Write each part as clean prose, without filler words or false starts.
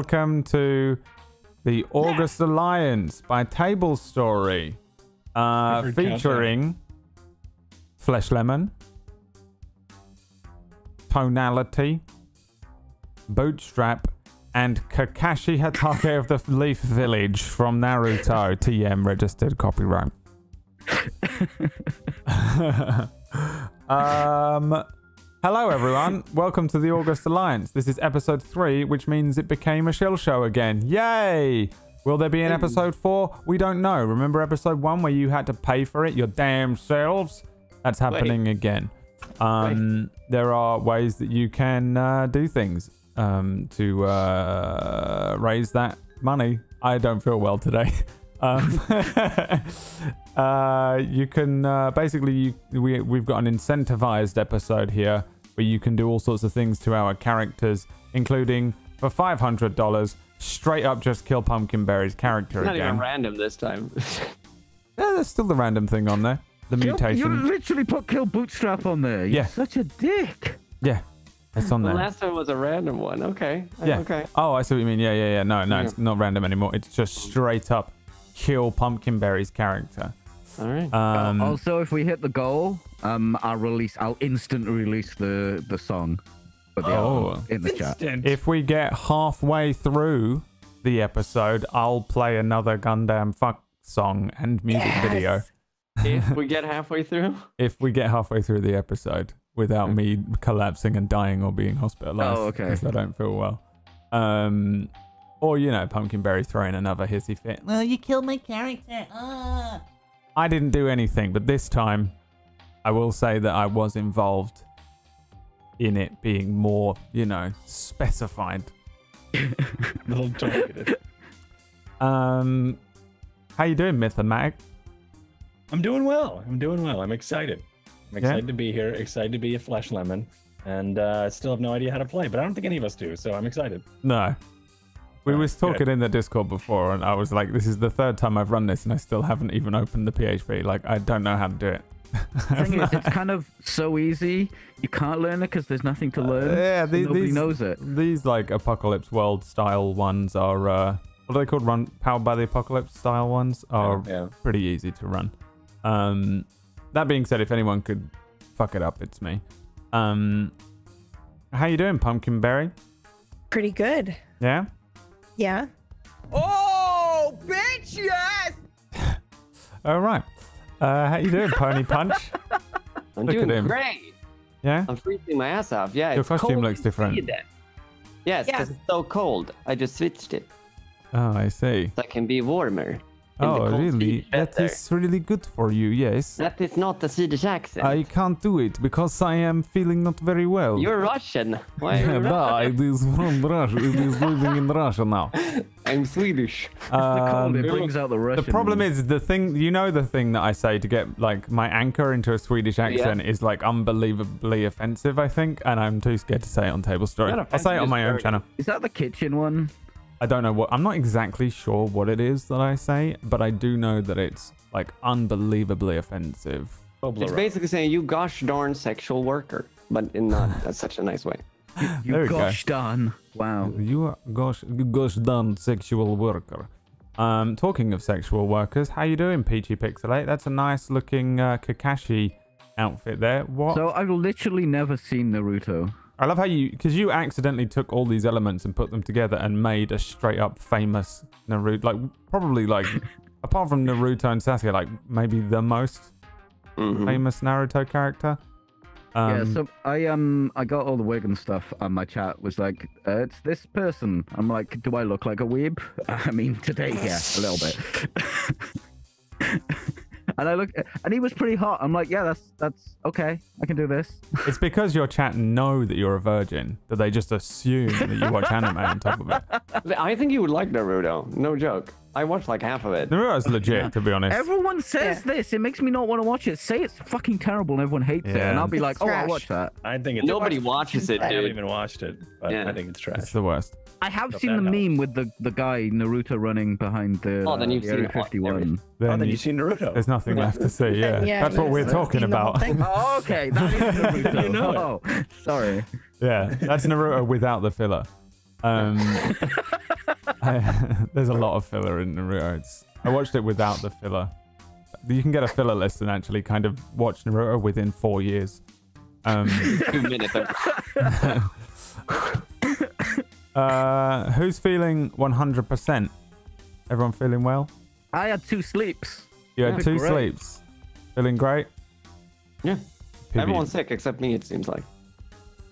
welcome to the August Alliance by Table Story, featuring Flesh Lemon, Tonality, Bootstrap, and Kakashi Hatake of the Leaf Village from Naruto. TM registered copyright. Hello everyone, welcome to the August Alliance. This is episode 3, which means it became a shell show again. Yay! Will there be an episode 4? We don't know. Remember episode 1 where you had to pay for it your damn selves? That's happening again. There are ways that you can do things to raise that money. I don't feel well today. You can basically we've got an incentivized episode here where you can do all sorts of things to our characters, including for $500 straight up just kill Pumpkinberry's character it's not again. Even random this time. Yeah, there's still the random thing on there. The mutation. You literally put kill Bootstrap on there. You're such a dick. Yeah. It's on there. The last one was a random one. Okay. Yeah. Okay. Oh, I see what you mean. Yeah. No, it's not random anymore. It's just straight up kill Pumpkinberry's character. All right. Also, if we hit the goal, I'll instantly release the song for the in the chat. If we get halfway through the episode, I'll play another Gundam fuck song and music video. If we get halfway through? If we get halfway through the episode without me collapsing and dying or being hospitalized. Oh, okay. Because I don't feel well. Or, you know, Pumpkinberry throwing another hissy fit. Well, you killed my character. I didn't do anything, but this time I will say that I was involved in it being more, you know, specified. Little targeted. How you doing, Mythomatic? I'm doing well. I'm excited. I'm excited to be here, excited to be a Flesh Lemon, and I still have no idea how to play, but I don't think any of us do, so I'm excited. No. We was talking in the Discord before, and I was like, this is the third time I've run this, and I still haven't even opened the PHP. Like, I don't know how to do it. The thing is, it's kind of so easy, you can't learn it because there's nothing to learn. Yeah, nobody knows it. These, like, Apocalypse World style ones are, what are they called? Powered by the Apocalypse style ones are pretty easy to run. That being said, if anyone could fuck it up, it's me. How you doing, Pumpkinberry? Pretty good. Yeah? Yeah. Oh, bitch, yes! All right. How you doing, Pony Punch? I'm Look at doing him. great. Yeah? I'm freezing my ass off. Yeah. Your it's costume cold looks in different. Sweden. Yes, because it's so cold. I just switched it. Oh, I see. So I can be warmer. Oh, really? That is really good for you, yes. That is not a Swedish accent. I can't do it because I am feeling not very well. You're Russian. Why are you It is from Russia. It is living in Russia now. I'm Swedish. It brings out the Russian. The problem is the thing, you know, the thing that I say to get like my anchor into a Swedish accent is like unbelievably offensive, I think, and I'm too scared to say it on Table Story. I'll say it on my own channel. Is that the kitchen one? I don't know what, I'm not exactly sure what it is that I say, but I do know that it's like unbelievably offensive. It's basically saying you gosh darn sexual worker, but in not such a nice way. You gosh darn. Wow. You are gosh darn sexual worker. Talking of sexual workers, how you doing, Peachy Pixelate? That's a nice looking Kakashi outfit there. What? So I've literally never seen Naruto. I love how because you accidentally took all these elements and put them together and made a straight up famous Naruto, like probably like apart from Naruto and Sasuke, like maybe the most famous Naruto character. So I got all the wig and stuff, and my chat was like, it's this person. I'm like, do I look like a weeb? I mean, today, yeah, a little bit. And I looked, and he was pretty hot. I'm like, yeah, that's okay. I can do this. It's because your chat know that you're a virgin that they just assume that you watch anime on top of it. I think you would like Naruto. No joke. I watched like half of it. Naruto's legit, to be honest. Everyone says this. It makes me not want to watch it. Say it's fucking terrible and everyone hates it, and I'll be like, oh, I'll watch that. I think it's Nobody watches it, dude. I haven't even watched it, but I think it's trash. It's the worst. I have seen the meme with the guy Naruto running behind the then you've seen Area 51. Then you've seen Naruto. There's nothing left to see. Yeah, that's what we're talking about. Oh, okay, that is Naruto. You know oh, sorry. Yeah, that's Naruto without the filler. There's a lot of filler in Naruto. I watched it without the filler. You can get a filler list and actually kind of watch Naruto within 4 years. 2 minutes. Who's feeling 100%? Everyone feeling well? I had 2 sleeps. You had Yeah, 2 great. sleeps. Feeling great? Yeah. PB. Everyone's sick except me, it seems like.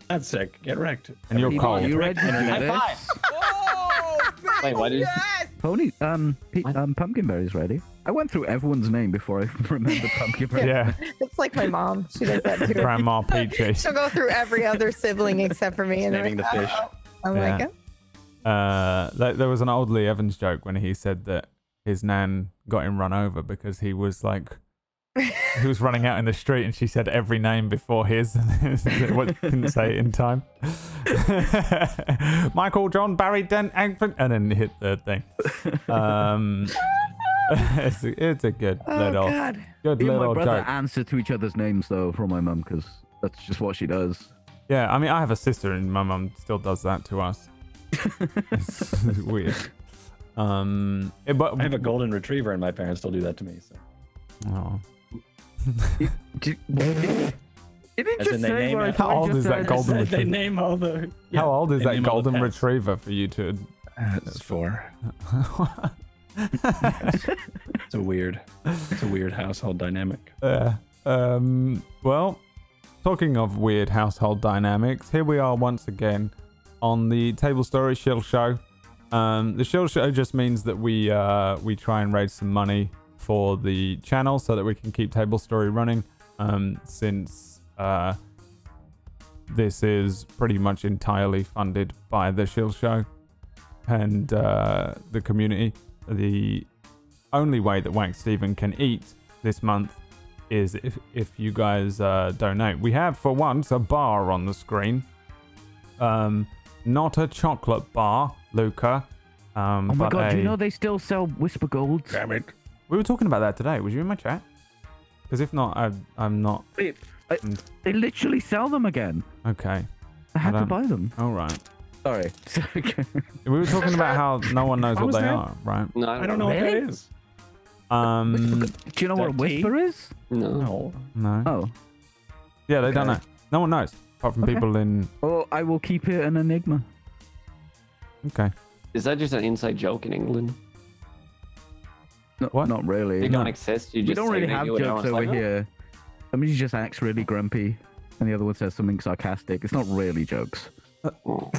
That's sick. Get wrecked. And you're People, cold. you ready to do High this? five. Oh, bitch, Wait, what is- yes! Pony, What? pumpkin berries ready. I went through everyone's name before I remembered pumpkin berries. Yeah, It's like my mom. She does that too. Grandma Peachy. She'll go through every other sibling except for me. And Naming the fish. I'm Yeah. like, There was an old Lee Evans joke when he said that his nan got him run over because he was like, he was running out in the street and she said every name before his and didn't say it in time. Michael, John, Barry, Dent, and then hit the thing. It's a good oh little, God. good Me and my little brother joke. answer to each other's names though from my mum because that's just what she does. Yeah, I mean, I have a sister and my mum still does that to us. It's weird. But I have a golden retriever, and my parents still do that to me. So. oh. You didn't As just in they say name what I it. thought How you old just is that said. golden They retriever? name all the. How old is they that name all the golden pets. retriever for you to? It's 4. It's a weird household dynamic. Well, talking of weird household dynamics, here we are once again on the Table Story Shill Show. The Shill Show just means that we try and raise some money for the channel so that we can keep Table Story running. Since this is pretty much entirely funded by the Shill Show and the community. The only way that Wax Steven can eat this month is if you guys donate. We have for once a bar on the screen. Not a chocolate bar, Luca. Oh my but god, do you know they still sell Whisper Golds? Damn it! we were talking about that today. Was you in my chat? Because if not, I'm not. They literally sell them again. Okay. I had to don't- buy them. All right. Sorry. We were talking about how no one knows What what was they that? are, right? No, I don't know what Really? that is. Do you know what a that tea? Whisper is? No. No. Oh. Yeah, they don't know. No one knows apart from Okay. people in. Oh, I will keep it an enigma. Okay. Is that just an inside joke in England? No, What? Not really. They No. don't exist. You just We don't say really they have do it, and jokes everyone's over like, "Oh." here. Somebody just acts really grumpy, and the other one says something sarcastic. It's not really jokes. Oh.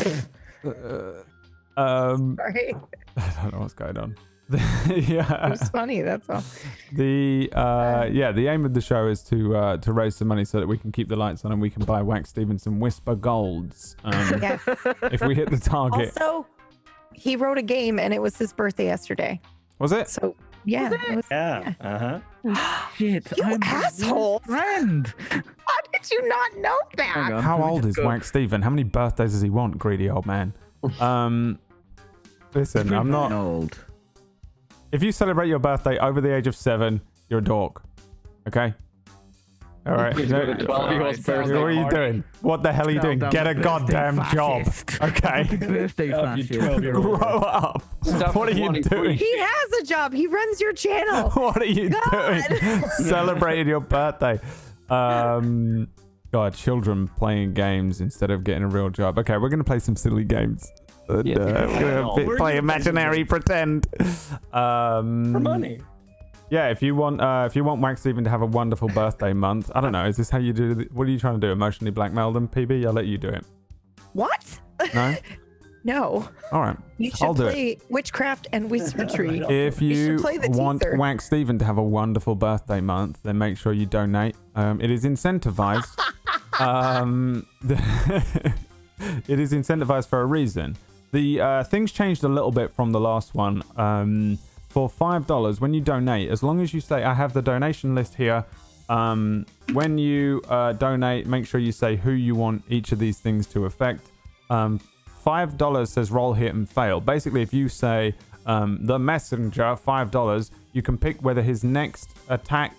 Sorry. I don't know what's going on. It yeah. was funny. That's all. The aim of the show is to raise some money so that we can keep the lights on and we can buy Wax Stevenson Whisper Golds. Yes. If we hit the target, Also, he wrote a game and it was his birthday yesterday. was it? So yeah. It was, Yeah. Uh huh. Shit. You I'm his asshole. friend. How did you not know Hang that? on, How let me old just is go. Wax Steven? How many birthdays does he want, greedy old man? Listen, I'm not. old. If you celebrate your birthday over the age of 7, you're a dork. Okay? All right. He's got a 12-year-old's birthday What are you party. doing? What the hell are you doing? Get a goddamn job. Okay? Birthday Oh, you fascist. 12-year-old. Grow up. Stop What are you wanting doing? He has a job. He runs your channel. What are you God. doing? Celebrating your birthday. God, children playing games instead of getting a real job. Okay, we're gonna play some silly games. And, Yeah. we're We're gonna play gonna imaginary pretend. For money. Yeah, if you want Wax Steven to have a wonderful birthday month, I don't know. Is this how you do? What are you trying to do? Emotionally blackmail them, PB? I'll let you do it. What? No. No. All right. You should I'll do it. play Witchcraft and Wizardry. If You you should play the want teaser. Wax Steven to have a wonderful birthday month, then make sure you donate. It is incentivized. It is incentivized for a reason. The things changed a little bit from the last one. For $5, when you donate, as long as you say, I have the donation list here. When you donate, make sure you say who you want each of these things to affect. $5 says roll, hit, and fail. Basically, if you say the messenger, $5, you can pick whether his next attack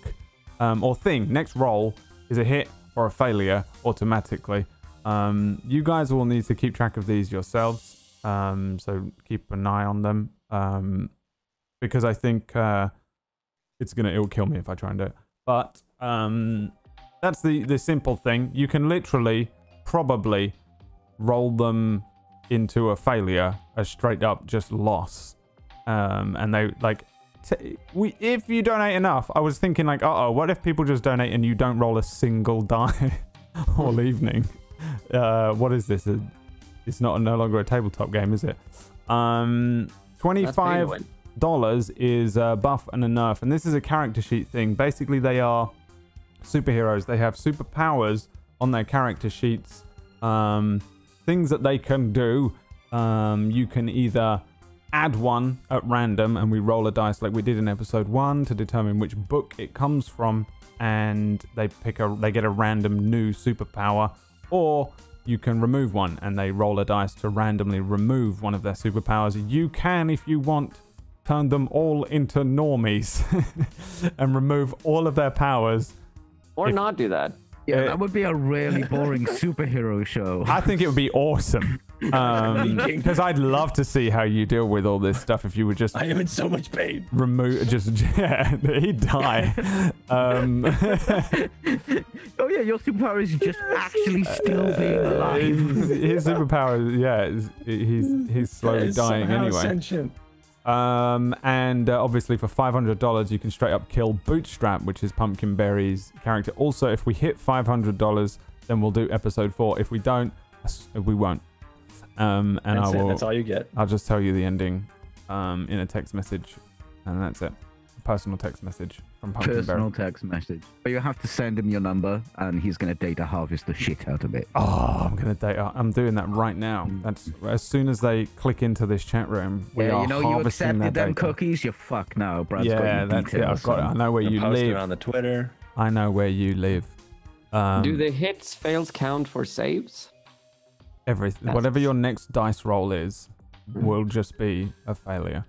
or thing, next roll, is a hit or a failure automatically. You guys will need to keep track of these yourselves. So keep an eye on them. Because I think it'll kill me if I try and do it. But that's the simple thing. You can literally probably roll them into a failure, a straight up just loss. And they like if you donate enough, I was thinking like, what if people just donate and you don't roll a single die all evening? What is this? It's no longer a tabletop game, is it? $25 is a buff and a nerf, and this is a character sheet thing. Basically, they are superheroes. They have superpowers on their character sheets. Things that they can do. You can either add one at random, and we roll a dice like we did in episode 1 to determine which book it comes from, and they get a random new superpower, or you can remove one and they roll a dice to randomly remove one of their superpowers. You can, if you want, turn them all into normies and remove all of their powers. Or not do that. Yeah, that would be a really boring superhero show. I think it would be awesome. Because I'd love to see how you deal with all this stuff if you would just... I am in so much pain. Yeah, he'd die. Oh yeah, your superpower is just actually still being alive. His superpower, he's slowly dying anyway. Sentient. And obviously for $500 you can straight up kill Bootstrap, which is Pumpkin Berry's character. Also, if we hit $500, then we'll do episode 4. If we don't, we won't. And that's all you get. I'll just tell you the ending in a text message, and that's it. A personal text message from Pumpkin Personal Berry. text message. But you have to send him your number, and he's going to data harvest the shit out of it. Oh, I'm doing that right now. That's as soon as they click into this chat room. We are you harvesting accepted their them data. Cookies. You're fucked now. Brad's got Yeah, your that's it. details, I've got it. I know where you Post it live. on the Twitter. I know where you live. Do the hits fails count for saves? Everything, whatever your next dice roll is, will just be a failure.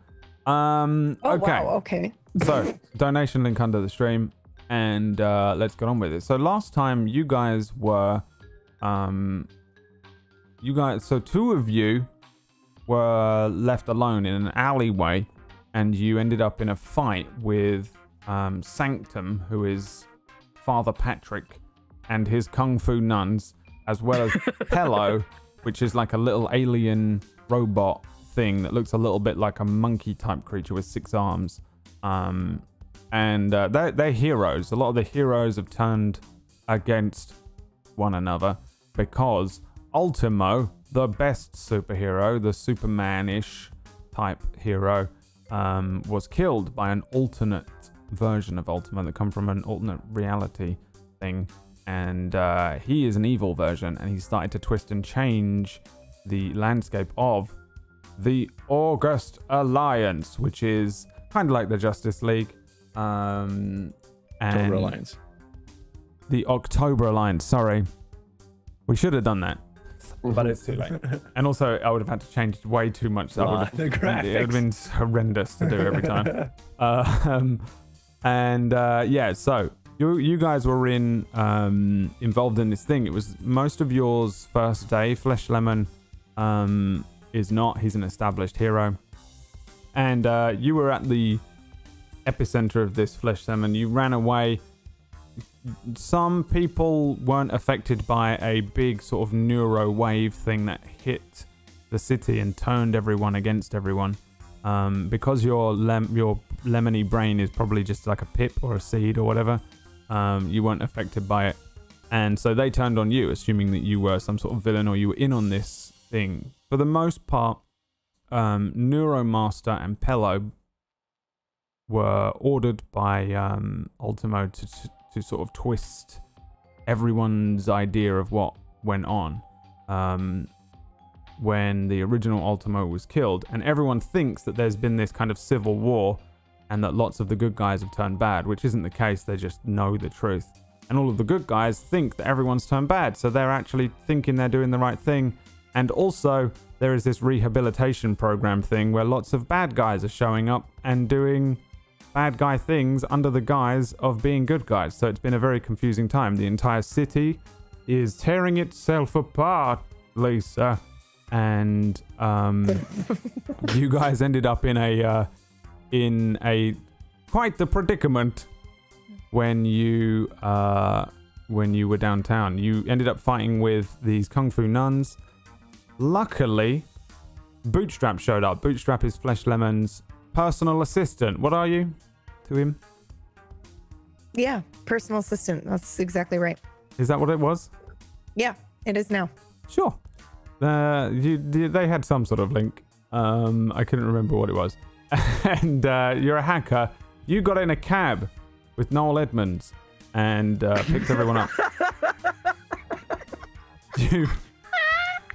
Oh, Okay. wow. Okay. So, donation link under the stream, and let's get on with it. So last time you guys were, so 2 of you were left alone in an alleyway, and you ended up in a fight with Sanctum, who is Father Patrick, and his Kung Fu nuns, as well as Pello, which is like a little alien robot thing that looks a little bit like a monkey type creature with 6 arms. And they're heroes. A lot of the heroes have turned against one another because Ultimo, the best superhero, the Superman-ish type hero, was killed by an alternate version of Ultimo that come from an alternate reality thing. And he is an evil version, and he started to twist and change the landscape of the August Alliance, which is kind of like the Justice League. And October Alliance. The October Alliance, sorry. We should have done that. But it's too late. And also, I would have had to change way too much. The graphics. It would have been horrendous to do every time. So you guys were involved in this thing. It was most of yours first day. Flesh Lemon is not. He's an established hero. And you were at the epicenter of this Flesh Lemon. You ran away. Some people weren't affected by a big sort of neuro wave thing that hit the city and turned everyone against everyone. Because your lemony brain is probably just like a pip or a seed or whatever. You weren't affected by it. And so they turned on you, assuming that you were some sort of villain or you were in on this thing. For the most part, Neuromaster and Pello were ordered by Ultimo to sort of twist everyone's idea of what went on when the original Ultimo was killed. And everyone thinks that there's been this kind of civil war and that lots of the good guys have turned bad, which isn't the case. They just know the truth. And all of the good guys think that everyone's turned bad, so they're actually thinking they're doing the right thing. And also, there is this rehabilitation program thing where lots of bad guys are showing up and doing bad guy things under the guise of being good guys. So it's been a very confusing time. The entire city is tearing itself apart, Lisa. and you guys ended up in a quite the predicament when you were downtown. You ended up fighting with these kung fu nuns. Luckily, Bootstrap showed up. Bootstrap is Flesh Lemon's personal assistant. What are you to him? Yeah, personal assistant. That's exactly right. Is that what it was? Yeah, it is now. Sure. They had some sort of link. I couldn't remember what it was. And you're a hacker. You got in a cab with Noel Edmonds and picked everyone up. You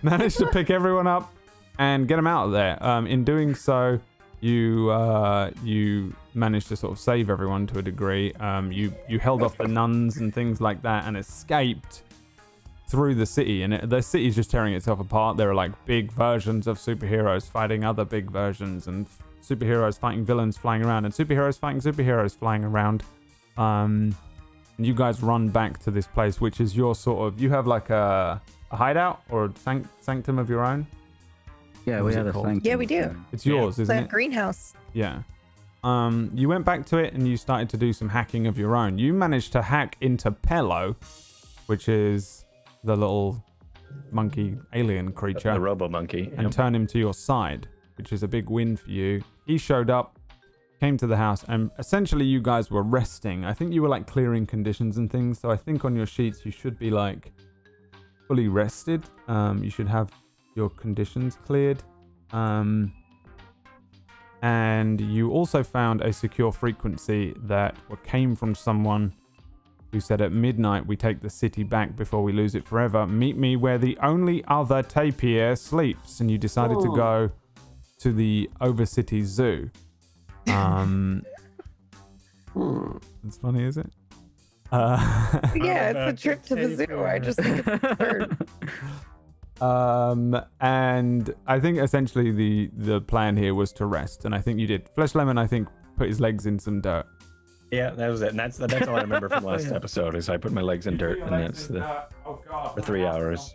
managed to pick everyone up and get them out of there. In doing so, you managed to sort of save everyone to a degree. You held off the nuns and things like that and escaped through the city, and the city's just tearing itself apart. There are like big versions of superheroes fighting other big versions, and superheroes fighting villains flying around, and superheroes fighting superheroes flying around. And you guys run back to this place, which is your sort of, you have like a hideout or a sanctum of your own. Yeah, we had a sanctum. Yeah, we do. It's yours, It's isn't a it? greenhouse. Yeah. You went back to it and you started to do some hacking of your own. You managed to hack into Pello, which is the little monkey alien creature. The robo monkey. And turn him to your side, which is a big win for you. He showed up, came to the house, and essentially you guys were resting. I think you were like clearing conditions and things. So I think on your sheets you should be like fully rested. You should have your conditions cleared. And you also found a secure frequency that came from someone who said at midnight we take the city back before we lose it forever. Meet me where the only other tapir sleeps. And you decided to go to the Overcity Zoo. It's funny, is it? Yeah, it's a trip to the zoo. I just think it's absurd. And I think essentially the plan here was to rest, and I think you did. Flesh Lemon, I think, put his legs in some dirt. Yeah, that was it. And that's all I remember from last episode is I put my legs in dirt and it's for 3 hours.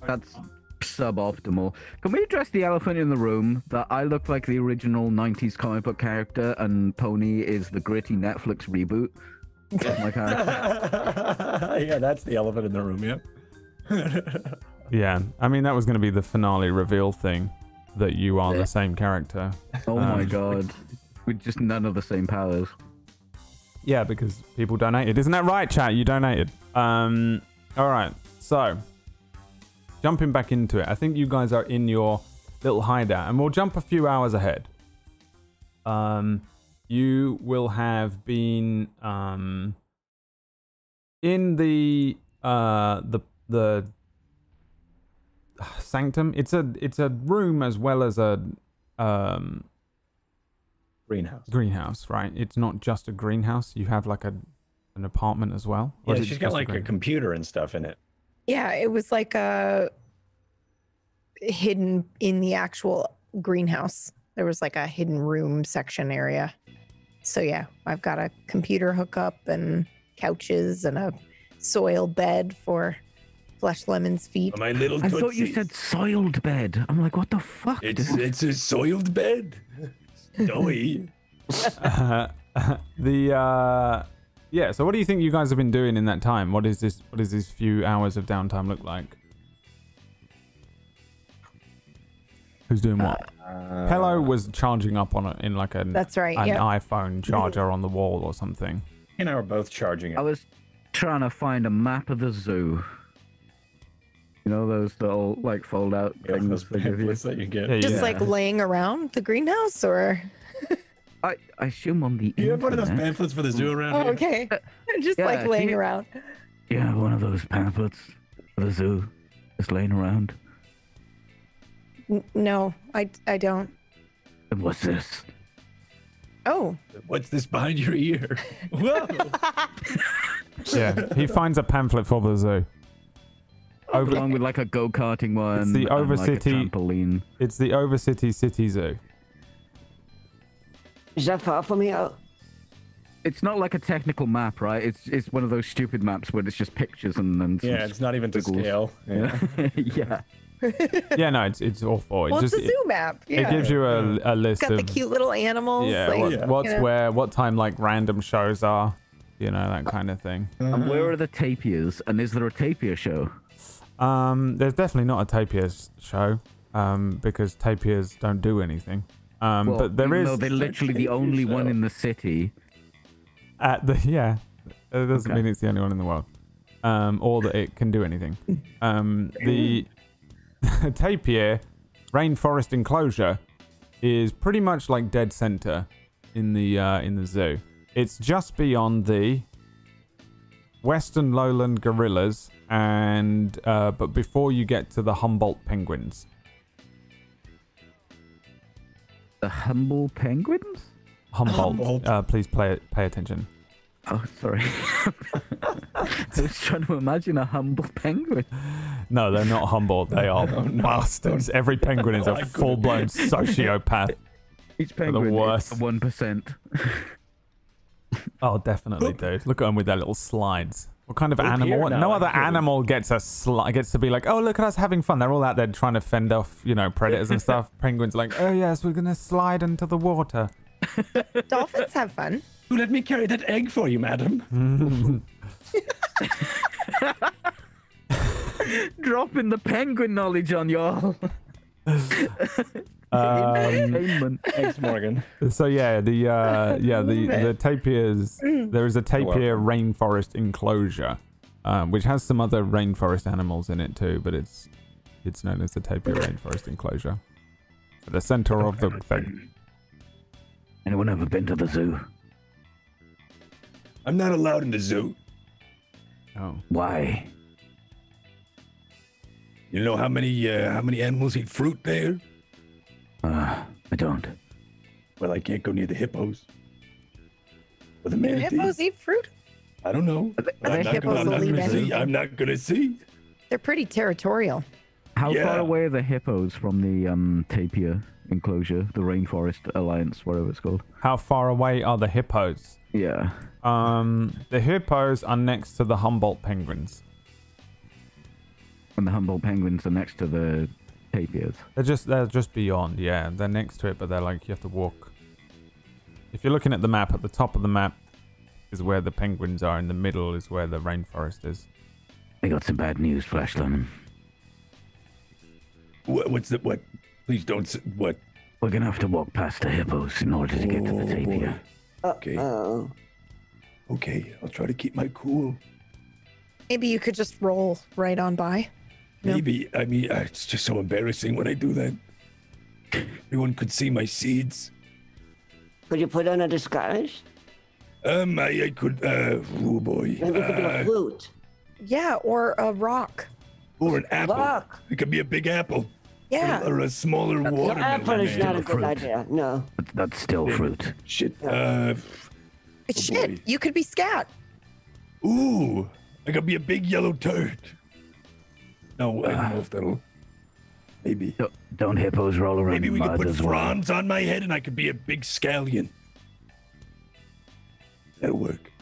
That's suboptimal. Can we address the elephant in the room that I look like the original 90s comic book character and Pony is the gritty Netflix reboot of my character? Yeah, that's the elephant in the room, yeah. Yeah, I mean, that was going to be the finale reveal thing, that you are the same character. Oh my god. With just none of the same powers. Yeah, because people donated. Isn't that right, chat? You donated. All right, so jumping back into it, I think you guys are in your little hideout, and we'll jump a few hours ahead. You will have been in the sanctum. It's a room as well as a greenhouse, right? It's not just a greenhouse. You have like an apartment as well. Yeah, she's got like a computer and stuff in it. Yeah, it was like hidden in the actual greenhouse. There was like a hidden room section area. So yeah, I've got a computer hookup and couches and a soil bed for Flesh Lemon's feet. My little I thought you said soiled bed. I'm like, what the fuck? It's a soiled bed. Doughy. Yeah, so what do you think you guys have been doing in that time? What is this few hours of downtime look like? Who's doing what? Pello was charging up in like an iPhone charger on the wall or something. He and I were both charging it. I was trying to find a map of the zoo. You know those little like fold out things those pamphlets that you get. Just like laying around the greenhouse, or I assume on the you have one of those pamphlets for the zoo around here? Okay. Just like laying around. Yeah, one of those pamphlets for the zoo, just laying around. No, I don't. And what's this? Oh. What's this behind your ear? Whoa. Yeah, he finds a pamphlet for the zoo. Along with like a go-karting one. It's the Overcity. Like trampoline. It's the Overcity City Zoo. Is that far from here? It's not like a technical map, right? It's one of those stupid maps where it's just pictures and yeah, it's not even to scale. Yeah. Yeah. Yeah, no, it's all four. Well, it's a zoo map. Yeah. It gives you a list It's got of the cute little animals. yeah, like, what's you know. where, what time like random shows are, you know, that kind of thing. And where are the tapirs? And is there a tapir show? There's definitely not a tapir show, because tapirs don't do anything. Well, But there even is though they're literally the only one in the city. at the it doesn't mean it's the only one in the world, or that it can do anything. The tapir rainforest enclosure is pretty much like dead center in the zoo. It's just beyond the western lowland gorillas, and but before you get to the Humboldt penguins. The humble penguins? Humboldt. Please pay attention. Oh, sorry. I was trying to imagine a humble penguin. No, they're not Humboldt. They are bastards. Every penguin is a full-blown sociopath. Each penguin worst. is 1%. Oh, definitely, dude. Look at them with their little slides. What kind of animal? here, No no, other I'm kidding. animal gets to be like, oh, look at us having fun. They're all out there trying to fend off, you know, predators and stuff. Penguins are like, oh yes, we're gonna slide into the water. Dolphins have fun. Let me carry that egg for you, madam. Dropping the penguin knowledge on y'all. Entertainment. Thanks, Morgan. So yeah, the tapirs. There is a tapir rainforest enclosure, which has some other rainforest animals in it too, but it's known as the tapir rainforest enclosure. At the center of the thing. Anyone ever been to the zoo? I'm not allowed in the zoo. Oh, Why? You know how many animals eat fruit there? I don't. Well, I can't go near the hippos. Or the Do manatees. hippos eat fruit? I don't know. Are they hippos will eat anything? I'm not gonna see. They're pretty territorial. How Yeah. far away are the hippos from the tapir enclosure, the Rainforest Alliance, whatever it's called? how far away are the hippos? Yeah. The hippos are next to the Humboldt penguins. And the Humboldt penguins are next to the tapirs. They're just beyond, yeah. They're next to it, but they're like you have to walk. If you're looking at the map, at the top of the map is where the penguins are. In the middle is where the rainforest is. I got some bad news, Flash Lemon. What's the what? Please don't. What? We're gonna have to walk past the hippos in order to get to the tapir. Okay. Oh. Okay. I'll try to keep my cool. Maybe you could just roll right on by. No. Maybe. I mean, it's just so embarrassing when I do that. Everyone could see my seeds. Could you put on a disguise? I could. Oh boy. Maybe it could be a flute. Yeah, or a rock. Or an apple. Rock. It could be a big apple. Yeah. Or a smaller The watermelon. apple is not a good fruit. idea. No. That's still fruit. Shit. Shit, boy. you could be scat. Ooh. I could be a big yellow turd. No, I don't know if that'll. Maybe. Don't hippos roll around Maybe in we could mud put as well? fronds on my head and I could be a big scallion. That'll work.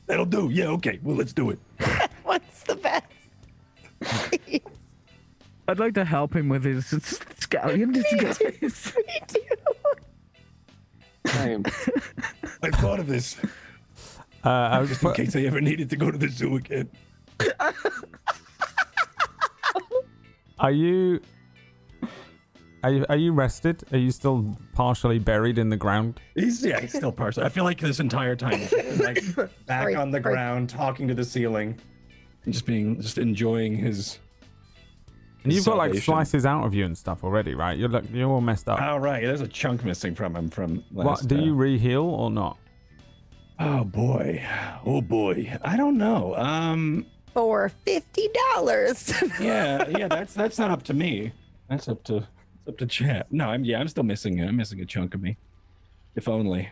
That'll do. Yeah, okay. Well, let's do it. What's the best? I'd like to help him with his scallion disguise. Me too. I thought of this I was just in case I ever needed to go to the zoo again. Are you rested? Are you still partially buried in the ground? He's still partial. I feel like this entire time, he's like back Sorry, on the sorry. ground, talking to the ceiling, and just enjoying his. And you've got like salvation. slices out of you and stuff already, right? You're all messed up. Oh right, there's a chunk missing from him from last. What do you re-heal or not? Oh boy, I don't know. For $50. Yeah, that's not up to me. That's up to chat. No, I'm still missing. I'm missing a chunk of me. If only.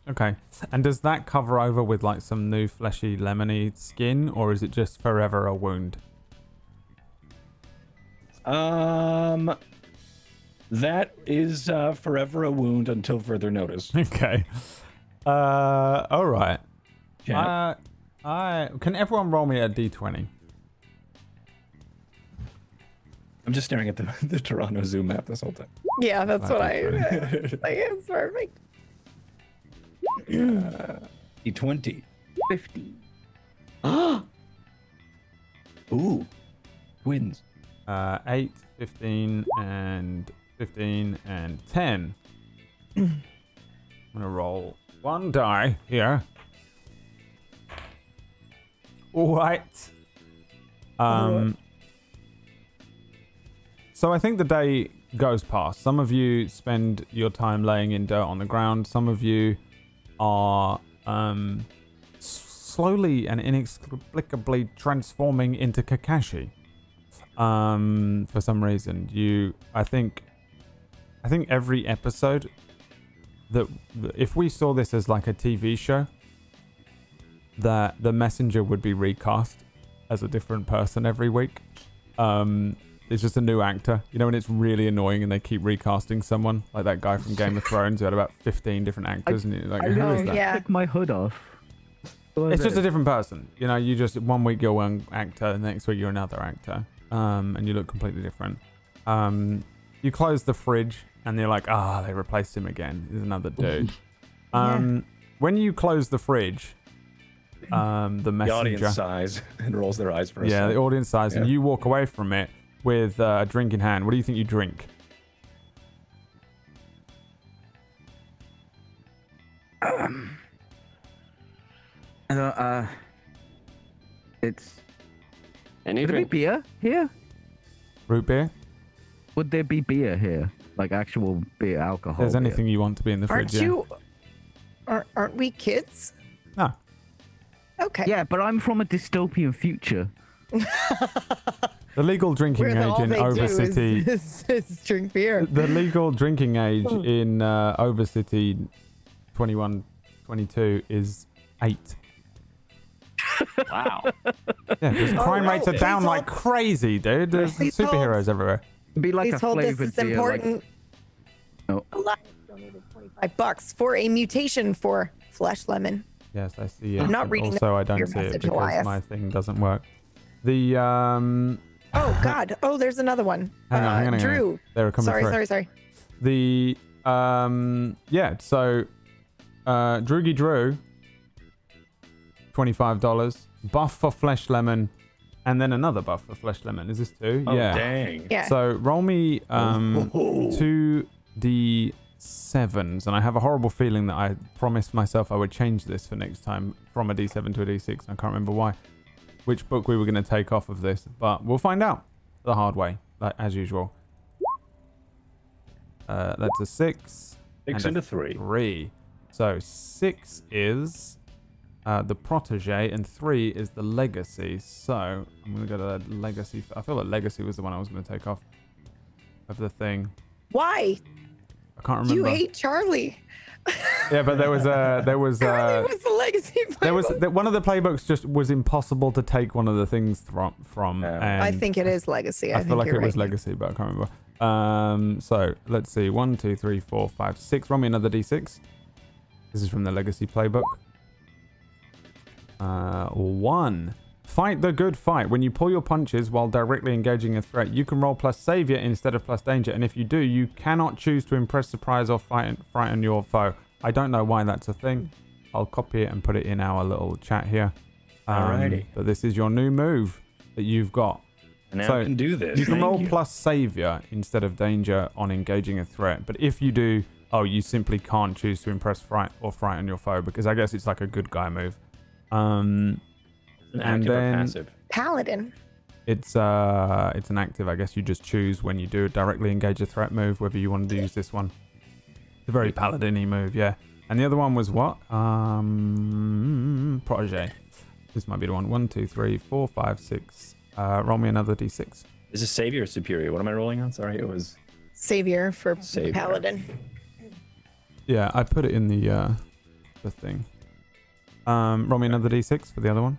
Okay. And does that cover over with like some new fleshy lemony skin, or is it just forever a wound? That is forever a wound until further notice. Okay. All right. Chat. Can everyone roll me a d20? I'm just staring at the Toronto Zoo map this whole time. Yeah, that's what I. That's Like, it's perfect. E20. 50. Ooh. Twins. 8, 15, and 15, and 10. I'm gonna roll one die here. All right. So I think the day goes past. Some of you spend your time laying in dirt on the ground. Some of you are slowly and inexplicably transforming into Kakashi. For some reason, I think every episode that if we saw this as like a TV show, that the messenger would be recast as a different person every week. It's just a new actor, you know, and it's really annoying, and they keep recasting someone like that guy from Game of Thrones who had about 15 different actors, and you're like, who is that? Yeah. Take my hood off. It's just a different person, you know. You just one week you're one actor, and the next week you're another actor, and you look completely different. You close the fridge, and you're like, they replaced him again. There's another dude. When you close the fridge, the messenger, The audience sighs and rolls their eyes for a second. the audience sighs, and you walk away from it with a drink in hand. What do you think you drink? It's. Would Anything. there be beer here? Root beer? Would there be beer here? Like actual beer, alcohol? If there's beer? anything you want to be in the Aren't fridge, you? Aren't we kids? No. Okay. Yeah, but I'm from a dystopian future. The legal drinking Where age all in they do Overcity. is drink beer. The legal drinking age in Overcity 21, 22 is 8. Wow. Yeah, because crime rates are no, down please like crazy, dude. There's Please superheroes everywhere. It'd be like Please a hold this flavored is beer. important. No. Elias donated $25 for a mutation for Flesh Lemon. Yes, I see it. I'm not but reading also, I your don't see it message, because Elias. my thing doesn't work. The Oh God! Oh, there's another one. hang on. Drew. They were coming through. Sorry. The so Droogie Drew, $25. Buff for Flesh Lemon, and then another buff for Flesh Lemon. Is this 2? Oh, yeah. dang. Yeah. So roll me 2d7s, and I have a horrible feeling that I promised myself I would change this for next time from a d7 to a d6. I can't remember why, which book we were going to take off of this, but we'll find out the hard way, like as usual. That's a 6. 6 and a 3. 3. So 6 is the protege, and 3 is the legacy. So I'm going to go to the legacy. I feel like legacy was the one I was going to take off of the thing. Why? I can't remember. You hate Charlie. Yeah, but there was Charlie was the legacy. there was playbook. one of the playbooks just was impossible to take one of the things from. Yeah. And I think it is legacy. I feel like you're it was right. legacy, but I can't remember. So let's see. 1, 2, 3, 4, 5, 6. Roll me another d6. This is from the legacy playbook. 1. Fight the good fight. When you pull your punches while directly engaging a threat, you can roll plus savior instead of plus danger. And if you do, you cannot choose to impress, surprise, or frighten your foe. I don't know why that's a thing. I'll copy it and put it in our little chat here. Alrighty. But this is your new move that you've got. And now So, I can do this. You can Thank roll you. plus savior instead of danger on engaging a threat. But if you do, you simply can't choose to impress, or frighten your foe, because I guess it's like a good guy move. An and active then- or passive. Paladin. It's an active. I guess you just choose when you do directly engage a threat move whether you want to use this one. It's a very paladin-y move, yeah. And the other one was what? Protege. This might be the one. 1, 2, 3, 4, 5, 6. Roll me another d6. Is this savior or superior? What am I rolling on? Sorry, it was Savior for Savior. Paladin. Yeah, I put it in the thing. Roll me another d6 for the other one.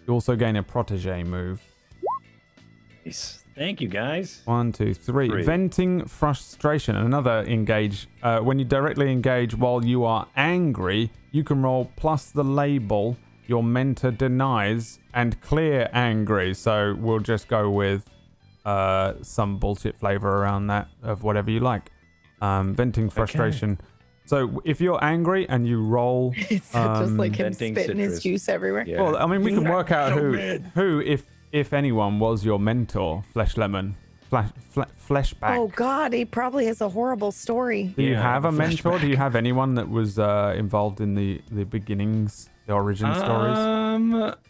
You also gain a protege move. nice. Thank you, guys. 1, 2, 3. 3. Venting frustration. Another engage. When you directly engage while you are angry, you can roll plus the label your mentor denies and clear angry. So we'll just go with some bullshit flavor around that of whatever you like. Venting frustration. So if you're angry and you roll, It's just like him venting spitting his citrus. juice everywhere. Yeah. well, I mean, we can work out who, if anyone, was your mentor, Flesh Lemon, Fleshback. Oh God, he probably has a horrible story. Do you Yeah, have a mentor? flashback. Do you have anyone that was involved in the beginnings, the origin stories?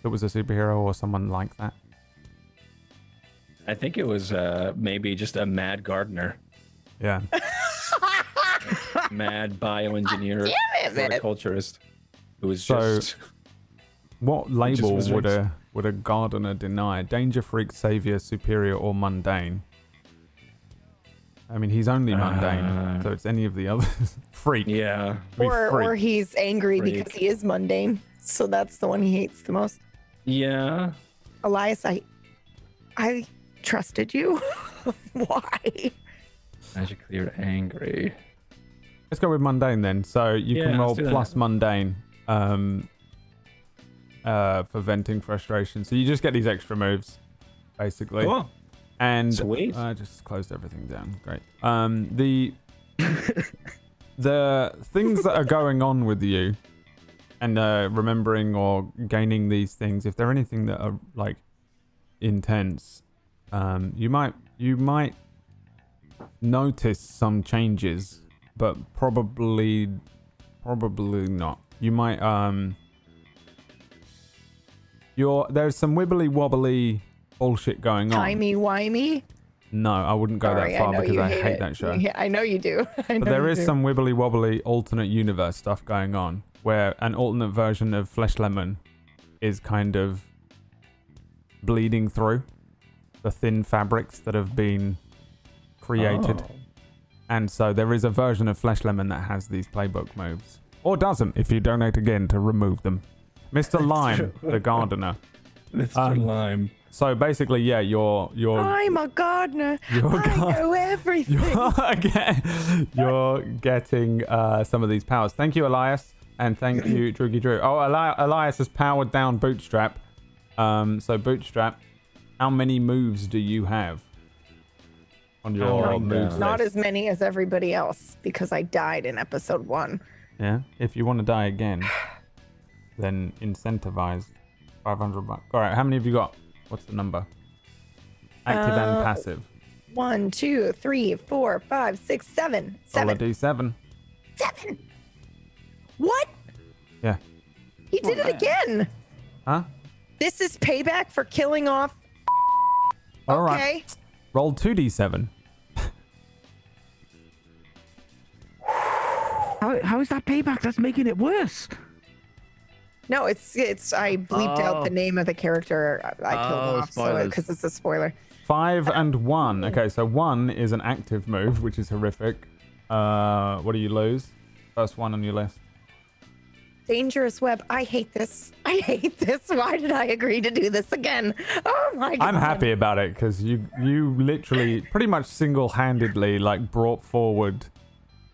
That was a superhero or someone like that? I think it was maybe just a mad gardener, Yeah. mad bioengineer, Damn it, man. horticulturist, who was So- just What label was would right. a gardener deny? Danger freak, savior, superior, or mundane? I mean, he's only mundane, so it's any of the others. Freak. yeah. Be Or freak. he's angry Freak. because he is mundane. So that's the one he hates the most. Yeah. Elias, I trusted you. Why? Magically or angry. Let's go with mundane then. So you Yeah, can roll let's do that. plus mundane for venting frustration. So you just get these extra moves, basically. Cool. And Sweet. I just closed everything down. Great. The things that are going on with you and remembering or gaining these things, if they're anything that are like intense, you might notice some changes, but probably not. You might there's some wibbly wobbly bullshit going on. Timey-wimey? No, I wouldn't go Sorry, that far know because you I hate it. that show. Yeah, I know you do. I know But there you is do. some wibbly wobbly alternate universe stuff going on where an alternate version of Flesh Lemon is kind of bleeding through the thin fabrics that have been created. Oh. And so there is a version of Flesh Lemon that has these playbook moves. Or doesn't if you donate again to remove them. Mr. Lime, the gardener. Mr. Lime. So basically, yeah, you're I'm a gardener. You're I know everything. you're getting some of these powers. Thank you, Elias, and thank you, Droogie Drew. Oh, Elias has powered down Bootstrap. So Bootstrap, how many moves do you have on your Powering moves down. Not list? as many as everybody else because I died in episode 1. Yeah. If you want to die again, then incentivize $500. All right. How many have you got? What's the number? Active and passive. 1, 2, 3, 4, 5, 6, 7. Roll a 7. D7. 7. What? Yeah. He did it again. Huh? This is payback for killing off. All right. Okay. Roll 2D7. How is that payback? That's making it worse. No, it's I bleeped out the name of the character I killed off spoilers. because it's a spoiler. 5 and 1. Okay, so 1 is an active move, which is horrific. What do you lose? First one on your list. Dangerous web. I hate this. I hate this. Why did I agree to do this again? Oh my god. I'm happy about it because you literally pretty much single-handedly like brought forward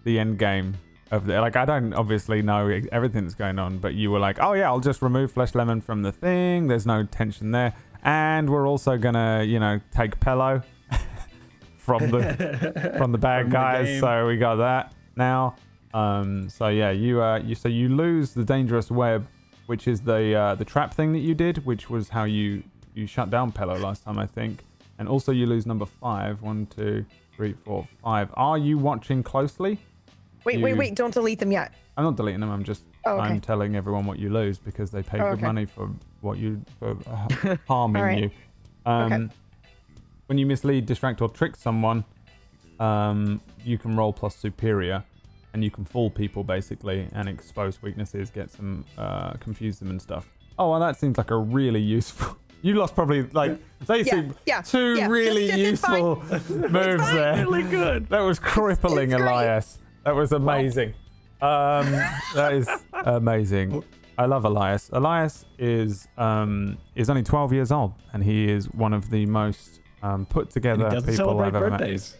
the end game of the, like, I don't obviously know everything that's going on, but you were like, oh yeah, I'll just remove Flesh Lemon from the thing. There's no tension there. And we're also gonna, take Pello from the bad guys. game. So we got that now. So yeah, you lose the dangerous web, which is the trap thing that you did, which was how you shut down Pello last time, I think. And also you lose number 5. 1, 2, 3, 4, 5. Are you watching closely? Wait. Don't delete them yet. I'm not deleting them. I'm just okay. I'm telling everyone what you lose because they pay good okay. money for harming All right. you. Okay. When you mislead, distract, or trick someone, you can roll plus superior, and you can fool people basically and expose weaknesses, get some, confuse them and stuff. Oh, well, that seems like a really useful. You lost probably they seem two really Just useful moves there. Really good. That was crippling, it's great. Elias. That was amazing. That is amazing. I love Elias. Elias is only 12 years old, and he is one of the most put together Doesn't people celebrate I've ever met. birthdays.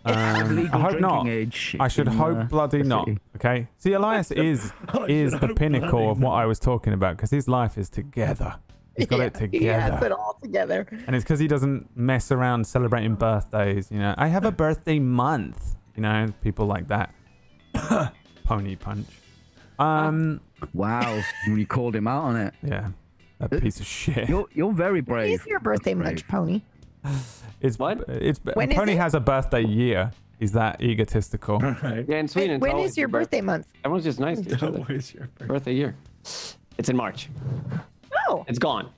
I Legal hope drinking not. age I should in, hope bloody the not. city. Okay. See, Elias is the pinnacle of what I was talking about because his life is together. He's got it He has together. it all together. And it's because he doesn't mess around celebrating birthdays. You know, I have a birthday month. You know, people like that. Pony punch. Wow, when you called him out on it. Yeah, that piece of shit. You're very brave. Is your birthday That's much, Pony? It's What? It's When is Pony it? has a birthday year. He's that egotistical. Right. Yeah, in Sweden. it's When always is your birthday month? Everyone's just nice to each other. Always your birthday. Birthday year. It's in March. Oh, It's gone.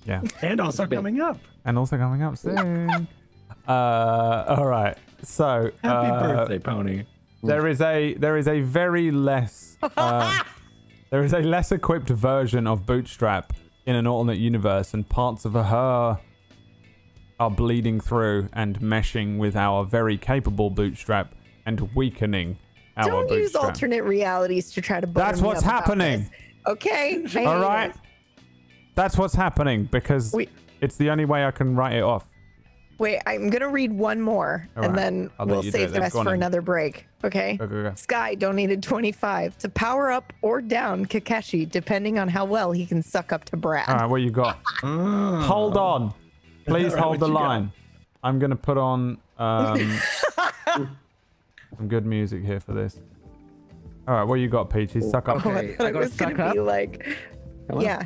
Yeah, And also coming up. and also coming up soon. All right. So Happy birthday, Pony. there is a very less there is a less equipped version of Bootstrap in an alternate universe, and parts of her are bleeding through and meshing with our very capable Bootstrap and weakening our don't use Bootstrap. alternate realities to try to. butter That's me what's up about happening. this. Okay. I All hate right. it. That's what's happening because Wait. it's the only way I can write it off. Wait, I'm gonna read one more, All and right. then I'll let we'll you do save it the then. rest Go on for then. another break. Okay. Go. Sky donated 25 to power up or down Kakashi, depending on how well he can suck up to Brad. All right, what you got? Hold on. Please All right, hold what the you got? line. I'm going to put on some good music here for this. All right, what you got, Peachy? Suck up. Oh, Okay, I thought I it gotta was gonna suck be up? like, yeah.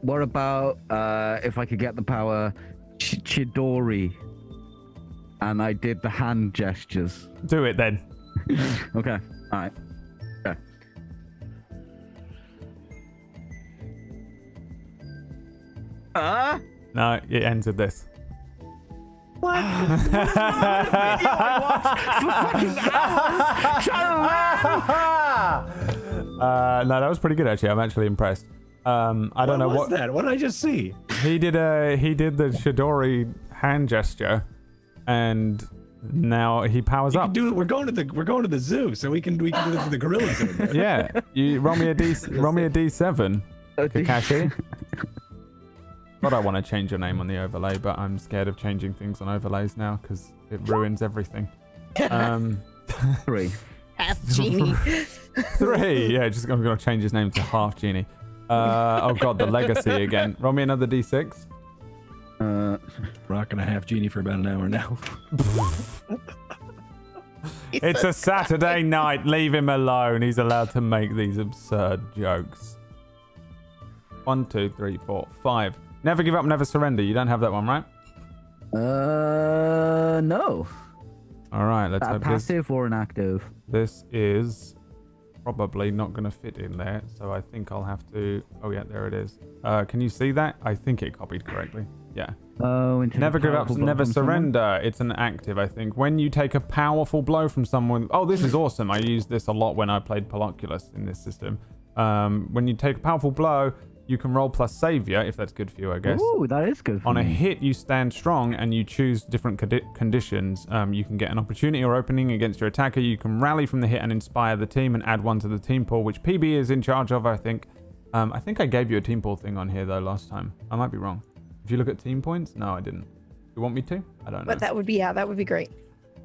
What about if I could get the power Chidori? And I did the hand gestures. Do it then. Okay. All right. Okay. No, it ends with this. No, that was pretty good actually. I'm actually impressed. I don't know was what that? What did I just see? he did. He did the Shidori hand gesture, and now he powers You up. can do it. We're going to the zoo, so we can do it to the gorillas over there. Yeah, you roll me a D7, Kakashi. God, I want to change your name on the overlay, but I'm scared of changing things on overlays now because it ruins everything. 3. Half genie. 3. Yeah, I'm going to change his name to Half Genie. Oh God, the legacy again. Roll me another D6. Rocking a half genie for about an hour now. It's a Saturday night. Leave him alone. He's allowed to make these absurd jokes. 1, 2, 3, 4, 5. Never give up, never surrender. You don't have that one, right? No. All right, let's A hope passive or an active? this is probably not going to fit in there. So I think I'll have to... Oh, yeah, there it is. Can you see that? I think it copied correctly. Yeah. Oh, into Never the give up, powerful blow never from someone? surrender. It's an active, I think. When you take a powerful blow from someone... Oh, this is awesome. I used this a lot when I played Poloculus in this system. When you take a powerful blow, you can roll plus Savior, if that's good for you, I guess. Ooh, that is good for On a me. hit, you stand strong and you choose different conditions. You can get an opportunity or opening against your attacker. You can rally from the hit and inspire the team and add one to the team pool, which PB is in charge of, I think. I think I gave you a team pool thing on here, though, last time. I might be wrong. If you look at team points, no, I didn't. You want me to? I don't know. But that would be, yeah, that would be great.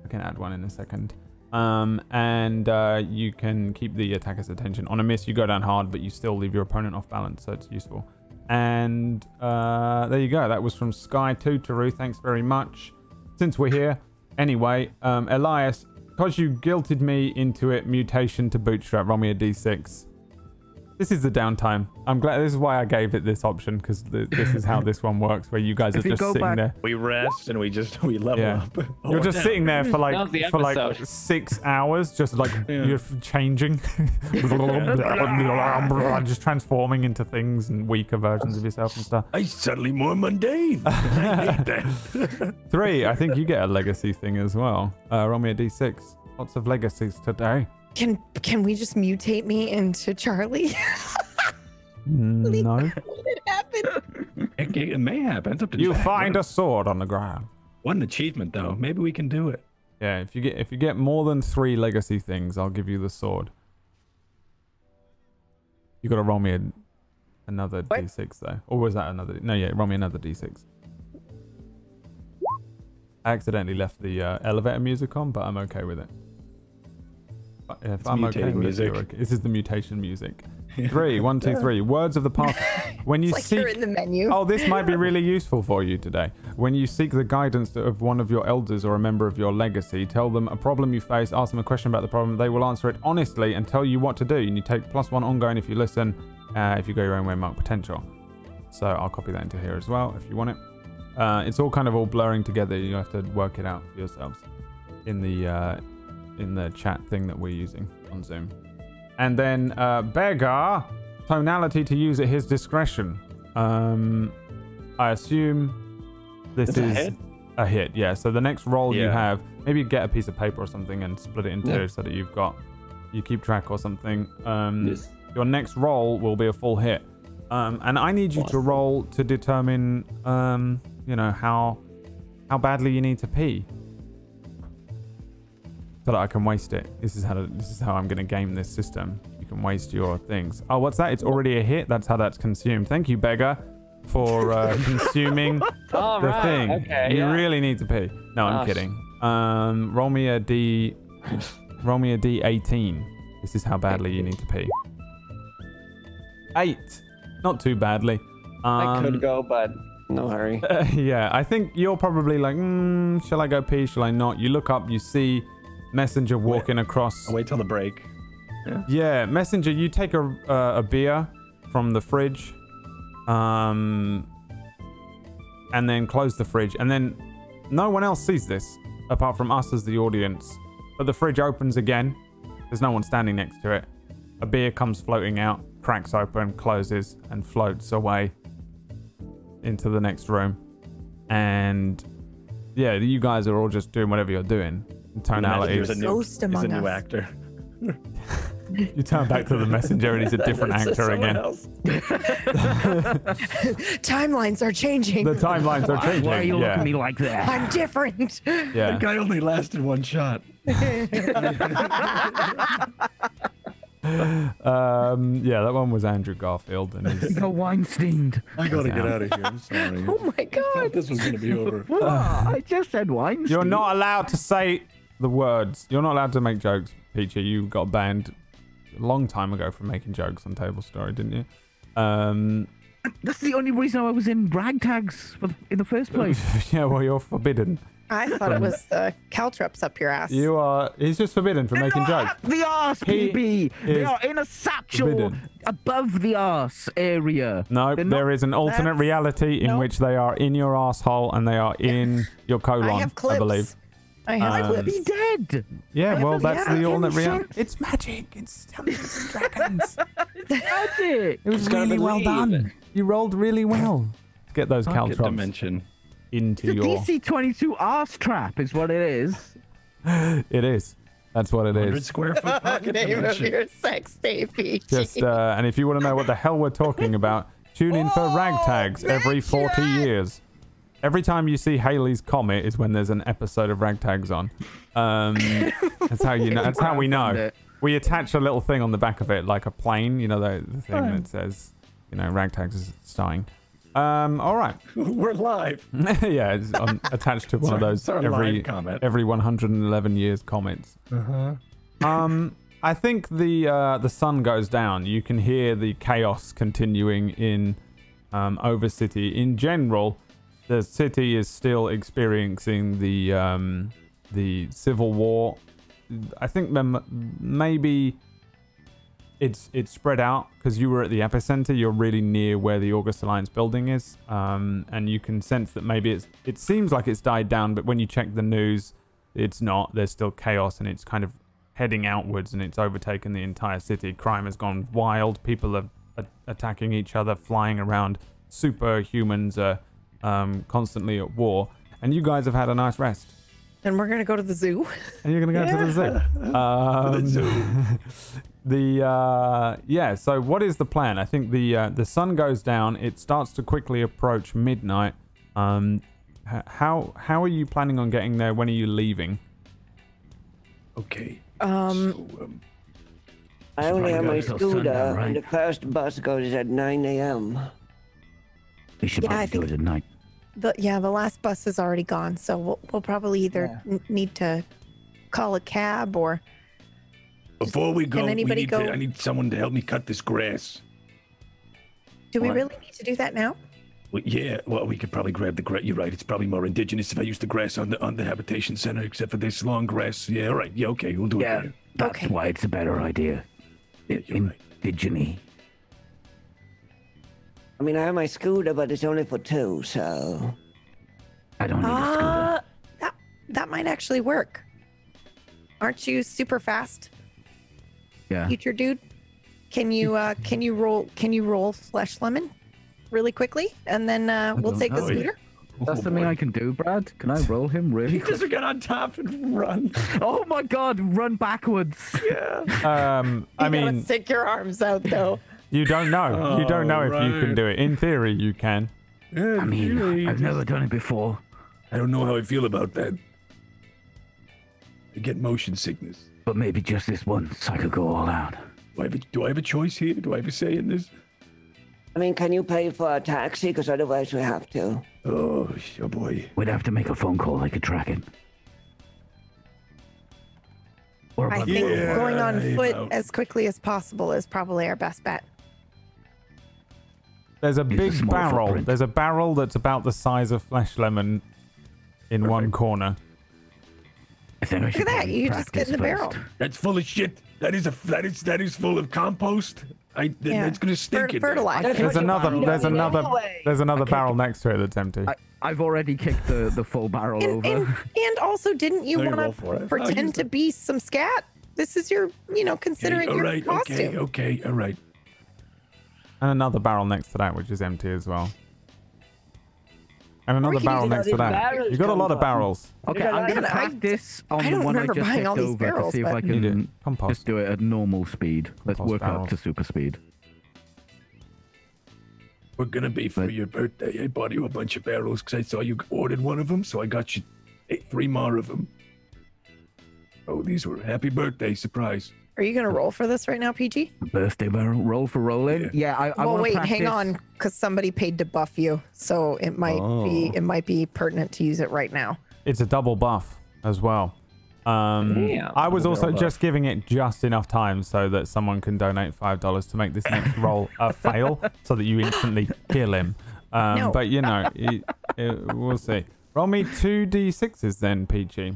I can add one in a second. And you can keep the attacker's attention. On a miss, you go down hard, but you still leave your opponent off balance, so it's useful. And there you go. That was from Sky2 Taru. Thanks very much. Since we're here. Anyway, Elias, because you guilted me into it, mutation to Bootstrap, roll me a D6. This is the downtime. I'm glad. This is why I gave it this option, because this is how this one works, where you guys are If you just go sitting back- there. We rest and we level Yeah. up. You're just sitting there for That was the like episode. 6 hours, just like Yeah. you're changing, just transforming into things and weaker versions of yourself and stuff. I'm suddenly more mundane. I hate that. 3, I think you get a legacy thing as well. Roll me a D6. Lots of legacies today. Can we just mutate me into Charlie? No. Let it happen. It may happen. It's up to You Jack. find a sword on the ground. What an achievement, though. Maybe we can do it. Yeah, if you get more than 3 legacy things, I'll give you the sword. You got to roll me another What? D6 though. Or was that another? No, yeah, roll me another D6. I accidentally left the elevator music on, but I'm okay with it. If I'm okay mutating with music. it, okay. This is the mutation music. 3, 1, 2, 3. Words of the past. When you It's like seek, you're in the menu. oh, this might be really useful for you today. When you seek the guidance of one of your elders or a member of your legacy, tell them a problem you face, ask them a question about the problem. They will answer it honestly and tell you what to do. And you take +1 ongoing if you listen. If you go your own way, mark potential. So I'll copy that into here as well if you want it. It's all kind of all blurring together. You have to work it out for yourselves in the chat thing that we're using on Zoom. And then beggar, tonality to use at his discretion. I assume this is a hit. Yeah. So the next roll you have, maybe get a piece of paper or something and split it in two so that you keep track or something. Your next roll will be a full hit. And I need you to roll to determine, how badly you need to pee, so that I can waste it. This is how I'm going to game this system. You can waste your things. Oh, what's that? It's already a hit. That's how that's consumed. Thank you, beggar, for consuming the thing. Okay, you really need to pee. No, I'm kidding. Roll me a D18. This is how badly you need to pee. 8. Not too badly. I could go, but no hurry. Yeah, I think you're probably like, shall I go pee? Shall I not? You look up, you see Messenger walking across. I'll wait till the break. Yeah, Messenger, you take a beer from the fridge, and then close the fridge, and then no one else sees this apart from us as the audience. But the fridge opens again. There's no one standing next to it. A beer comes floating out, cracks open, closes, and floats away into the next room. And yeah, you guys are all just doing whatever you're doing. Tonality is Ghost among a new us. actor. You turn back to the messenger and he's a different actor again. Timelines are changing. The timelines are changing. Why are you looking at me like that? I'm different. Yeah. The guy only lasted one shot. Yeah, that one was Andrew Garfield, and You got Weinstein. I gotta get out of here. I'm sorry. Oh my I thought god. this was gonna be over. What? I just said Weinstein. you're not allowed to say the words. You're not allowed to make jokes, Peachy. You got banned a long time ago from making jokes on Table Story, didn't you? That's the only reason I was in ragtags in the first place. Yeah, well, you're forbidden. I thought it was the caltrops up your ass. You are. He's just forbidden from making jokes. Up the arse, He PB. They is are in a satchel forbidden. above the arse area. No, They're there not- is an alternate That's- reality in Nope. which they are in your asshole and they are in your colon, I have clips. I believe. I have Would clips. be dead. Yeah, well, Yeah, that's yeah, the it alternate makes reality. sense. It's magic. It's Dungeons and Dragons. Magic. It was Just gotta really well believe. done. You rolled really well. Get those Pocket caltrops dimension. into The your... DC-22 arse trap is what it is. It is. That's what it 100 is. square foot pocket Name of dimension. your sex baby. Just and if you want to know what the hell we're talking about, tune in for Ragtags every 40 years. Every time you see Haley's Comet is when there's an episode of Ragtags on. That's how you know. That's how we know. We attach a little thing on the back of it, like a plane. You know the thing that says, Ragtags is starring. All right. We're live. Yeah, it's attached to one of those It's our live comment. every 111 years comments. I think the sun goes down. You can hear the chaos continuing in Overcity. In general, the city is still experiencing the civil war. I think maybe it's spread out because you were at the epicenter. You're really near where the August Alliance building is, and you can sense that maybe it seems like it's died down, but when you check the news, it's not. There's still chaos, and it's kind of heading outwards, and it's overtaken the entire city. Crime has gone wild. People are attacking each other, flying around. Superhumans are constantly at war, and you guys have had a nice rest. And we're going to go to the zoo. And you're going to go to the zoo. So what is the plan? I think the sun goes down. It starts to quickly approach midnight. How are you planning on getting there? When are you leaving? Okay. I only have my Till scooter, sundown, right? and the first bus goes at 9 a.m. We should Yeah, I probably do it at night. The last bus is already gone, so we'll probably either need to call a cab or Before we go, anybody go? I need someone to help me cut this grass. Do we What? really need to do that now? Well, yeah, well, we could probably grab the grass. You're right. It's probably more indigenous if I use the grass on the habitation center, except for this long grass. Yeah, all right. Yeah, okay. We'll do it Yeah, there. that's Okay. why it's a better idea. Yeah, you're right. Indigeny. I mean, I have my scooter, but it's only for two, so. I don't need a scooter. That might actually work. Aren't you super fast, Yeah. future dude? Can you roll Flesh Lemon really quickly, and then we'll don't take the know. scooter? That's something I can do, Brad. Can I roll him really He quick? doesn't get on top and run. Oh my god, run backwards. Yeah. I You gotta mean, stick your arms out though. you don't know. You don't know if you can right. do it. In theory, you can. Yeah, I mean, really, I've never done it before. I don't know how I feel about that. I get motion sickness. But maybe just this once I could go all out. Do I have a choice here? Do I have a say in this? I mean, can you pay for a taxi? Because otherwise we have to. Oh boy. We'd have to make a phone call. I could track it. Or I about think Yeah, going on foot about- as quickly as possible is probably our best bet. There's a Use a big small barrel. footprint. There's a barrel that's about the size of Flesh Lemon in one corner. I think I should at that, probably you just get in the practice barrel. first. That's full of shit. That is full of compost. Yeah. That's gonna stink in there. Fertilizer. There's another barrel next to it that's empty. I've already kicked the full barrel over. And also, didn't you No, you roll want for it. to Oh, pretend to be some scat? This is your, considering all your right, costume. okay, all right. And another barrel next to that, which is empty as well. And another can barrel you next to these that. barrels You got a come lot of from? barrels. Okay, I'm gonna I- practice on I the don't one I remember just buying kicked all these over barrels, to see if but- I You do. can Compost. just do it at normal speed. Let's Compost work barrels. up to super speed. We're gonna be for But- your birthday. I bought you a bunch of barrels because I saw you ordered one of them, so I got you 3 more of them. Oh, these were happy birthday surprise. Are you going to roll for this right now, PG? Birthday barrel, roll for rolling. Yeah. Yeah, I Well, wanna wait, hang practice- on, because somebody paid to buff you, so it might be pertinent to use it right now. It's a double buff as well. Yeah. I was also Double just giving it just enough time so that someone can donate $5 to make this next roll a fail, so that you instantly kill him. No. But we'll see. Roll me 2d6s then, Peachy.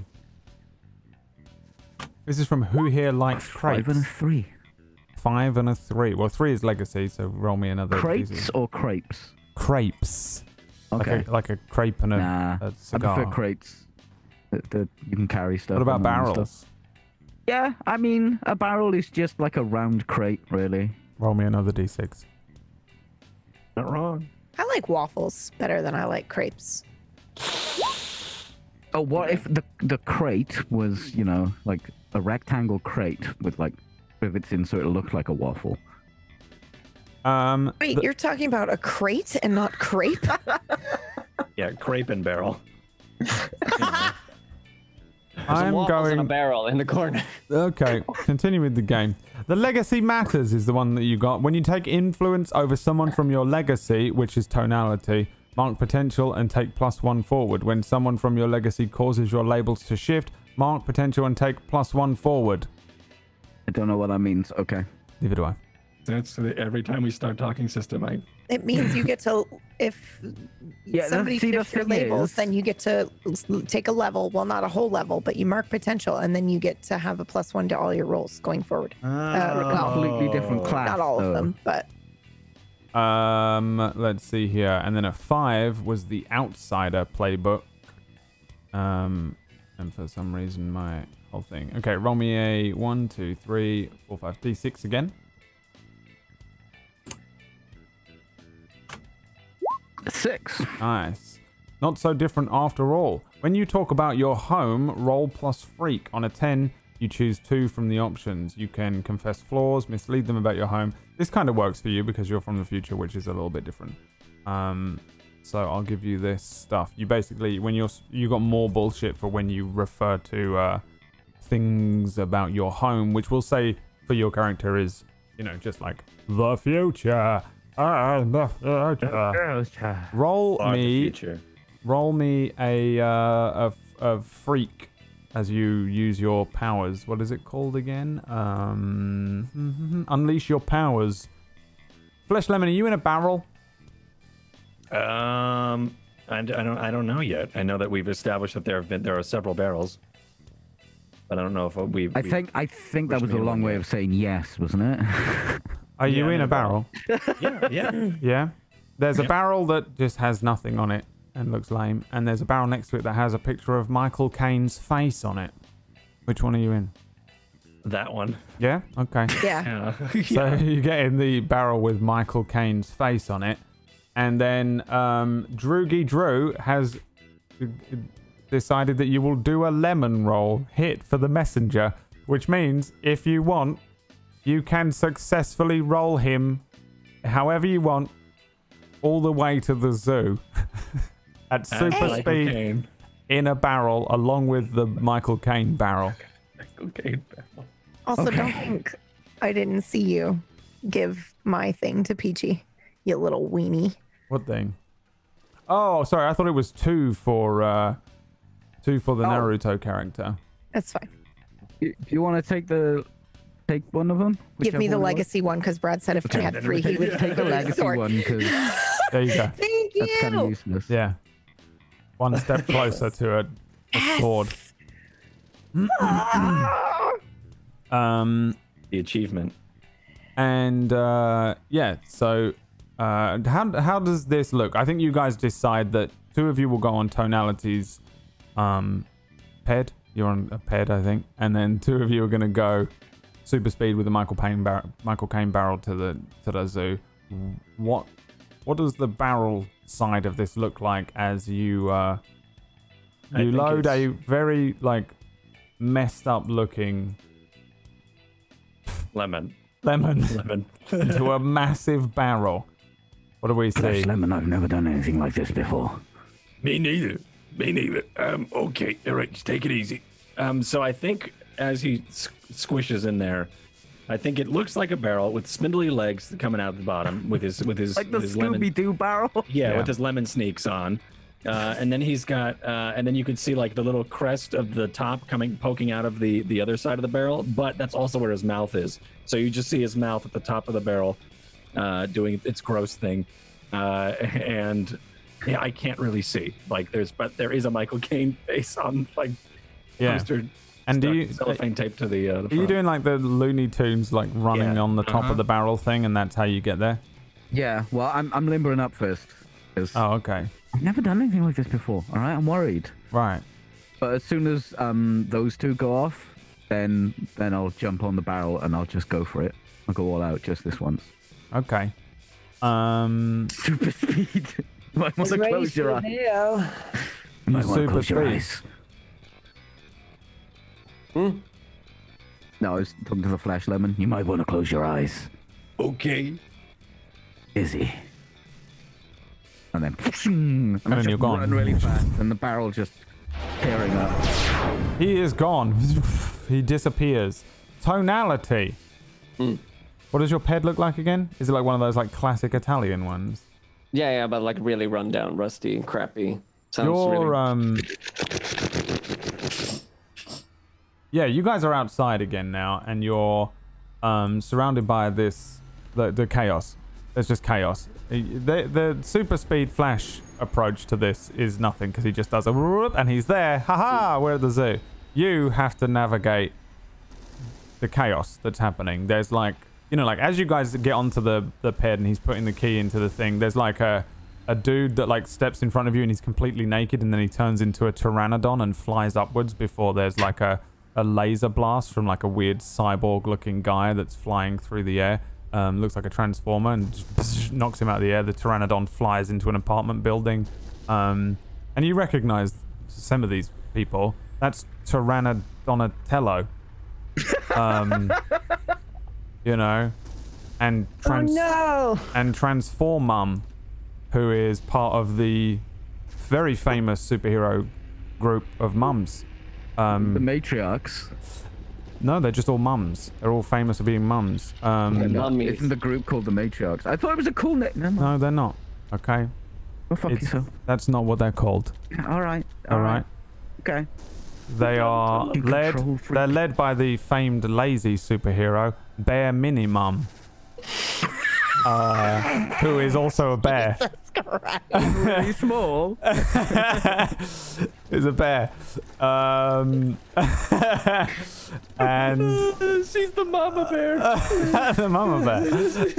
This is from Who Here Likes 5 Crepes. and a 3. 5 and a 3. Well, 3 is legacy, so roll me another. Crepes or crepes? Crepes. Okay. Like a crepe and a Nah, I cigar. prefer crates. That you can carry stuff. What about on them and barrels? stuff. Yeah, I mean, a barrel is just like a round crate, really. Roll me another d6. Not wrong. I like waffles better than I like crepes. Oh, what if the crate was, like a rectangle crate with like rivets in so it looked like a waffle? Wait, you're talking about a crate and not crepe? Yeah, crepe and barrel. I'm Waffles in a going. barrel in the corner. Okay, continue with the game. The legacy matters is the one that you got. When you take influence over someone from your legacy, which is tonality, mark potential and take +1 forward. When someone from your legacy causes your labels to shift, mark potential and take +1 forward. I don't know what that means. Okay. Neither do I. That's every time we start talking system. It means you get to, if Yeah, somebody see, the shifts your thing labels, is- then you get to take a level. Well, not a whole level, but you mark potential, and then you get to have a +1 to all your rolls going forward. Completely different class. Not all of though. them, but Let's see here. And then a 5 was the outsider playbook. And for some reason, my whole thing. Okay, roll me a 1, 2, 3, 4, 5, d6 again. 6. Nice. Not so different after all. When you talk about your home, roll plus freak. On a 10, you choose 2 from the options. You can confess flaws, mislead them about your home. This kind of works for you because you're from the future, which is a little bit different. So I'll give you this stuff. You basically, when you got more bullshit for when you refer to things about your home, which we'll say for your character is, just like the future. Roll me a freak as you use your powers. What is it called again? Unleash your powers. Flesh Lemon, are you in a barrel? I don't know yet. I know that we've established that there are several barrels, but I don't know if we. I think that was a long way of saying yes, wasn't it? Are you in a barrel? Yeah. Yeah. There's a barrel that just has nothing on it and looks lame, and there's a barrel next to it that has a picture of Michael Caine's face on it. Which one are you in? That one. Yeah. Okay. Yeah. So you get in the barrel with Michael Caine's face on it. And then Droogie Drew has decided that you will do a lemon roll hit for the messenger, which means if you want, you can successfully roll him however you want all the way to the zoo at super speed in a barrel along with the Michael Caine barrel. Michael Caine barrel. Also, don't think I didn't see you give my thing to Peachy, you little weenie. What thing? Oh, sorry. I thought it was two for the Naruto character. That's fine. Do you want to take one of them? Give me the legacy one, because Brad said if I had three, he would Take the legacy one, because There you go. Thank you. that's kind of useless. Yeah. One step closer to a sword. The achievement. And yeah, so how does this look? I think you guys decide that two of you will go on Tonality's ped. You're on a ped, I think, and then two of you are going to go super speed with the Michael Caine barrel to the zoo. What does the barrel side of this look like as you load a very like messed up looking Lemon. into a massive barrel? What do we see? Flesh Lemon, I've never done anything like this before. Me neither. Okay. All right. Just take it easy. So I think as he squishes in there, I think it looks like a barrel with spindly legs coming out the bottom with his Like the his lemon. Scooby-Doo barrel? Yeah, with his lemon sneaks on. And then he's got, and then you can see like the little crest of the top poking out of the other side of the barrel, but that's also where his mouth is. So you just see his mouth at the top of the barrel, doing its gross thing. And yeah, I can't really see. Like but there is a Michael Caine face on like poster. And do you cellophane tape to the are you doing like the Looney Tunes like running on the top of the barrel thing, and that's how you get there? Yeah, well, I'm limbering up first. Oh, okay. I've never done anything like this before, all right? I'm worried. Right. But as soon as those two go off, then I'll jump on the barrel and I'll just go for it. I'll go all out just this once. Okay. Super speed. You might want to close your eyes. You might want to Super close your speed. eyes. No, I was talking to the Flash Lemon. You might want to close your eyes. Okay. Izzy. And then then you're gone. Run really fast, and the barrel just tearing up. He is gone. He disappears. Tonality. What does your ped look like again? Is it like one of those like classic Italian ones? Yeah, but like really run down, rusty, and crappy. Sounds You're really... yeah, you guys are outside again now, and you're surrounded by the chaos. There's just chaos. The super speed Flash approach to this is nothing, because he just does a whoop and he's there. Haha, we're at the zoo. You have to navigate the chaos that's happening. There's like, you know, like as you guys get onto the ped and he's putting the key into the thing, there's like a dude that like steps in front of you and he's completely naked, and then he turns into a pteranodon and flies upwards before there's like a laser blast from like a weird cyborg looking guy that's flying through the air. Looks like a transformer, and just knocks him out of the air. The pteranodon flies into an apartment building, and you recognize some of these people. That's Pteranodonatello. You know, and and Transformum, who is part of the very famous superhero group of mums. The matriarchs. No, they're just all mums. They're all famous for being mums. Isn't the group called the matriarchs? I thought it was a cool name. No, they're not. Okay. Go fuck yourself. That's not what they're called. All right. All right. Okay. They are led. Control freak. They're led by the famed lazy superhero Bear Minimum, who is also a bear. That's correct. Really small. Is a bear. And She's the mama bear. the mama bear.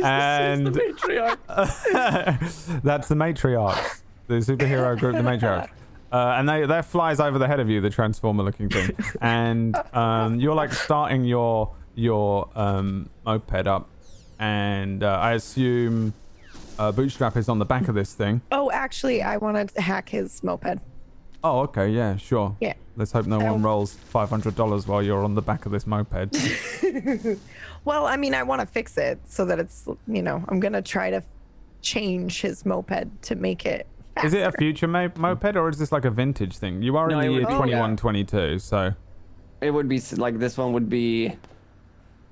And the matriarch. that's the matriarchs. The superhero group, the matriarchs. And that flies over the head of you, the transformer looking thing. And you're like starting your moped up. And I assume Bootstrap is on the back of this thing. Oh, actually, I wanted to hack his moped. Oh, okay, yeah, sure. Yeah. Let's hope no one rolls $500 while you're on the back of this moped. Well, I mean, I want to fix it so that it's, I'm going to try to change his moped to make it faster. Is it a future moped or is this like a vintage thing? You are No, in it the year would be, 2122, so. It would be like this one would be.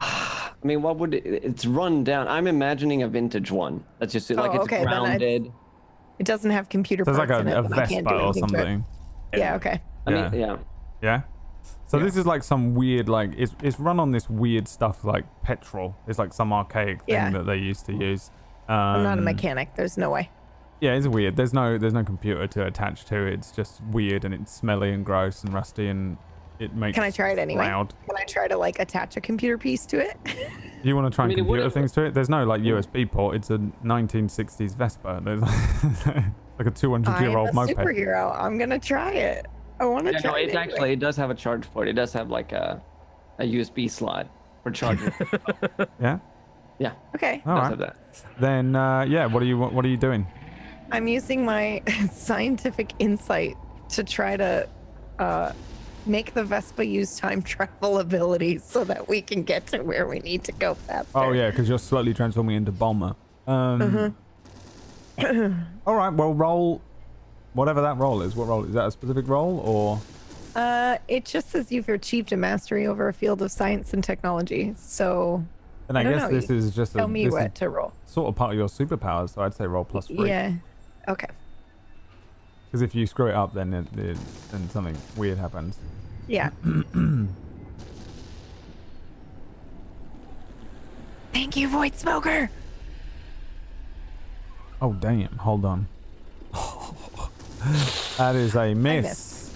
I mean, what would it's run down? I'm imagining a vintage one. That's just like it's okay, then grounded. It doesn't have computer So it's parts like in it, a then I can't Vespa do or anything to it. something. Yeah, okay. I mean, yeah. Yeah? So this is like some weird, like, it's run on this weird stuff like petrol. It's like some archaic thing that they used to use. I'm not a mechanic. There's no way. Yeah, it's weird. There's no computer to attach to it. It's just weird and it's smelly and gross and rusty and it makes Can I try it anyway? loud. Can I try to like attach a computer piece to it? You want to try and mean, it computer would've- things to it? There's no like USB port. It's a 1960s Vespa. There's like a 200-year-old I'm a moped. superhero. I'm gonna try it. I want to Yeah, try no, it. it actually it does have a charge port. It does have like a USB slot for charging. Yeah. Yeah, Okay. All does right. have that. Then yeah, what are you doing? I'm using my scientific insight to try to make the Vespa use time travel abilities so that we can get to where we need to go faster. Oh yeah, because you're slowly transforming into Bomber. All right, well roll whatever that roll is. What roll is that? A specific roll or? It just says you've achieved a mastery over a field of science and technology. So And I don't guess know, this is just tell me this what is to roll. sort of part of your superpowers. So I'd say roll +3. Yeah. Okay. Because if you screw it up, then then something weird happens. Yeah. Thank you, Void Smoker. Oh damn! Hold on. That is a miss. missed.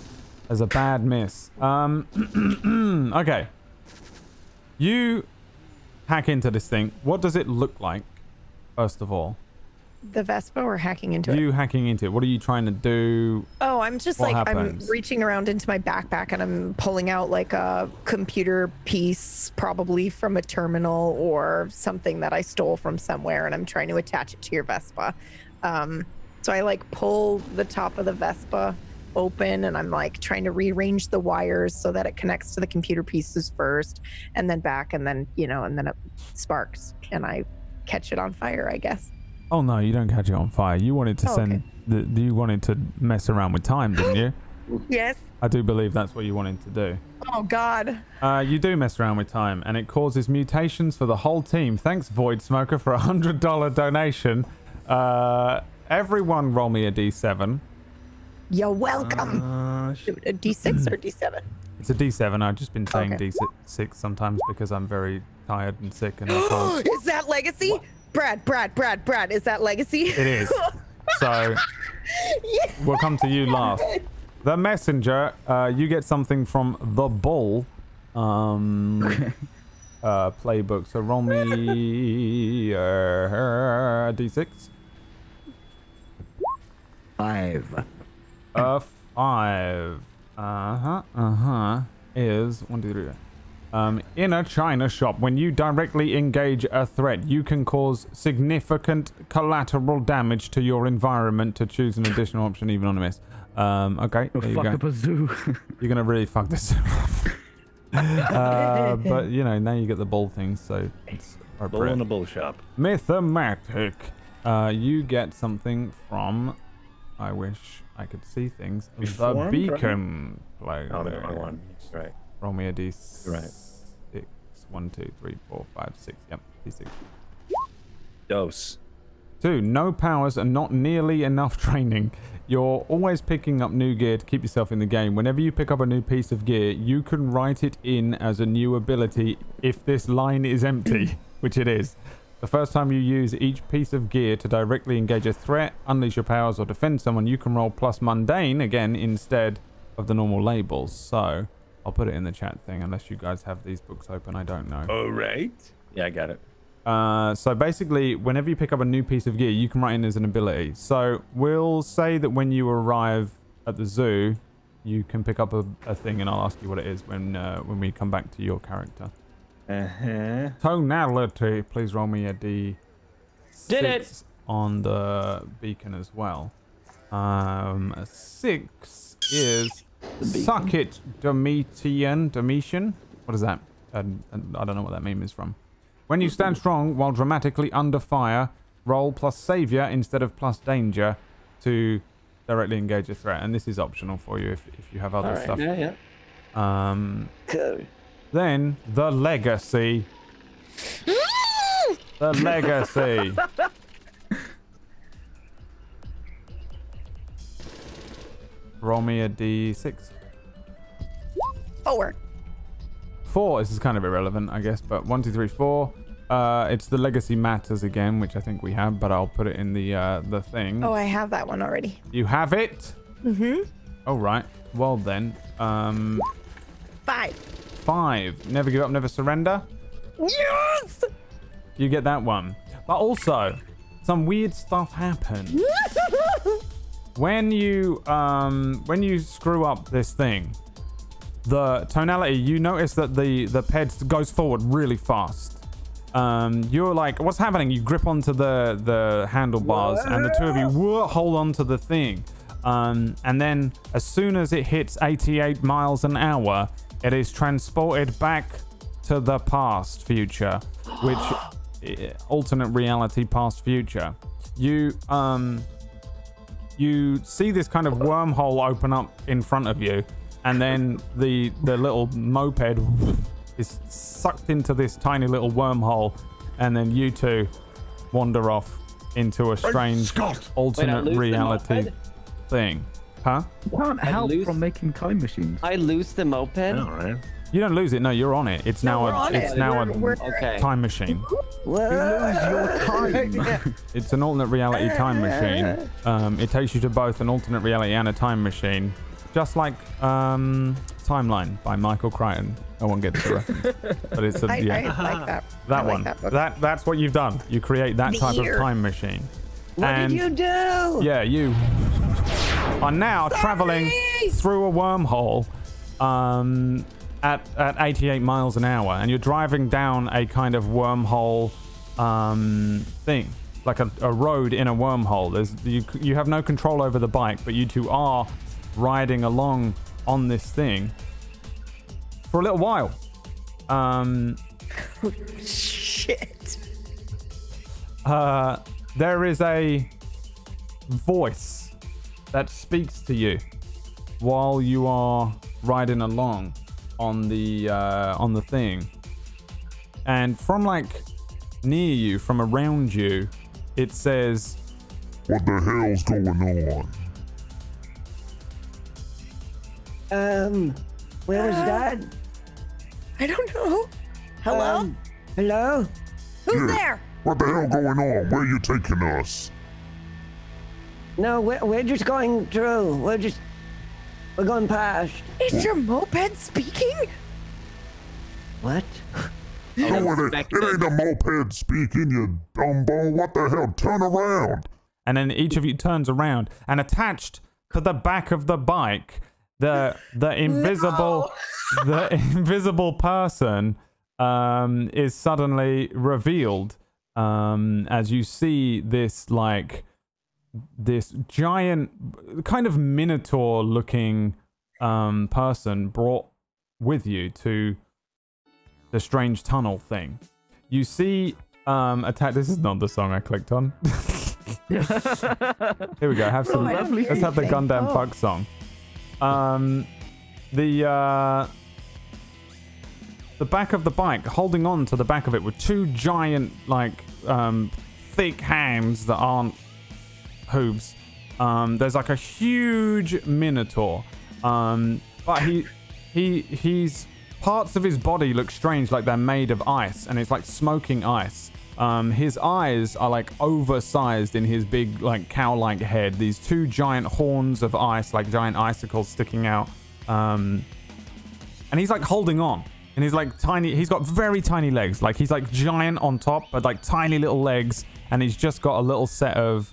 That's a bad miss. Okay. You hack into this thing. What does it look like? First of all, The Vespa or hacking into it? you hacking into it. What are you trying to do? Oh, I'm just What like, happens? I'm reaching around into my backpack and I'm pulling out like a computer piece, probably from a terminal or something that I stole from somewhere, and I'm trying to attach it to your Vespa. So I like pull the top of the Vespa open and I'm like trying to rearrange the wires so that it connects to the computer pieces first and then back and then, and then it sparks and I catch it on fire, I guess. Oh no, you don't catch it on fire. You wanted to send. You wanted to mess around with time, didn't you? Yes. I do believe that's what you wanted to do. Oh, God. You do mess around with time, and it causes mutations for the whole team. Thanks, Void Smoker, for $100 donation. Everyone, roll me a D7. You're welcome. A D6 or D7? It's a D7. I've just been saying Okay. D6 sometimes because I'm very tired and sick and cold. Is that legacy? Brad, is that legacy? It is. So we'll come to you last. The messenger, you get something from the bull playbook. So roll me a D6. 5. 5. Is 1, 2, 3. In a china shop, when you directly engage a threat, you can cause significant collateral damage to your environment. To choose an additional option, even on a miss. Okay, there you Fuck go. up a zoo. You're gonna really fuck this up. But now you get the bull thing, so it's Bull appropriate. in a bull shop. Mathematic. You get something from. I wish I could see things. The Reformed, beacon. Like, Oh, the wrong one. Right. roll me a D6. Right. 1, 2, 3, 4, 5, 6. Yep, D6. Dose. 2. No powers and not nearly enough training. You're always picking up new gear to keep yourself in the game. Whenever you pick up a new piece of gear, you can write it in as a new ability if this line is empty, which it is. The first time you use each piece of gear to directly engage a threat, unleash your powers, or defend someone, you can roll plus mundane again instead of the normal labels. So I'll put it in the chat thing unless you guys have these books open. I don't know. All right. Yeah, I got it. So basically, whenever you pick up a new piece of gear, you can write in as an ability. So we'll say that when you arrive at the zoo, you can pick up a thing, and I'll ask you what it is when we come back to your character. Tonality. Please roll me a D6 Did it! on the beacon as well. A 6 is suck it, Domitian. What is that? I don't know what that meme is from. When you stand strong while dramatically under fire, roll plus savior instead of plus danger to directly engage a threat. And this is optional for you if you have other stuff. Yeah, yeah. Cool. Then the legacy. The legacy. Roll me a D6. 4. 4. This is kind of irrelevant, I guess, but 1, 2, 3, 4. It's the legacy matters again, which I think we have, but I'll put it in the thing. Oh, I have that one already. You have it? Mm-hmm. All right. Well then, 5. 5. Never give up, never surrender. Yes! You get that one. But also, some weird stuff happens. When you screw up this thing, the tonality, you notice that the ped goes forward really fast. You're like, what's happening? You grip onto the handlebars, and the two of you hold on to the thing. And then as soon as it hits 88 miles an hour, it is transported back to the past future, which alternate reality past future. You see this kind of wormhole open up in front of you, and then the little moped is sucked into this tiny little wormhole, and then you two wander off into a strange alternate reality thing. Huh? You can't help from making time machines. I lose the moped? All right. You don't lose it. No, you're on it. It's now We're Okay. time machine. You lose your time. It's an alternate reality time machine. It takes you to both an alternate reality and a time machine, just like Timeline by Michael Crichton. I won't get to the reference, but it's I like that. that I like one. that book. That's what you've done. You create that type of time machine. What did you do? Yeah, you are now traveling through a wormhole at 88 miles an hour, and you're driving down a kind of wormhole thing, like a road in a wormhole. You have no control over the bike, but you two are riding along on this thing for a little while. Shit. There is a voice that speaks to you while you are riding along on the thing, and from like near you, from around you, it says, "What the hell's going on?" Where was that? I don't know. Hello? Hello? Who's there? What the hell going on? Where are you taking us? No, we're just going through. We're going past. Is your moped speaking? What? No, it ain't a moped speaking, you dumbo. What the hell? Turn around. and then each of you turns around, and attached to the back of the bike, the invisible person is suddenly revealed as you see this giant kind of minotaur looking person brought with you to the strange tunnel thing. You see this is not the song I clicked on. Here we go. Have some. Let's have the Gundam Fuck song. The back of the bike, holding on to the back of it with two giant, thick hands that aren't hooves, there's like a huge minotaur. But he's parts of his body look strange, like they're made of ice, and it's like smoking ice. His eyes are like oversized in his big like cow-like head. These two giant horns of ice, like giant icicles sticking out. And he's like holding on. And he's like tiny. He's got very tiny legs. Like he's like giant on top, but like tiny little legs. And he's just got a little set of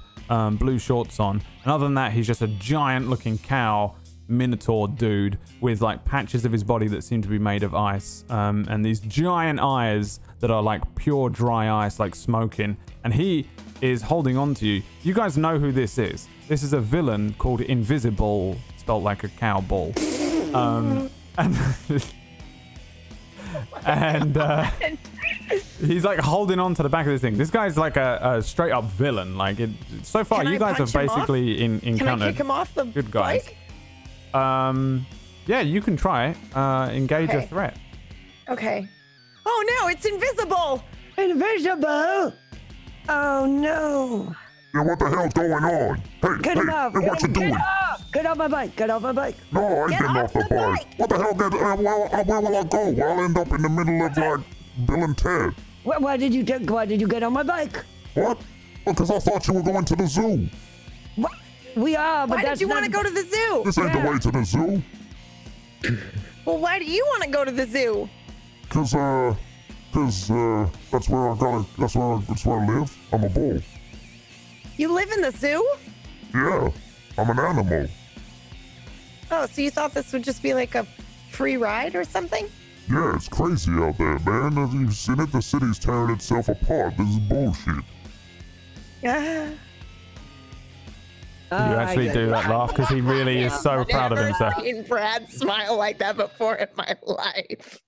blue shorts on. And other than that, he's just a giant looking cow minotaur dude with like patches of his body that seem to be made of ice. And these giant eyes that are like pure dry ice, like smoking. And he is holding on to you. You guys know who this is. This is a villain called Invisible, spelled like a cow ball. And he's like holding on to the back of this thing. This guy's like a straight up villain. Like so far, you guys have basically encountered Can I kick him off the good guys. bike? Yeah, you can try. Engage a threat. Okay. Oh no, it's invisible. Invisible? Oh no. Yeah, what the hell's going on? Hey, Get him off. hey, what you doing? Get off my bike. Get off my bike. No, I ain't Get getting off the bike. What the hell? Where will I go? I'll end up in the middle of like Bill and Ted. Why did you get on my bike? What? Because I thought you were going to the zoo. What? We are, but Why that's did you want to not... go to the zoo? This ain't the way to the zoo. Well, why do you want to go to the zoo? Cause that's where I live. I'm a bull. You live in the zoo? Yeah, I'm an animal. Oh, so you thought this would just be like a free ride or something? Yeah, it's crazy out there, man. Have you seen it? The city's tearing itself apart. This is bullshit. Yeah. You actually do that laugh because he really is so proud of himself. I've never seen Brad smile like that before in my life.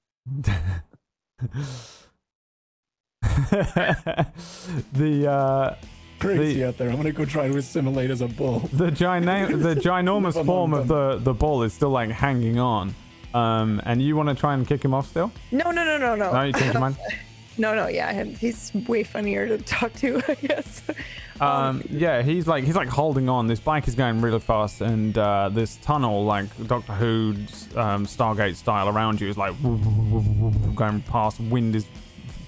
Crazy out there. I'm gonna go try to assimilate as a bull. The ginormous form of the bull is still like hanging on. And you want to try and kick him off still? No. No, you change your mind? No, yeah, he's way funnier to talk to, I guess. Yeah, he's like holding on. This bike is going really fast, and this tunnel, like Doctor Who, Stargate style, around you is like going past. Wind is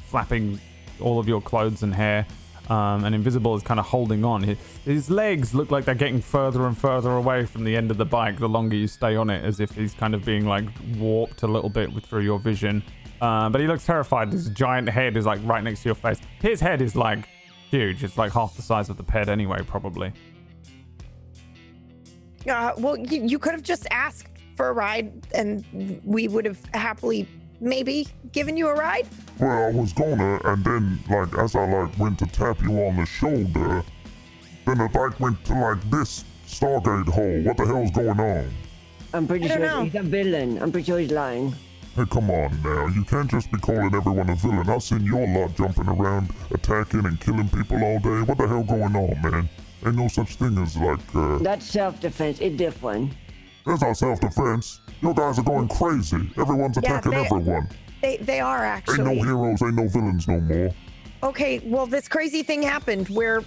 flapping all of your clothes and hair. And Invisible is kind of holding on. His legs look like they're getting further and further away from the end of the bike the longer you stay on it, as if he's kind of being like warped a little bit through your vision. But he looks terrified. His giant head is like right next to your face. His head is like huge. It's like half the size of the ped anyway, probably. Well, you could have just asked for a ride, and we would have happily maybe given you a ride. Well, I was gonna, and then, like, as I, like, went to tap you on the shoulder, then the bike went to, like, this Stargate hole. What the hell's going on? I'm pretty sure he's a villain. I'm pretty sure he's lying. Hey, come on now. You can't just be calling everyone a villain. I've seen your lot jumping around, attacking and killing people all day. What the hell going on, man? Ain't no such thing as, like, That's self-defense. It's different. That's not self-defense. You guys are going crazy. Everyone's attacking everyone. They are actually. Ain't no heroes, ain't no villains no more. Okay, well, this crazy thing happened where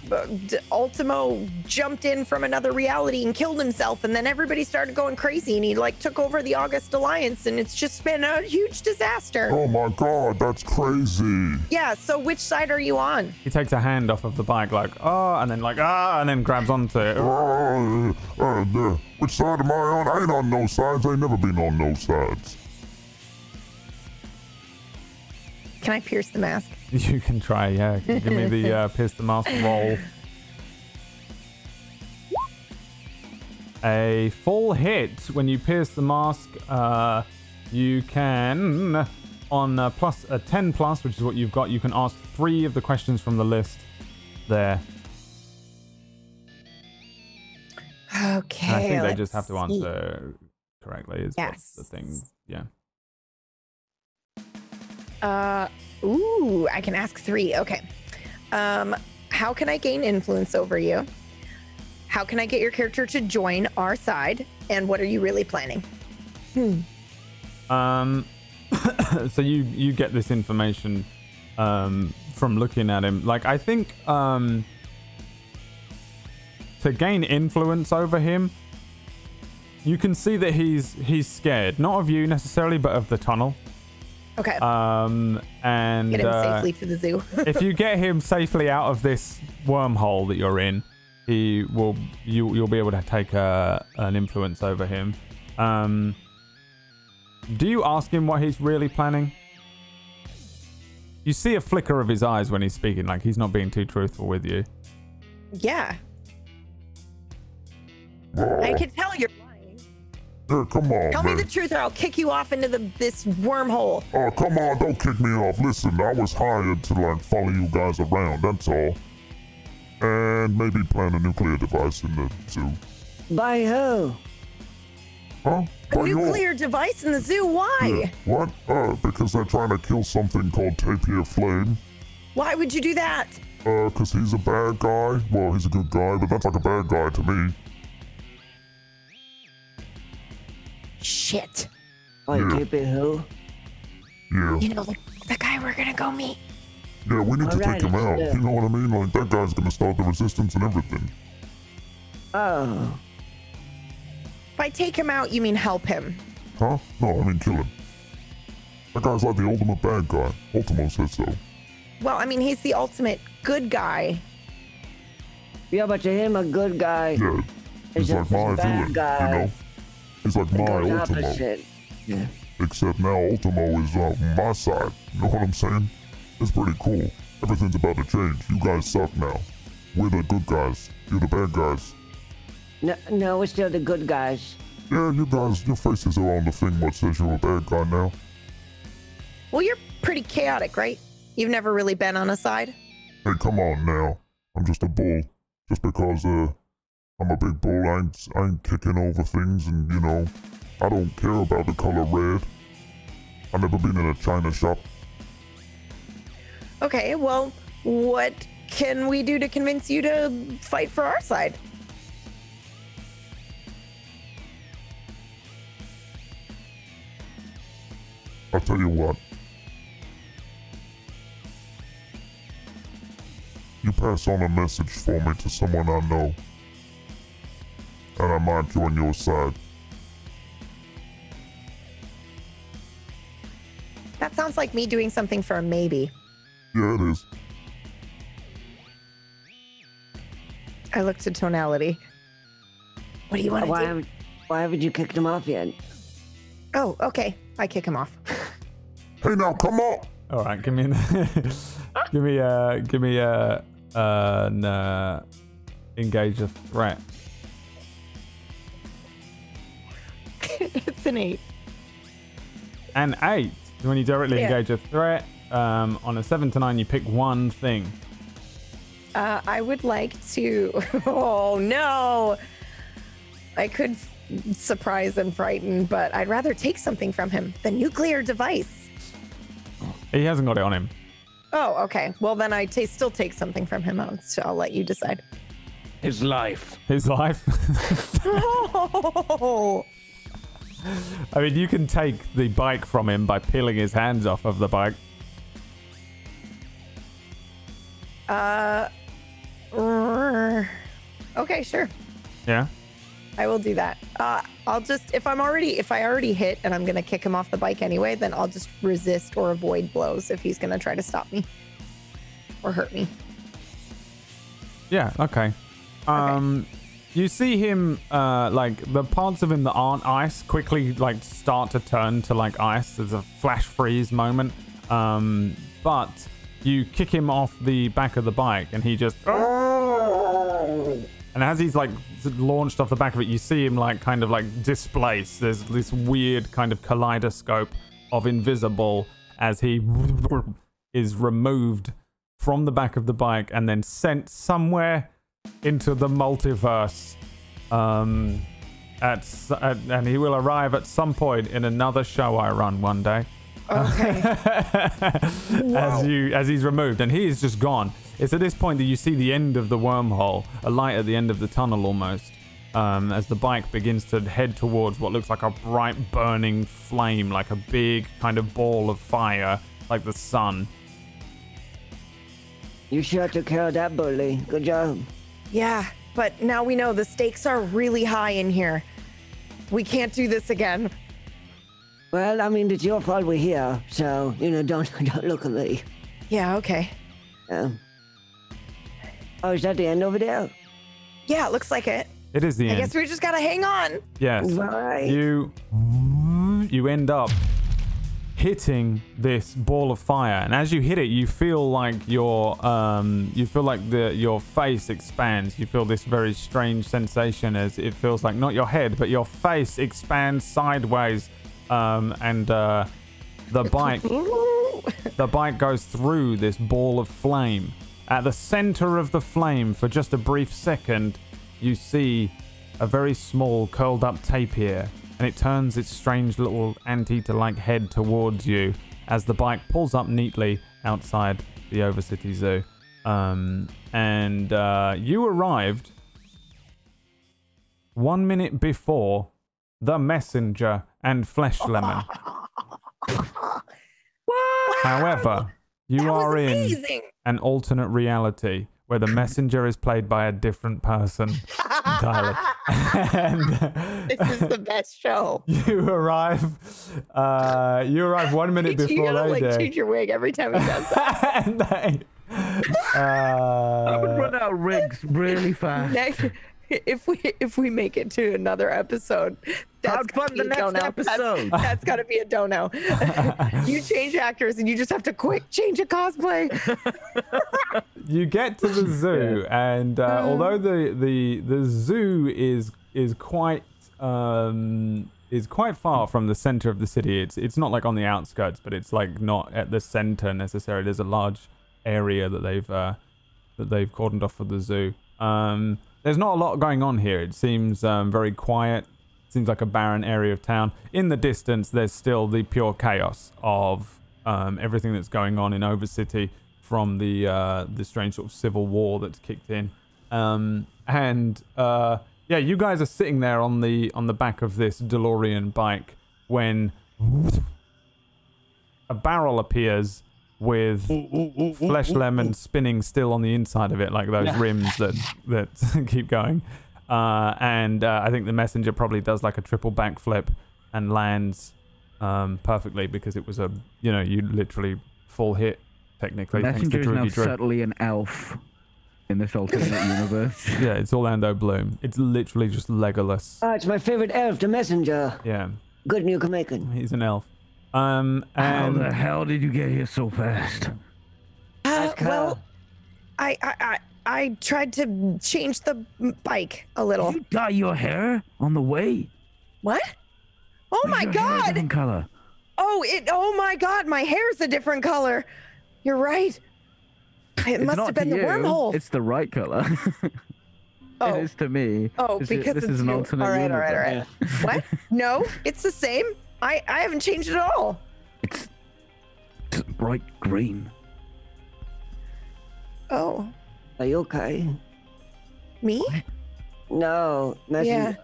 Ultimo jumped in from another reality and killed himself, and then everybody started going crazy, and he like took over the August Alliance, and it's just been a huge disaster. Oh my God, that's crazy. Yeah, so which side are you on? He takes a hand off of the bike, like, oh, and then like, and then grabs onto it. Which side am I on? I ain't on no sides. I ain't never been on no sides. Can I pierce the mask? You can try, yeah. Give me the pierce the mask roll. A full hit. When you pierce the mask, you can, on a 10 plus, which is what you've got, you can ask 3 of the questions from the list there. Okay. And I think they just have to answer correctly is yes. the thing. Yeah. I can ask 3. Okay. How can I gain influence over you? How can I get your character to join our side? And what are you really planning? So you get this information from looking at him. Like, I think to gain influence over him, you can see that he's scared, not of you necessarily, but of the tunnel. Okay. And get him safely to the zoo. if you get him safely out of this wormhole that you're in, you'll be able to take an influence over him. Do you ask him what he's really planning? You see a flicker of his eyes when he's speaking, like he's not being too truthful with you. Yeah. I can tell you're lying. Yeah, come on, Tell me the truth or I'll kick you off into this wormhole. Oh, come on, don't kick me off. Listen, I was hired to, like, follow you guys around, that's all. And maybe plant a nuclear device in the zoo. By who? Huh? A nuclear device in the zoo? Why? Yeah. What? Because they're trying to kill something called Tapir Flame. Why would you do that? Because he's a bad guy. Well, he's a good guy, but that's like a bad guy to me. Shit. Like Yeah. Tapir who? Yeah. You know, the guy we're gonna go meet. Yeah, we need to Alright, take him out. let's do it. You know what I mean? Like, that guy's gonna start the resistance and everything. Oh. By take him out, you mean help him. Huh? No, I mean kill him. That guy's like the ultimate bad guy. Ultimo says so. Well, I mean, he's the ultimate good guy. Yeah, but to him, a good guy Yeah. He's like my bad villain, guy. you know? He's like my goes Ultimo. opposite. Yeah. Except now Ultimo is on my side. You know what I'm saying? It's pretty cool. Everything's about to change. You guys suck now. We're the good guys. You're the bad guys. No, we're still the good guys. Yeah, you guys, your faces are on the thing what says you're a bad guy now. Well, you're pretty chaotic, right? You've never really been on a side? Hey, come on now. I'm just a bull. Just because, I'm a big bull, I ain't kicking over things and, you know, I don't care about the color red. I've never been in a china shop. Okay, well, what can we do to convince you to fight for our side? I'll tell you what. You pass on a message for me to someone I know. And I might join your side. That sounds like me doing something for a maybe. Yeah, it is. I looked to tonality. What do you want to do? Why haven't you kicked him off yet? Oh, okay. I kick him off. Hey, now, come on! All right, give me an engage a threat. It's an 8. An 8. When you directly engage a threat, on a 7 to 9, you pick one thing. I would like to. Oh no! I could surprise and frighten, but I'd rather take something from him. The nuclear device. He hasn't got it on him. Oh, okay. Well, then I still take something from him. I'll let you decide. His life. His life. Oh. I mean, you can take the bike from him by peeling his hands off of the bike. Okay, sure. Yeah. I will do that. I'll just if I already hit and I'm gonna kick him off the bike anyway, then I'll just resist or avoid blows if he's gonna try to stop me or hurt me. Yeah. Okay. You see him, like the parts of him that aren't ice quickly like start to turn to like ice. There's a flash freeze moment. But you kick him off the back of the bike and he just. And as he's like launched off the back of it, you see him like kind of like displaced. There's this weird kind of kaleidoscope of invisible as he is removed from the back of the bike and then sent somewhere into the multiverse. And he will arrive at some point in another show I run one day. Okay. as he's removed, and he is just gone. It's at this point that you see the end of the wormhole, a light at the end of the tunnel almost, as the bike begins to head towards what looks like a bright burning flame, like a big kind of ball of fire, like the sun. You sure took care of that bully. Good job. Yeah, but now we know the stakes are really high in here. We can't do this again. Well, I mean, it's your fault we're here, so, don't look at me. Yeah, okay. Oh, is that the end over there? Yeah, it looks like it. It is the I end. guess we just gotta hang on. Yes. Right. You end up hitting this ball of fire, and as you hit it, you feel like your face expands. You feel this very strange sensation as it feels like not your head, but your face expands sideways, and the bike goes through this ball of flame. At the center of the flame, for just a brief second, you see a very small curled up tapir, and it turns its strange little anteater-like head towards you as the bike pulls up neatly outside the Overcity Zoo. You arrived 1 minute before the messenger and Flesh Lemon. However, you are in an alternate reality where the messenger is played by a different person entirely. And this is the best show. You arrive 1 minute before you gotta, they do. change your wig every time he does that. And I would run out of rigs really fast. If we make it to another episode, that's fun the next episode. That's got to be a dono. You change actors and you just have to quick change a cosplay. You get to the zoo, and although the zoo is quite far from the center of the city, it's not like on the outskirts, but it's like not at the center necessarily. There's a large area that they've cordoned off for the zoo. There's not a lot going on here. It seems very quiet. It seems like a barren area of town. In the distance, there's still the pure chaos of everything that's going on in Overcity from the strange sort of civil war that's kicked in. You guys are sitting there on the back of this DeLorean bike when a barrel appears with Flesh Lemon spinning still on the inside of it, like those rims that keep going. I think the messenger probably does like a triple backflip and lands perfectly because it was you literally full hit technically. The messenger is now subtly an elf in this alternate universe. Yeah, it's Orlando Bloom. It's literally just Legolas. Oh, it's my favorite elf, the messenger. Yeah. Good new Jamaican. He's an elf. How the hell did you get here so fast? Well, I tried to change the bike a little. Did you dye your hair on the way? What? Oh my God! Different color. Oh my God! My hair's a different color. You're right. It must have been the wormhole. It's the right color. Oh. It is to me. Oh, this because this it's is an you. alternate All universe. right. What? No, it's the same. I haven't changed at all. It's bright green. Oh. Are you okay? Me? What? No, messenger.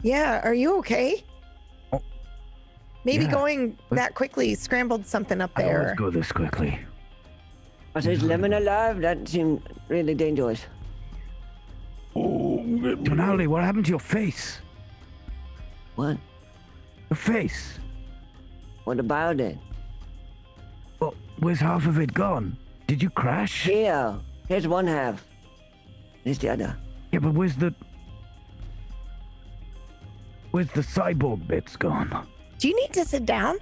Yeah. Are you okay? Oh. Maybe Yeah. going that quickly scrambled something up I there. always go this quickly. But is Lemon alive? That seemed really dangerous. Tonali, what happened to your face? What? Your face. What about it? Well, where's half of it gone? Did you crash? Here. Here's one half. Here's the other. Yeah, but where's the cyborg bits gone? Do you need to sit down?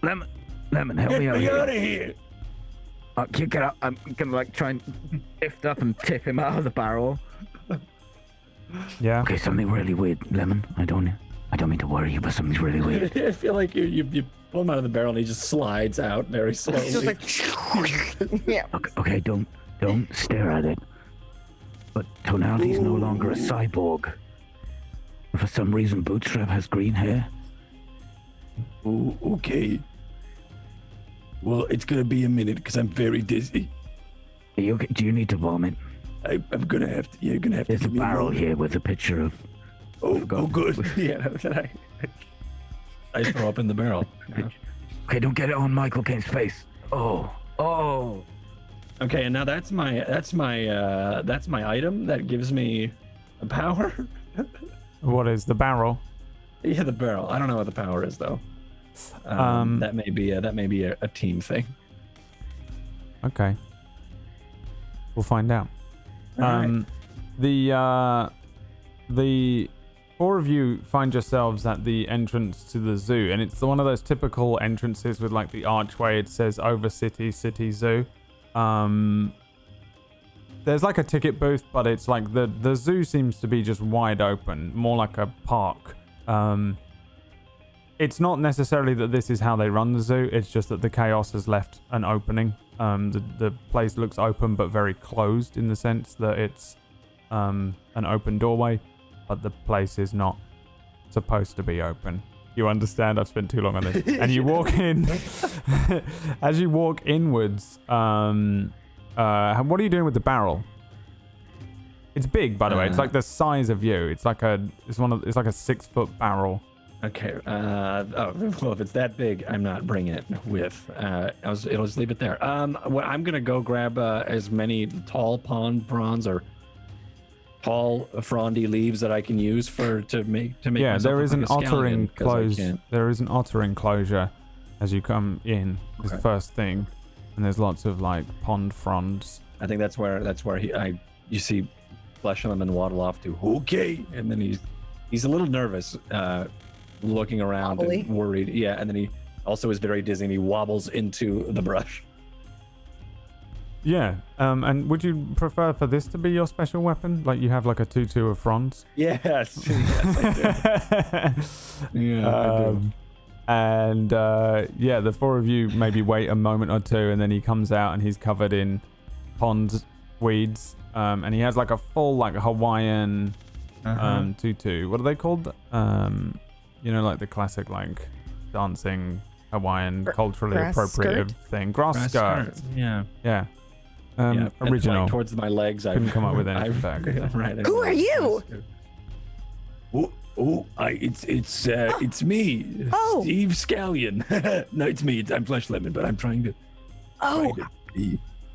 Lemon, help me out Get me here. out of here. Kick it up. I'm gonna try and lift up and tip him out of the barrel. Yeah. Okay, something really weird, Lemon. I don't mean to worry you, but something's really weird. I feel like you pull him out of the barrel and he just slides out very slowly. It's just like, yeah. Okay, don't stare at it. But Tonality's no longer a cyborg. For some reason, Bootstrap has green hair. Oh, okay. Well, it's gonna be a minute because I'm very dizzy. Are you okay? Do you need to vomit? I'm gonna have to. You're gonna have There's to. a give me barrel moment. here with a picture of. Oh, forgot. good. Yeah, I throw up in the barrel. Okay, don't get it on Michael Caine's face. Oh. Okay, and now that's my item that gives me a power. What is the barrel? Yeah, the barrel. I don't know what the power is though. That may be a team thing. Okay. We'll find out. All right. The four of you find yourselves at the entrance to the zoo, and it's one of those typical entrances with like the archway. It says Overcity City Zoo. There's like a ticket booth, but it's like the zoo seems to be just wide open, more like a park. It's not necessarily that this is how they run the zoo. It's just that the chaos has left an opening. The place looks open, but very closed in the sense that it's an open doorway, but the place is not supposed to be open. You understand? I've spent too long on this. And you walk in. As you walk inwards, what are you doing with the barrel? It's big, by the way. It's like the size of you. It's like a 6-foot barrel. Okay. Well, if it's that big, I'm not bringing it with. I'll just leave it there. Well, I'm gonna go grab as many tall pond prawns or tall frondy leaves that I can use to make. Yeah, there is an otter enclosure. There is an otter enclosure as you come in. This first thing, and there's lots of like pond fronds. I think that's where you see Flesh Lemon waddle off to. Okay, and then he's a little nervous, looking around and worried. Yeah, and then he also is very dizzy. And he wobbles into the brush. Yeah, and would you prefer for this to be your special weapon? Like you have like a 2/2 of fronds? Yes, I do. Yeah, I do. And the four of you maybe wait a moment or two, and then he comes out and he's covered in pond weeds, and he has like a full like Hawaiian 2/2. What are they called? Like the classic like dancing Hawaiian culturally appropriate thing. Grass skirt. Yeah. Yeah. Original. Like, towards my legs. I couldn't come up with anything back. Right. Who are you? It's me, Steve Scallion. No, it's me. I'm Flesh Lemon, but I'm trying to. Oh,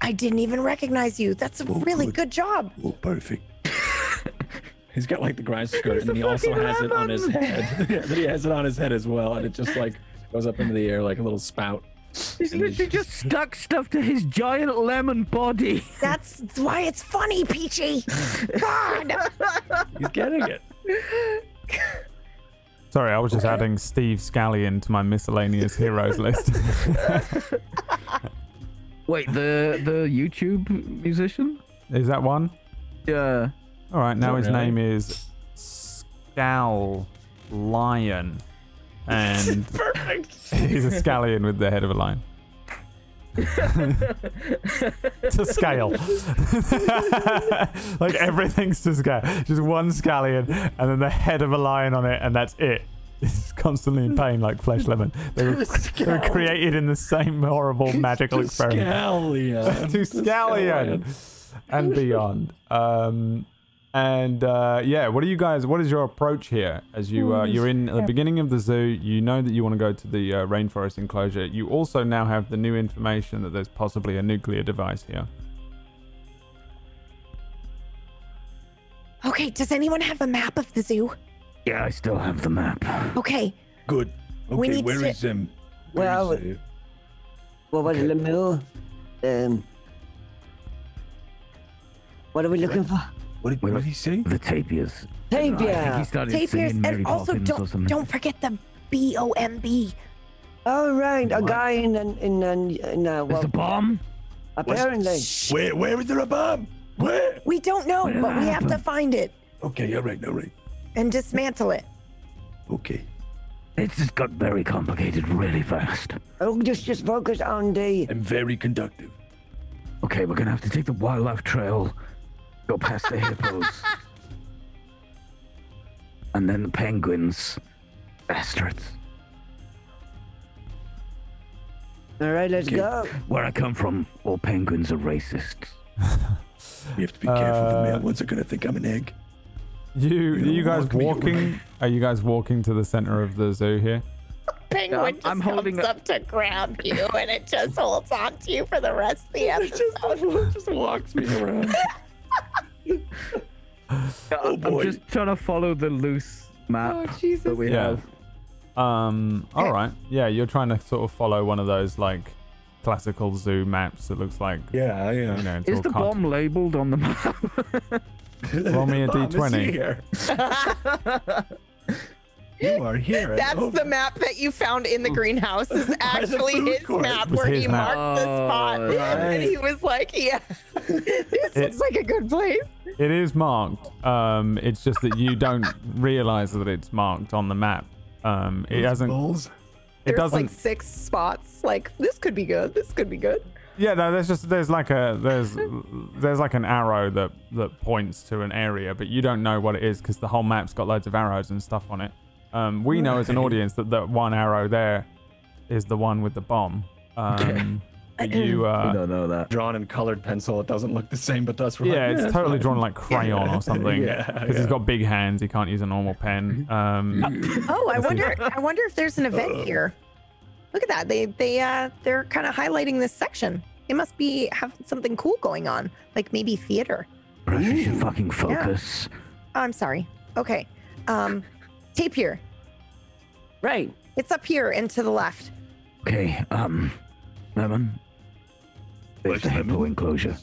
I didn't even recognize you. That's a really good job. Oh, perfect. He's got like the grass skirt, and then he also has it on his head. Yeah, then he has it on his head as well, and it just like goes up into the air like a little spout. He's literally just stuck stuff to his giant lemon body. That's why it's funny, Peachy. God. He's getting it. Sorry, I was just adding Steve Scallion to my miscellaneous heroes list. Wait, the YouTube musician? Is that one? Yeah. All right, now his name is Scal Lion. And perfect. He's a scallion with the head of a lion. To scale. Like everything's to scale. Just one scallion and then the head of a lion on it, and that's it. It's constantly in pain like Flesh Lemon. They were created in the same horrible magical experiment. Scallion. To scallion and beyond. What is your approach here as you're in the beginning of the zoo? You know that you want to go to the rainforest enclosure. You also now have the new information that there's possibly a nuclear device here. Okay, does anyone have a map of the zoo? Yeah, I still have the map. Okay. Good. Okay, where is him? Well, what is Lemieux? What are we looking for? What did he say? The tapirs. Tapir. Tapirs, and also don't forget the BOMB. Oh right, a guy in There's a bomb. Apparently. Where is there a bomb? Where? We don't know, but we have to find it. Okay, all right. And dismantle it. Okay. It's just got very complicated really fast. Oh, just focus on the. I'm very conductive. Okay, we're gonna have to take the wildlife trail, go past the hippos, and then the penguins. Bastards. All right, let's go. Where I come from, all penguins are racists. We have to be careful. The male ones are gonna think I'm an egg. Are you guys walking to the center of the zoo here? penguin just I'm holding comes a- up to grab you, and it just holds on to you for the rest of the episode. just walks me around. I'm just trying to follow the loose map Oh, Jesus. that we Yeah. have. All right. Yeah, you're trying to sort of follow one of those like classical zoo maps that looks like Yeah, you know. It's Is all the bomb labeled on the map? Roll me a Bomb is d20. here. You are here. at That's the map that you found in the greenhouse. Is actually food his court. map It was where his he map. marked the spot, Oh, and he was like, "Yeah, this looks like a good place." It is marked. It's just that you don't realize that it's marked on the map. It hasn't. Balls. It There's doesn't. like 6 spots. Like this could be good. This could be good. Yeah, no. There's like an arrow that points to an area, but you don't know what it is because the whole map's got loads of arrows and stuff on it. We know as an audience that the one arrow there is the one with the bomb. But you, I don't know that. Drawn in colored pencil. It doesn't look the same, but that's right. yeah, it's totally drawn like crayon or something. Yeah, Because he's got big hands, he can't use a normal pen. Oh, I wonder if there's an event here. Look at that. They're kind of highlighting this section. It must have something cool going on, like maybe theater. Bro, you should fucking focus. Oh, I'm sorry. Okay. Tapir. Right. It's up here and to the left. Okay, Lemon. There's the hippo enclosure.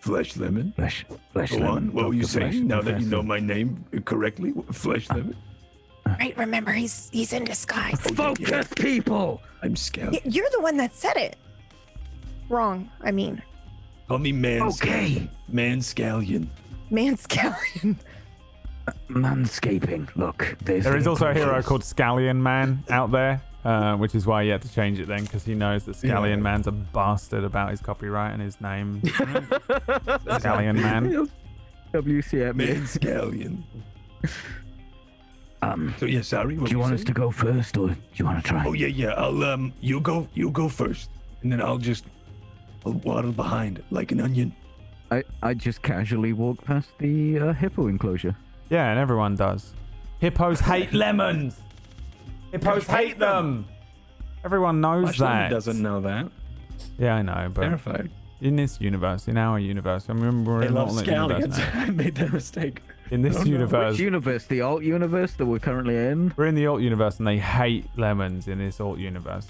Flesh lemon. Flesh Go lemon. on. What were you Dr. Flesh saying? Now that you Professor. know my name correctly, flesh lemon. Right. Remember, he's in disguise. Focus, people! I'm scout. You're the one that said it. Wrong. I mean, Call me man. Okay. Man scallion. Manscallion. Manscaping. Look, there's There the is also a hero enclosures. called Scallion Man out there, which is why he had to change it then, because he knows that Scallion Man's a bastard about his copyright and his name. Scallion Man. WCM. Man scallion. So yeah, sorry. What Do you were want us saying? to go first, or do you want to try? Oh yeah. I'll you go first, and then I'll waddle behind like an onion. I just casually walk past the hippo enclosure. Yeah, and everyone does. Hippos hate lemons. Hippos hate them. Everyone knows Flesh Lemon that. doesn't know that. Yeah, I know, but Terrified. in this universe, in our universe, I remember we're They in an love alternate universe scallions. now. I made that mistake. In this universe, Which universe? The alt universe that we're currently in? we're in the alt universe, and they hate lemons in this alt universe.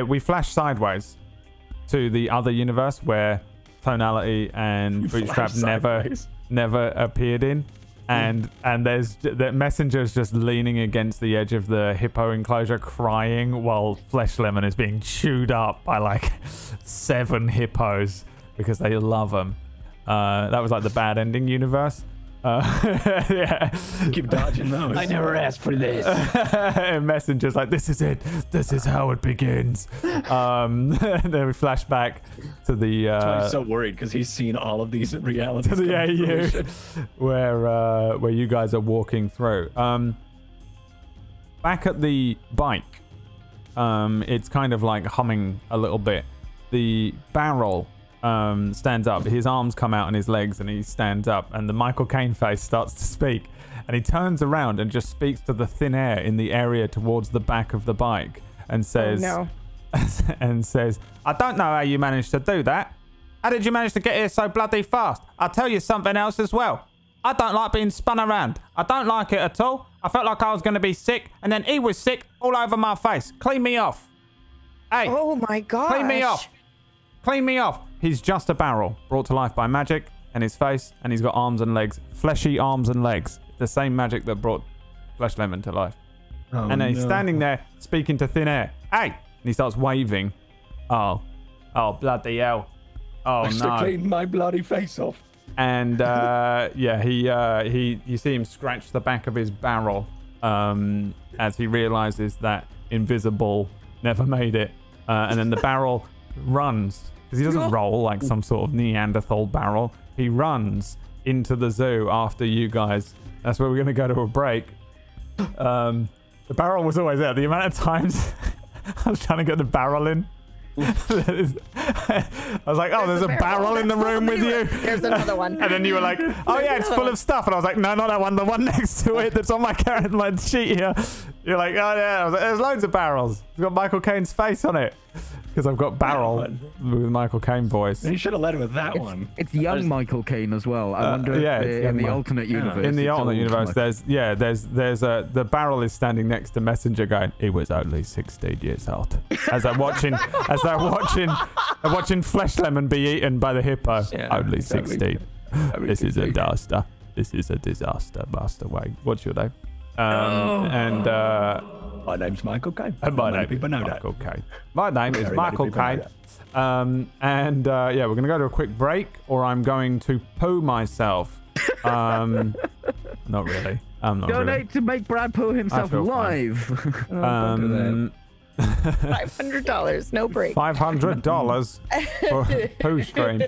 We flash sideways to the other universe where Tonality and Bootstrap never appeared in, and there's the messenger's just leaning against the edge of the hippo enclosure crying while Flesh Lemon is being chewed up by like 7 hippos because they love him. That was like the bad ending universe. Yeah. Keep dodging those. I never asked for this. And Messenger's like, this is it. This is how it begins. Then we flash back to the He's so worried because he's seen all of these in reality. to the AU where you guys are walking through. Back at the bike, it's kind of like humming a little bit. The barrel stands up. His arms come out and his legs, and he stands up. And the Michael Caine face starts to speak, and he turns around and just speaks to the thin air in the area towards the back of the bike, and says, no. and says, "I don't know how you managed to do that. How did you manage to get here so bloody fast? I'll tell you something else as well. I don't like being spun around. I don't like it at all. I felt like I was going to be sick, and then he was sick all over my face. Clean me off. Hey, Oh my god. clean me off. Clean me off." He's just a barrel brought to life by magic, and his face, and he's got arms and legs, fleshy arms and legs. The same magic that brought Flesh Lemon to life. Oh, And then he's no. standing there speaking to thin air. Hey! And he starts waving. Oh, bloody hell. Oh, I no. clean my bloody face off. And you see him scratch the back of his barrel as he realizes that Invisible never made it. And then the barrel runs, because he doesn't roll like some sort of Neanderthal barrel. He runs into the zoo after you guys. That's where we're going to go to a break. The barrel was always there. The amount of times I was trying to get the barrel in I was like, oh, there's a barrel in the room with you. There's another one. And then you were like, oh yeah, it's full of stuff. And I was like, no, not that one. The one next to it that's on my sheet here. You're like, oh yeah. I was like, there's loads of barrels. It's got Michael Caine's face on it. Because I've got barrel with Michael Caine voice. You should have led with that one. It's young Michael Caine as well. I wonder if in the alternate universe. In the alternate universe, there's the barrel is standing next to Messenger going, he was only 16 years old. As they're watching Flesh Lemon be eaten by the hippo. Yeah, only 16. This is a disaster. This is a disaster, Master Wayne. What's your name? My name's Michael Caine. My name is Michael Caine. My name is Michael Caine. Yeah, we're going to go to a quick break, or I'm going to poo myself. Not really. I'm not Donate to make Brad poo himself live. $500, no break. $500 for poo stream.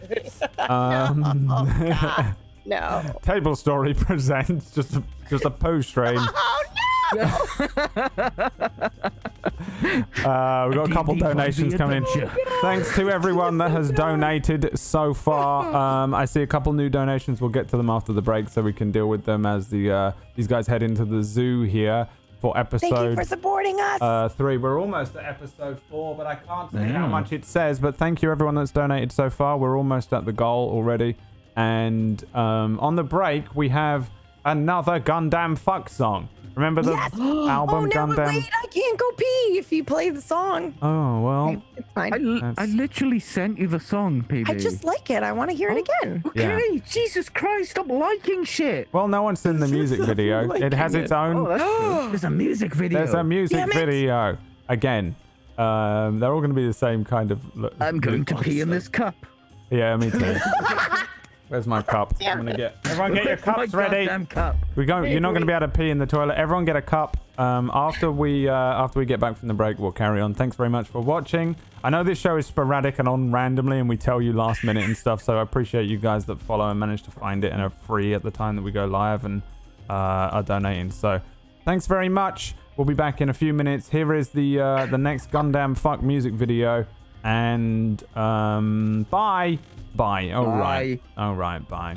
No. Table Story presents just a poo stream. Oh no! We've got a couple donations coming in. Thanks to everyone that has donated so far. I see a couple new donations. We'll get to them after the break so we can deal with them as these guys head into the zoo here for episode. Thank you for supporting us. 3. We're almost at episode 4, but I can't see how much it says. But thank you everyone that's donated so far. We're almost at the goal already. And on the break we have another Gundam fuck song. Remember the album Gundam? But wait, I can't go pee if you play the song. Oh, well. It's fine. I literally sent you the song, PB. I just like it. I want to hear it again. Okay, yeah. Jesus Christ, stop liking shit. Well, no one's seen the music video. It has its own. There's a music video. There's a music video. Again, they're all going to be the same kind of. I'm going to pee in this cup. Yeah, me too. Where's my cup? I'm gonna get. Everyone, get your cups ready. Cup. You're not gonna be able to pee in the toilet. Everyone, get a cup. After we get back from the break, we'll carry on. Thanks very much for watching. I know this show is sporadic and on randomly, and we tell you last minute and stuff. So I appreciate you guys that follow and manage to find it and are free at the time that we go live and are donating. So thanks very much. We'll be back in a few minutes. Here is the next Gundam fuck music video, and bye. Bye. All right. All right. Bye.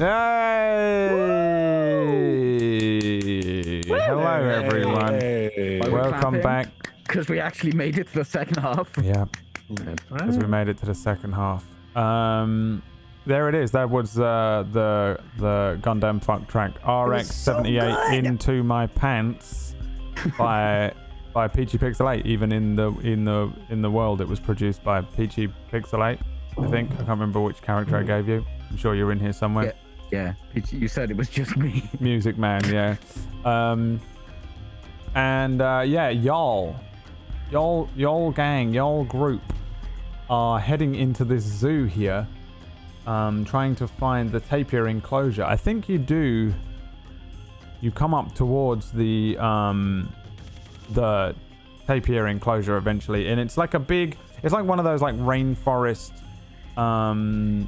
Hey! Hello, everyone. Welcome back. Because we actually made it to the second half. Yeah, because we made it to the second half. There it is. That was the Gundam fuck track RX-78 Into My Pants by Peachy Pixel 8. Even in the world, it was produced by Peachy Pixel 8. I think. I can't remember which character I gave you. I'm sure you're in here somewhere. Yeah. You said it was just me. Music Man, yeah. Y'all gang, y'all group are heading into this zoo here, trying to find the tapir enclosure. I think you come up towards the tapir enclosure eventually, and it's like it's like one of those like rainforest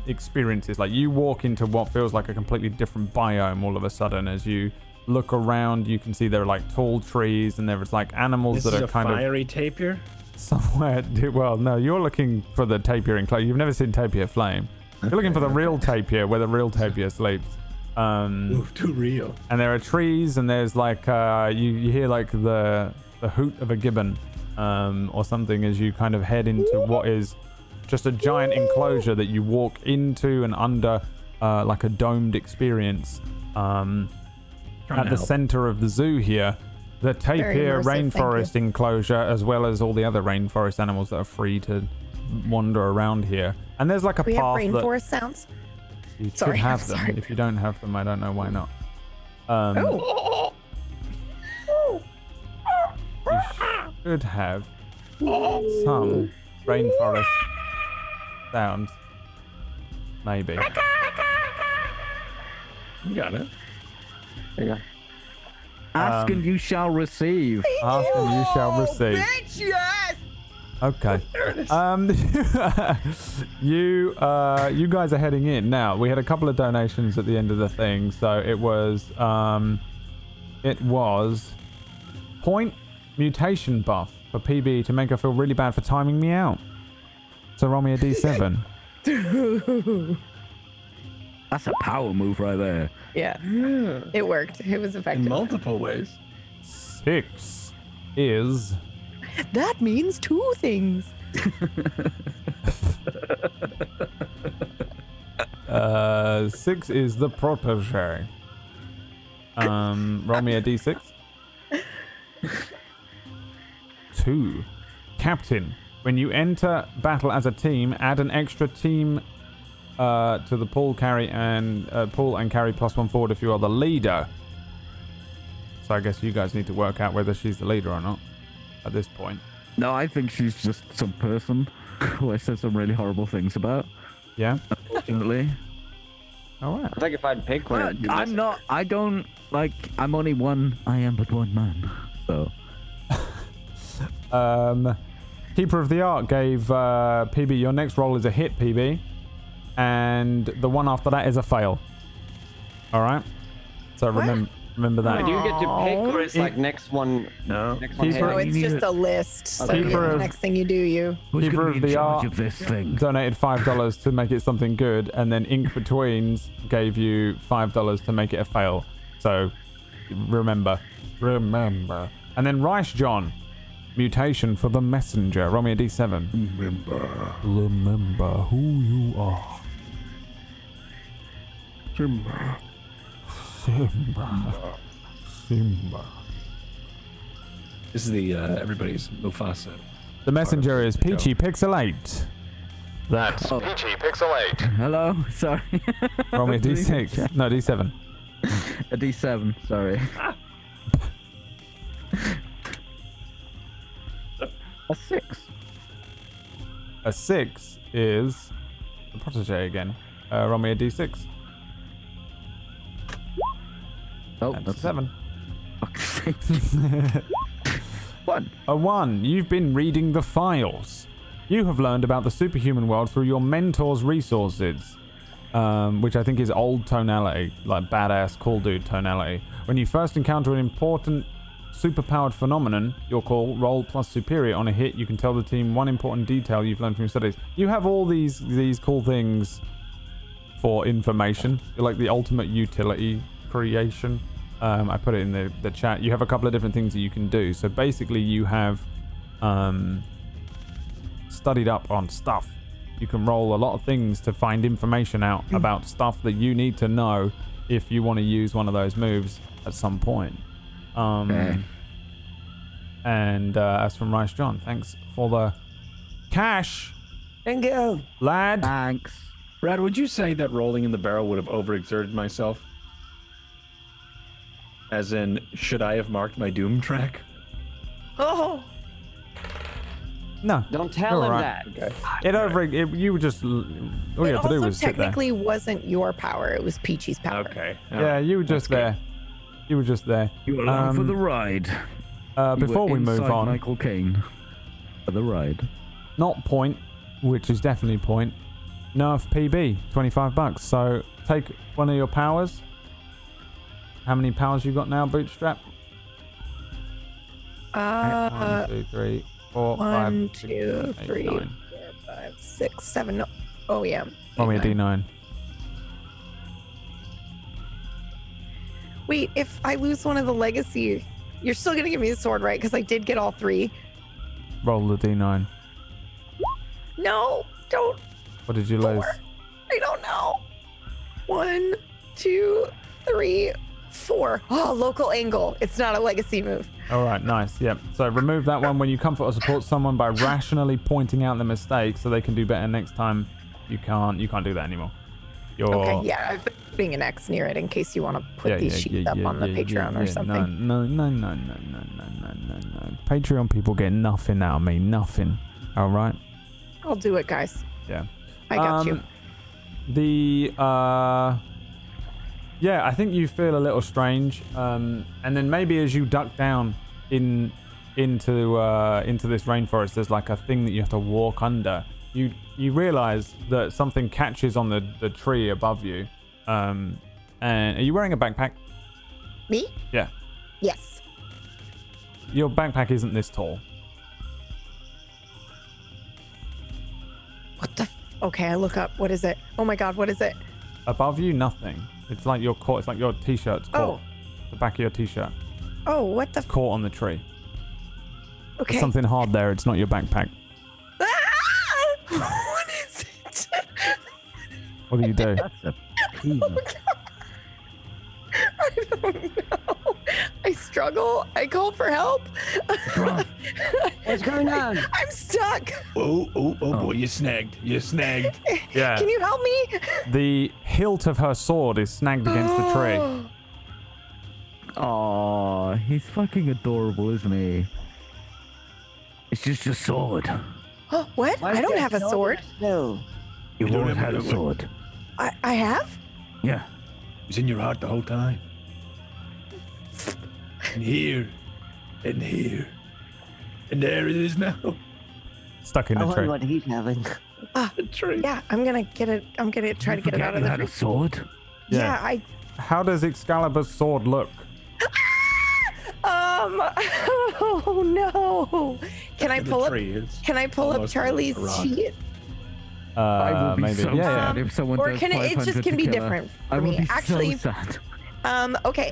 experiences. Like you walk into what feels like a completely different biome all of a sudden. As you look around, you can see there are like tall trees, and there's like animals that are kind of fiery tapir somewhere. Well, no, you're looking for the tapir enclosure. You've never seen Tapir Flame. You're looking for the real tapir, where the real tapir sleeps. Too real. And there are trees, and there's like you hear like the hoot of a gibbon or something as you kind of head into what is just a giant enclosure that you walk into and under, like a domed experience. At the center of the zoo here, the tapir rainforest enclosure, as well as all the other rainforest animals that are free to wander around here. And there's like a we path have rainforest sounds. You should have them. If you don't have them, I don't know why not. You should have some rainforest sounds. Maybe. You got it. There you go. Ask and you shall receive. Ask and you shall receive. Okay. You guys are heading in now. We had a couple of donations at the end of the thing, so it was point mutation buff for PB to make her feel really bad for timing me out. So roll me a D7. That's a power move right there. Yeah. It worked. It was effective. In multiple ways. 6 is... That means 2 things. 6 is the protege. Roll me a D6. 2. Captain. When you enter battle as a team, add an extra team to the pull and carry +1 forward if you are the leader. So I guess you guys need to work out whether she's the leader or not at this point. No, I think she's just some person who I said some really horrible things about. Yeah? Unfortunately. Alright. I think if I'd pick one, I'm only one. I am but one man. So. Keeper of the Ark gave PB, your next roll is a hit, PB. And the one after that is a fail. Alright? So remember that. do you get to pick, or it's like next one? No. Next one. No, it's just a list. So Keeper the next thing you do, you. Keeper of the Ark of this thing? donated $5 to make it something good, and then Ink Betweens gave you $5 to make it a fail. So remember. And then Rice John, mutation for the messenger. Roll me a D7. Remember who you are. Simba. This is the everybody's Mufasa. The messenger is Peachy Pixel 8. That's Peachy Pixel 8. Hello? Sorry. Roll me a D6. No, D7. A D7, sorry. A 6. A 6 is the protege again. Roll me a D6. Oh, that's 7. Fuck's sake. 1. A 1. You've been reading the files. You have learned about the superhuman world through your mentor's resources, which I think is old tonality, like badass cool dude tonality. When you first encounter an important superpowered phenomenon, your call, roll plus superior. On a hit, you can tell the team one important detail you've learned from your studies. You have all these cool things for information. You're like the ultimate utility creation. I put it in the chat. You have a couple of different things that you can do. So basically you have studied up on stuff. You can roll a lot of things to find information out about stuff that you need to know if you want to use one of those moves at some point. Okay. And as from Rice John, thanks for the cash, Thank you. lad. Thanks. Brad, would you say that rolling in the barrel would have overexerted myself? As in, should I have marked my doom track? Oh, No, Don't tell you're him right. that. You were just all you it had to do also was sit there. technically wasn't your power. It was Peachy's power. Okay. Yeah, you were just there. You were just there. You along for the ride. Before we move inside on, Michael Caine for the ride. not point, which is definitely point. Nerf PB, $25. So take one of your powers. How many powers you got now, Bootstrap? 1, 2, 3, 4, 5, 1, 6, 2, 8, 3, 9. 4, 5, 6, 7. No. Oh yeah. Oh, yeah, 8, 9. D9. Wait, if I lose one of the legacy, you're still gonna give me the sword, right? Because I did get all 3. Roll the D9. No, don't. What did you lose? I don't know. 1, 2, 3, 4. Oh, local angle. It's not a legacy move. All right, nice. Yep. So remove that one when you comfort or support someone by rationally pointing out the mistake so they can do better next time. You can't do that anymore. You're... Okay, yeah, I've been putting an X near it in case you want to put these sheets up on the Patreon or something. No. Patreon people get nothing out of me. Nothing. All right. I'll do it, guys. Yeah. I got you. Yeah, I think you feel a little strange, and then maybe as you duck down into this rainforest, there's like a thing that you have to walk under. You realize that something catches on the tree above you, and are you wearing a backpack? Me? Yeah. Yes. Your backpack isn't this tall. What the? Okay, I look up. What is it? Oh my God, what is it? Above you, nothing. It's like your caught. It's like your t-shirt's caught. The back of your t-shirt. Oh, what the? It's caught on the tree. Okay. There's something hard there. It's not your backpack. Ah! What is it? What do you do? That's a peanut. I don't know. I struggle. I call for help. What's going on? I'm stuck. Oh boy, you snagged. Yeah. Can you help me? The hilt of her sword is snagged against the tree. Oh, he's fucking adorable, isn't he? It's just a sword. Oh, what? Why I is don't there have a no- sword. No. You've You don't always have had a a- sword. I have? Yeah. It was in your heart the whole time. And here. And here. And there it is now. Stuck in I the wonder tree. what he's having. The tree. Yeah, I'm gonna get it. I'm gonna try to get it out of You the had a tree. sword? Yeah, I. How does Excalibur's sword look? Oh no! Can I pull up? Can I pull up almost Charlie's a rock. sheet? I will be Maybe. so Yeah, sad if someone Or does can it just 500 can to be kill her. different I for will me? be Actually, so sad. okay.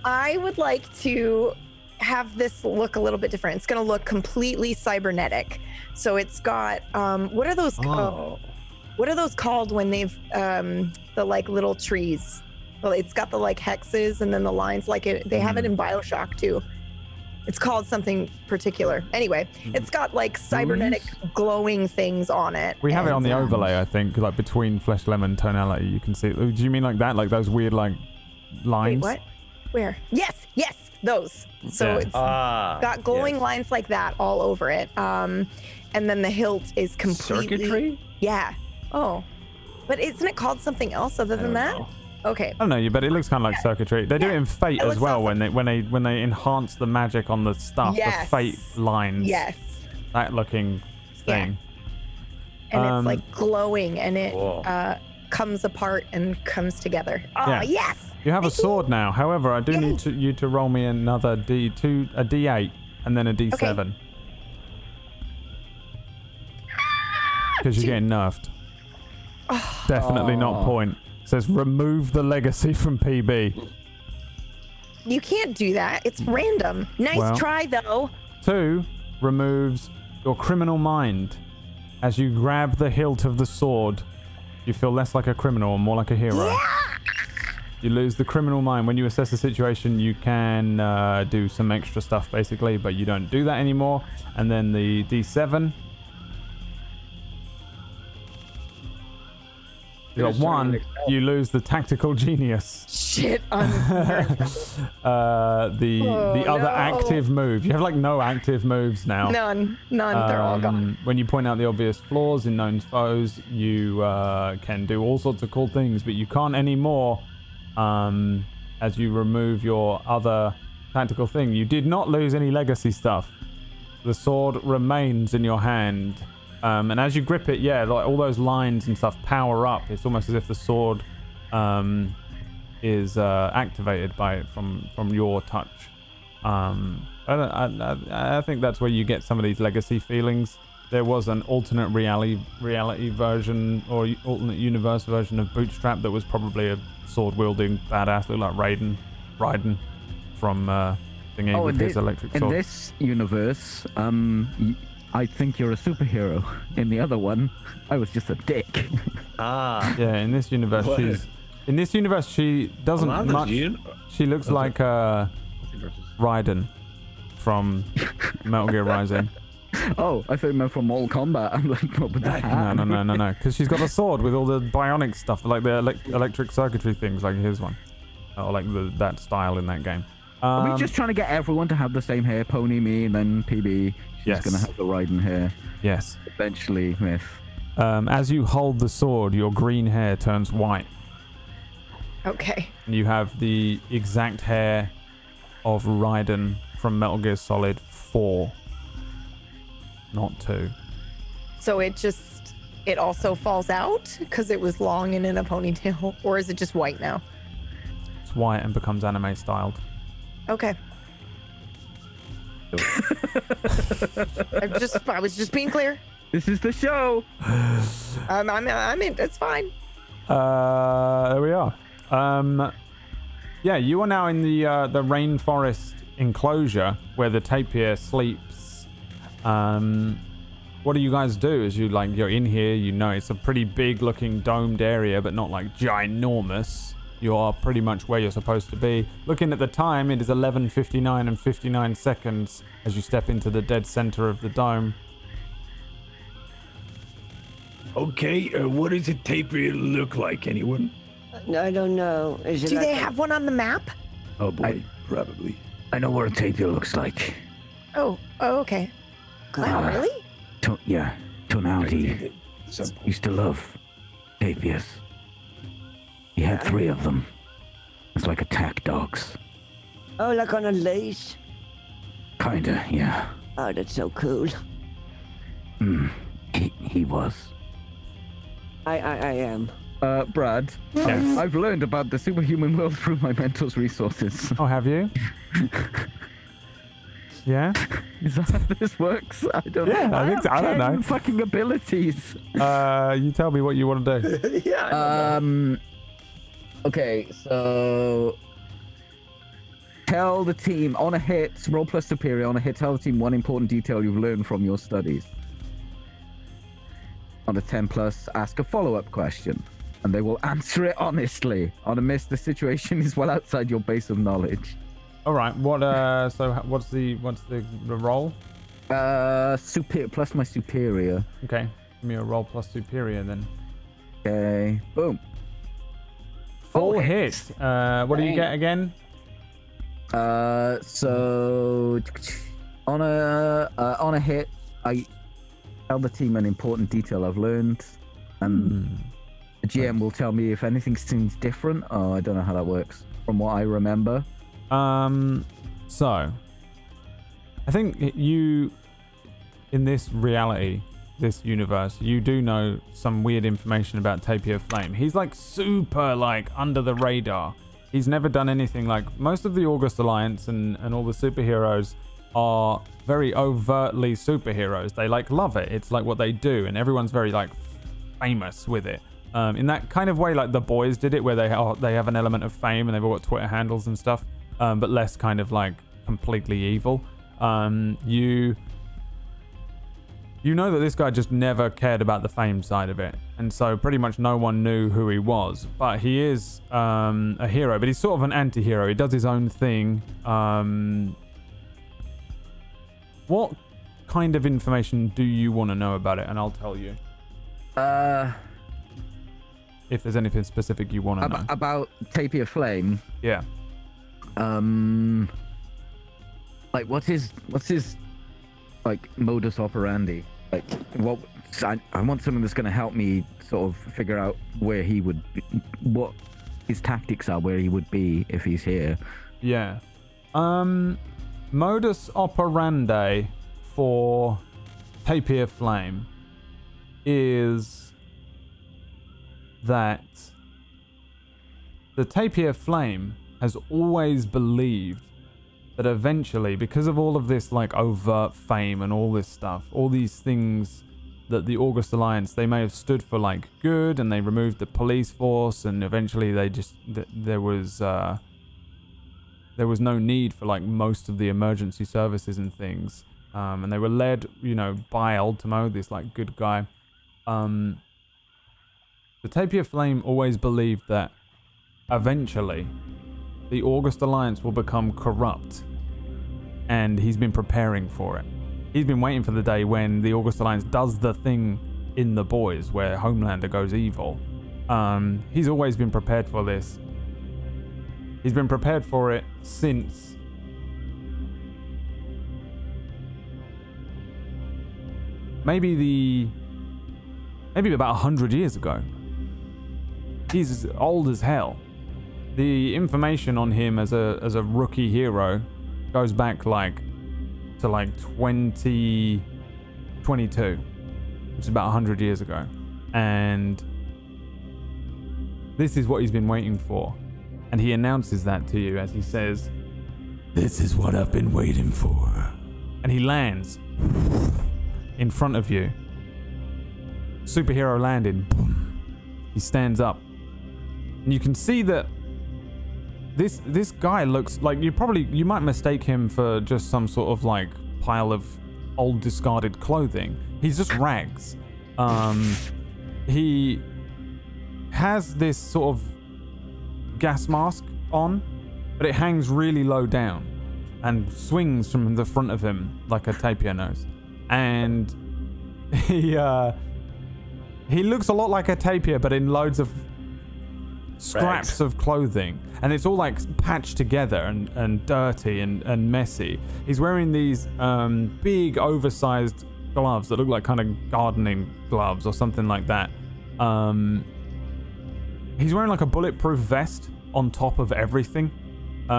I would like to have this look a little bit different. It's gonna look completely cybernetic. So it's got what are those? What are those called when they've the like little trees? Well, it's got the like hexes and then the lines like it. They have it in BioShock too. It's called something particular. Anyway, it's got like cybernetic glowing things on it. We have it on the and, overlay, I think, like between flesh lemon tonality. You can see it. Do you mean like that? Like those weird like lines? Wait, what? Where? Yes, those. So Yeah. it's got glowing lines like that all over it. And then the hilt is completely Circuitry? Yeah. Oh, but isn't it called something else other than that? Okay. I don't know, but it looks kind of like circuitry. They do it in Fate It as looks well awesome. when they enhance the magic on the stuff, Yes. the Fate lines. Yes. That looking thing. And it's like glowing, and it Whoa. comes apart and comes together. Oh Yeah. yes. You have a sword now. However, I do need you to roll me another D2, a D8, and then a D7. Because you're getting nerfed. Definitely not point. It says remove the legacy from PB. You can't do that. It's random. Nice try, though. 2 removes your criminal mind. As you grab the hilt of the sword, you feel less like a criminal and more like a hero. Yeah! You lose the criminal mind. When you assess the situation, you can do some extra stuff, basically, but you don't do that anymore. And then the D7. You got 1. You lose the tactical genius. Shit. The other active move. You have like no active moves now. None. They're all gone. When you point out the obvious flaws in known foes, you can do all sorts of cool things, but you can't anymore. As you remove your other tactical thing. You did not lose any legacy stuff. The sword remains in your hand. And as you grip it, yeah, like all those lines and stuff power up. It's almost as if the sword is activated by it from your touch. I think that's where you get some of these legacy feelings. There was an alternate reality version or alternate universe version of Bootstrap that was probably a sword-wielding badass, looked like Raiden from thingy with his electric sword. In this universe, I think you're a superhero. In the other one, I was just a dick. Yeah, in this universe, she doesn't much. She looks like Raiden from Metal Gear Rising. Oh, I thought you meant from Mortal Kombat. I'm like, what would that happen? No. Because she's got a sword with all the bionic stuff, like the electric circuitry things, like his one. Or like that style in that game. Are we just trying to get everyone to have the same hair? Pony, me, and then PB. She's going to have the Raiden hair. Yes. Eventually, Myth. As you hold the sword, your green hair turns white. Okay. And you have the exact hair of Raiden from Metal Gear Solid 4. Not 2. So it also falls out because it was long and in a ponytail, or is it just white now? It's white and becomes anime styled. Okay. I was just being clear. This is the show. I'm in. It's fine. There we are. Yeah, you are now in the rainforest enclosure where the tapir sleeps. What do you guys do as you're in here? You know it's a pretty big looking domed area, but not like ginormous. You are pretty much where you're supposed to be. Looking at the time, it is 11:59 and 59 seconds as you step into the dead center of the dome. Okay, what does a tapir look like, anyone? I don't know. Do they have one on the map? Oh boy, probably. I know what a tapir looks like. Oh, okay. Wow, really? Yeah, tonality. Used to love tapirs. He had 3 of them. It's like attack dogs. Oh, like on a leash? Kinda, yeah. Oh, that's so cool. He was. I am. Brad, Yes. I've learned about the superhuman world through my mentor's resources. Oh, have you? Yeah? Is that how this works? I don't know. Yeah, I think so. I don't know. Fucking abilities. You tell me what you want to do. Yeah. Okay, so tell the team on a hit, roll plus superior on a hit, tell the team one important detail you've learned from your studies. On a 10 plus, ask a follow-up question, and they will answer it honestly. On a miss, the situation is well outside your base of knowledge. All right. So what's the roll? Superior plus my superior. Okay. Give me a roll plus superior then. Okay. Boom. Full hit. What do you get again? So on a hit, I tell the team an important detail I've learned, and the GM will tell me if anything seems different. Oh, I don't know how that works. From what I remember. So I think you, in this reality, this universe, you do know some weird information about Tapir Flame. He's like super like under the radar. He's never done anything like most of the August Alliance and all the superheroes are very overtly superheroes. They like love it. It's like what they do, and everyone's very like famous with it. in that kind of way like the boys did it, where they have an element of fame and they've all got Twitter handles and stuff, but less kind of like completely evil. You know that this guy just never cared about the fame side of it, and so pretty much no one knew who he was. But he is a hero, but he's sort of an anti-hero. He does his own thing. What kind of information do you want to know about it? And I'll tell you. If there's anything specific you want to know. About Tapir Flame? Yeah. Like, what's his like modus operandi? Like, what? I want someone that's going to help me sort of figure out where he would be, what his tactics are, where he would be if he's here. Yeah. Modus operandi for Tapir Flame is that the Tapir Flame has always believed that eventually, because of all of this like overt fame and all this stuff, all these things that the August Alliance, they may have stood for like good, and they removed the police force, and eventually they just there was no need for like most of the emergency services and things, and they were led, you know, by Ultimo, this like good guy. The Tapir Flame always believed that eventually the August Alliance will become corrupt, and he's been preparing for it. He's been waiting for the day when the August Alliance does the thing in The Boys where Homelander goes evil. He's always been prepared for this. He's been prepared for it since maybe about 100 years ago. He's old as hell. The information on him as a rookie hero goes back like to like 2022, which is about 100 years ago, and this is what he's been waiting for. And he announces that to you as he says, "This is what I've been waiting for." And he lands in front of you. Superhero landing. He stands up, and you can see that this guy looks like you might mistake him for just some sort of like pile of old discarded clothing. He's just rags. He has this sort of gas mask on, but it hangs really low down and swings from the front of him like a tapir nose. And he looks a lot like a tapir, but in loads of scraps of clothing, and it's all like patched together and dirty and messy. He's wearing these big oversized gloves that look like kind of gardening gloves or something like that. He's wearing like a bulletproof vest on top of everything.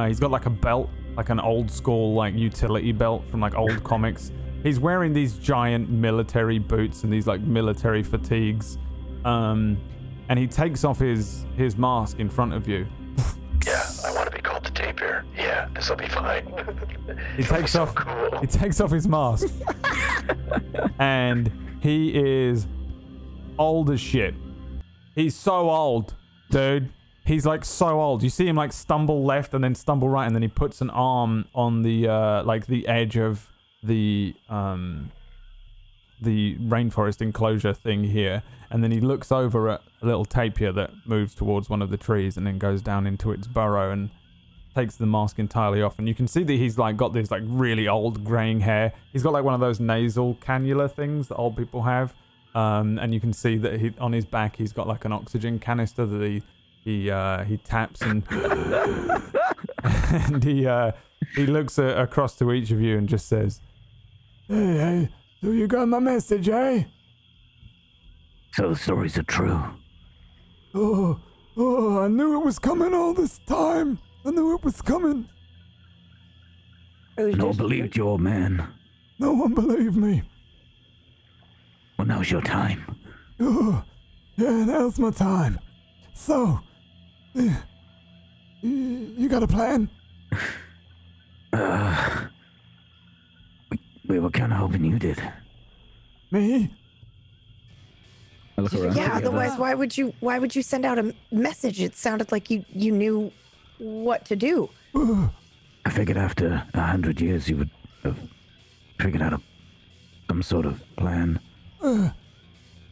He's got like a belt, like an old school like utility belt from like old comics. He's wearing these giant military boots and these like military fatigues. And he takes off his mask in front of you. Yeah, I want to be called the Tapir. Yeah, this will be fine. He takes off his mask. And he is old as shit. He's so old, dude. He's like so old. You see him like stumble left and then stumble right, and then he puts an arm on the like the edge of the rainforest enclosure thing here, and then he looks over at a little tapir that moves towards one of the trees and then goes down into its burrow and takes the mask entirely off. And you can see that he's like got this like really old graying hair. He's got like one of those nasal cannula things that old people have, and you can see that he on his back he's got like an oxygen canister that he taps and and he looks across to each of you and just says, hey, so you got my message, eh? So the stories are true. Oh, I knew it was coming all this time. I knew it was coming. No one believed you, old man. No one believed me. Well, now's your time. Oh, yeah, now's my time. So, you got a plan? We were kind of hoping you did. Me? I look around. Yeah, together. otherwise why would you send out a message? It sounded like you knew what to do. I figured after 100 years you would have figured out some sort of plan. Well,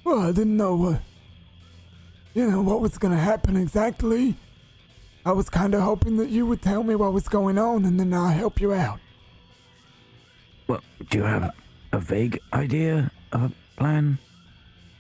I didn't know what was going to happen exactly. I was kind of hoping that you would tell me what was going on, and then I'll help you out. Well, do you have a vague idea of a plan?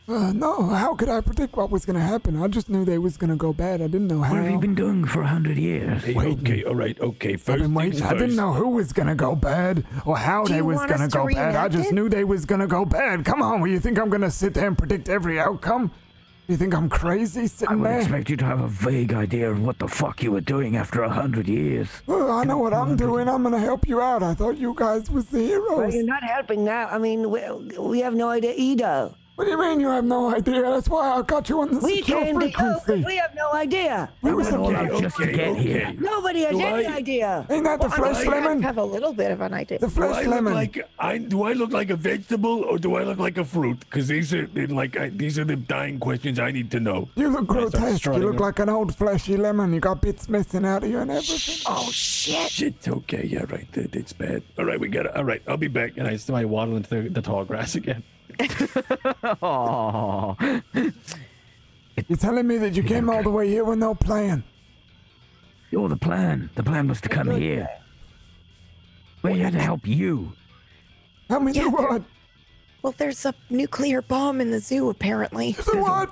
No, how could I predict what was going to happen? I just knew they was going to go bad. I didn't know how. What have you been doing for 100 years? Hey, Waiting. okay, all right, okay. I've First been things waiting. first. I didn't know who was going to go bad or how Do they you was want going to us to go bad. I reenact just it? knew they was going to go bad. Come on, you think I'm going to sit there and predict every outcome? You think I'm crazy I sitting would there? expect you to have a vague idea of what the fuck you were doing after 100 years. Well, I know what I'm doing. I'm going to help you out. I thought you guys was the Well, heroes. you're not helping now. I mean, we have no idea either. What do you mean you have no idea? That's why I got you on the We secure came to you because frequency. we have no idea. We were That all supposed- out just to get here. Nobody has Do any I- idea. Ain't that the flesh I lemon? have a little bit of an idea. The Do flesh I look lemon. do I look like a vegetable or do I look like a fruit? Because these are these are the dying questions I need to know. You look Right, so grotesque. You strutting look up. like an old fleshy lemon. You got bits missing out of you and everything. Oh shit! Shit. Okay. Yeah. Right. It's bad. All right. We got it. All right. I'll be back. And I waddle into the tall grass again. Oh, You're telling me that you came all the way here with no plan? you're the plan. The plan was to come here. We're here to help you. Help me do Yeah, what? Well, there's a nuclear bomb in the zoo apparently. Do what?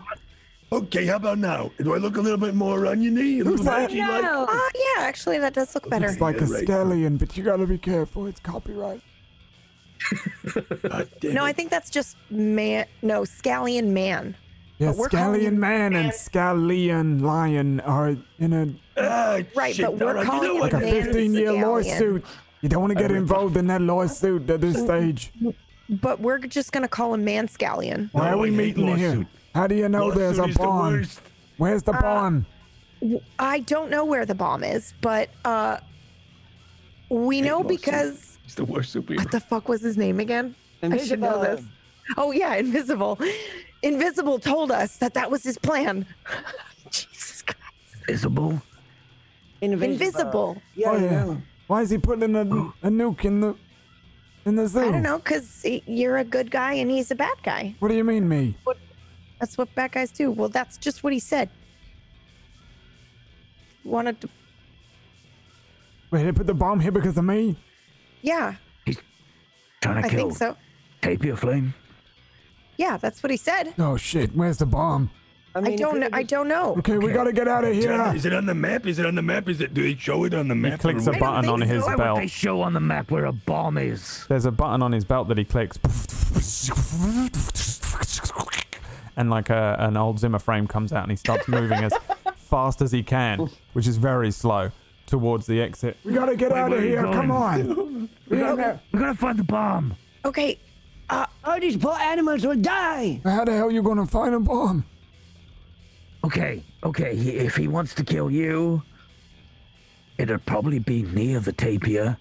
Okay. How about now? Do I look a little bit more oniony? A little that? veggie like? No. Yeah, actually that does look better. It's like a Yeah, right. scallion, but you gotta be careful. It's copyright. God damn No, I it. think that's just man. No, scallion man. Yeah, But we're calling scallion him man and man. scallion lion are in a Right, shit. but we're All right, calling you know him what? like a man 15-year scallion. lawsuit. You don't want to get involved in that lawsuit at this stage. But we're just gonna call him man scallion. Why are No, we I hate meeting here? lawsuit. How do you know there's a Lawsuit is the bomb? worst. Where's the bomb? I don't know where the bomb is, but we know lawsuit. because He's the worst superhero. what the fuck was his name again? I should know this. Oh yeah, Invisible. Invisible told us that was his plan. Jesus Christ. Visible? Invisible. Yeah, Oh, I yeah. know. Why is he putting a nuke in the zoo? I don't know, because you're a good guy and he's a bad guy. What do you mean, me? That's what bad guys do. Well, that's just what he said. Wanted to. Wait, they put the bomb here because of me? Yeah, Trying to I kill think so. Tapir Flame? Yeah, that's what he said. Oh shit, where's the bomb? I don't know. I don't know. Okay, we gotta get out of here. Is it on the map? Is it on the map? Is it? Do they show it on the map? clicks or a what? button think on so. his Why belt. would they show on the map where a bomb is? There's a button on his belt that he clicks. And like an old Zimmer frame comes out and he starts moving as fast as he can, which is very slow, towards the exit. We gotta get out of where are you here, come going? on. We gotta find the bomb. Okay. All these poor animals will die. How the hell you gonna find a bomb? Okay, if he wants to kill you, it'll probably be near the tapir,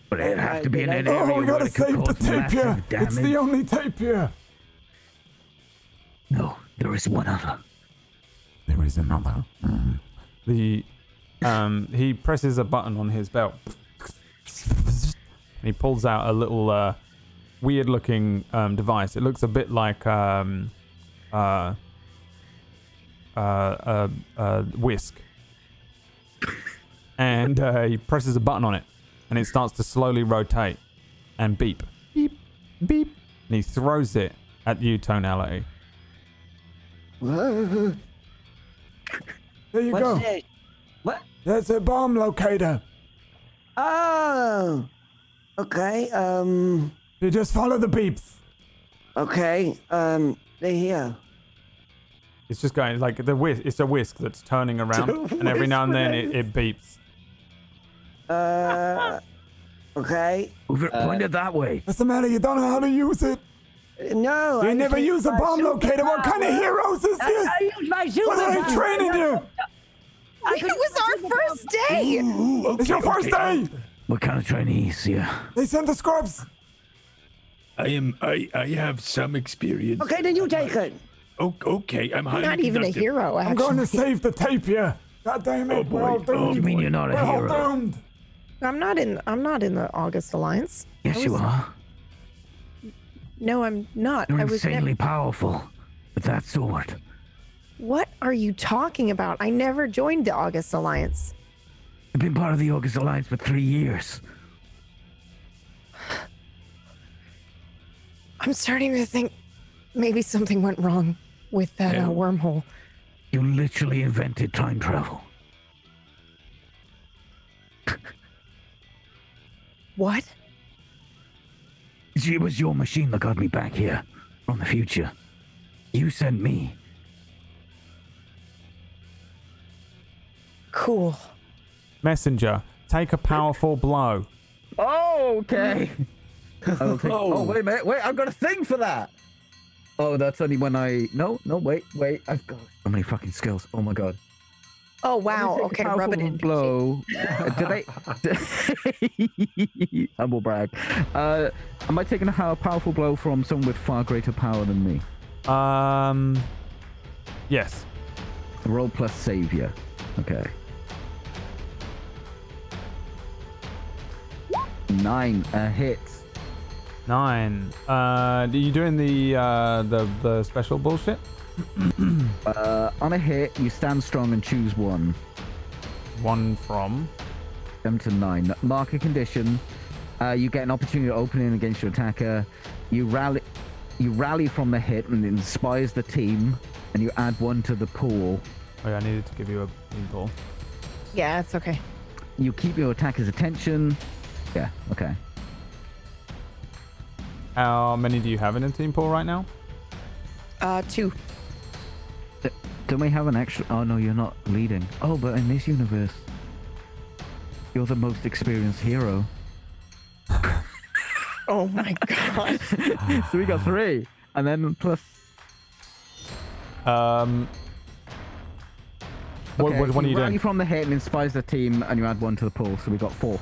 but it'd have to be in an area Oh, we where gotta it could save the cause tape here. massive damage. It's the only tape here. No, there is one other. There is another. He presses a button on his belt. And he pulls out a little weird-looking device. It looks a bit like Whisk. And he presses a button on it, and it starts to slowly rotate and beep, beep, beep. And he throws it at you, Tonality. What's There you go. this? What? That's a bomb locator. Oh. Okay. You just follow the beeps. Okay. They're here. It's just going like it's a whisk that's turning around, and every now and then it beeps. Okay. Move it pointed that way. What's the matter? You don't know how to use it? No. You I never just use a my bomb locator. What kind of superpower. heroes is this? I use my What are they superpower. training you? It was our first day. Ooh, okay, It's your first okay. day. What kind of Chinese here? They sent the scrubs. I have some experience. Okay, then you take it. Okay, I'm highly not even a conductive. hero, actually. I'm going to save the tapir. God damn it. Oh, boy. We're all Oh, doomed. You mean you're not a We're all hero? doomed. I'm not in the August Alliance. Yes, you are. No, I'm not. You're I was insanely powerful with that sword. What are you talking about? I never joined the August Alliance. I've been part of the August Alliance for 3 years. I'm starting to think maybe something went wrong with that wormhole. You literally invented time travel. What? It was your machine that got me back here from the future. You sent me. Cool. Messenger, take a powerful blow. Oh, okay. Oh, wait a minute. Wait, I've got a thing for that. Oh, that's only when I... No, wait. I've got so many fucking skills. Oh, my God. Oh, wow. Okay, rub it in. Blow. Did I... Humble brag. Am I taking a powerful blow from someone with far greater power than me? Yes. Roll plus savior. Okay. 9, a hit. 9. Are you doing the special bullshit? On a hit, you stand strong and choose one. 1 from 7 to 9. Mark a condition. You get an opportunity to open in against your attacker. You rally from the hit and it inspires the team, and you add 1 to the pool. Oh, yeah, I needed to give you a team pool. Yeah, it's okay. You keep your attacker's attention. Yeah, okay. How many do you have in a team pool right now? 2. Don't we have an extra? Oh no, you're not leading. Oh, but in this universe, you're the most experienced hero. Oh my God. So we got 3, and then plus. What are you rally doing? from the hit and inspires the team, and you add 1 to the pool, so we got 4.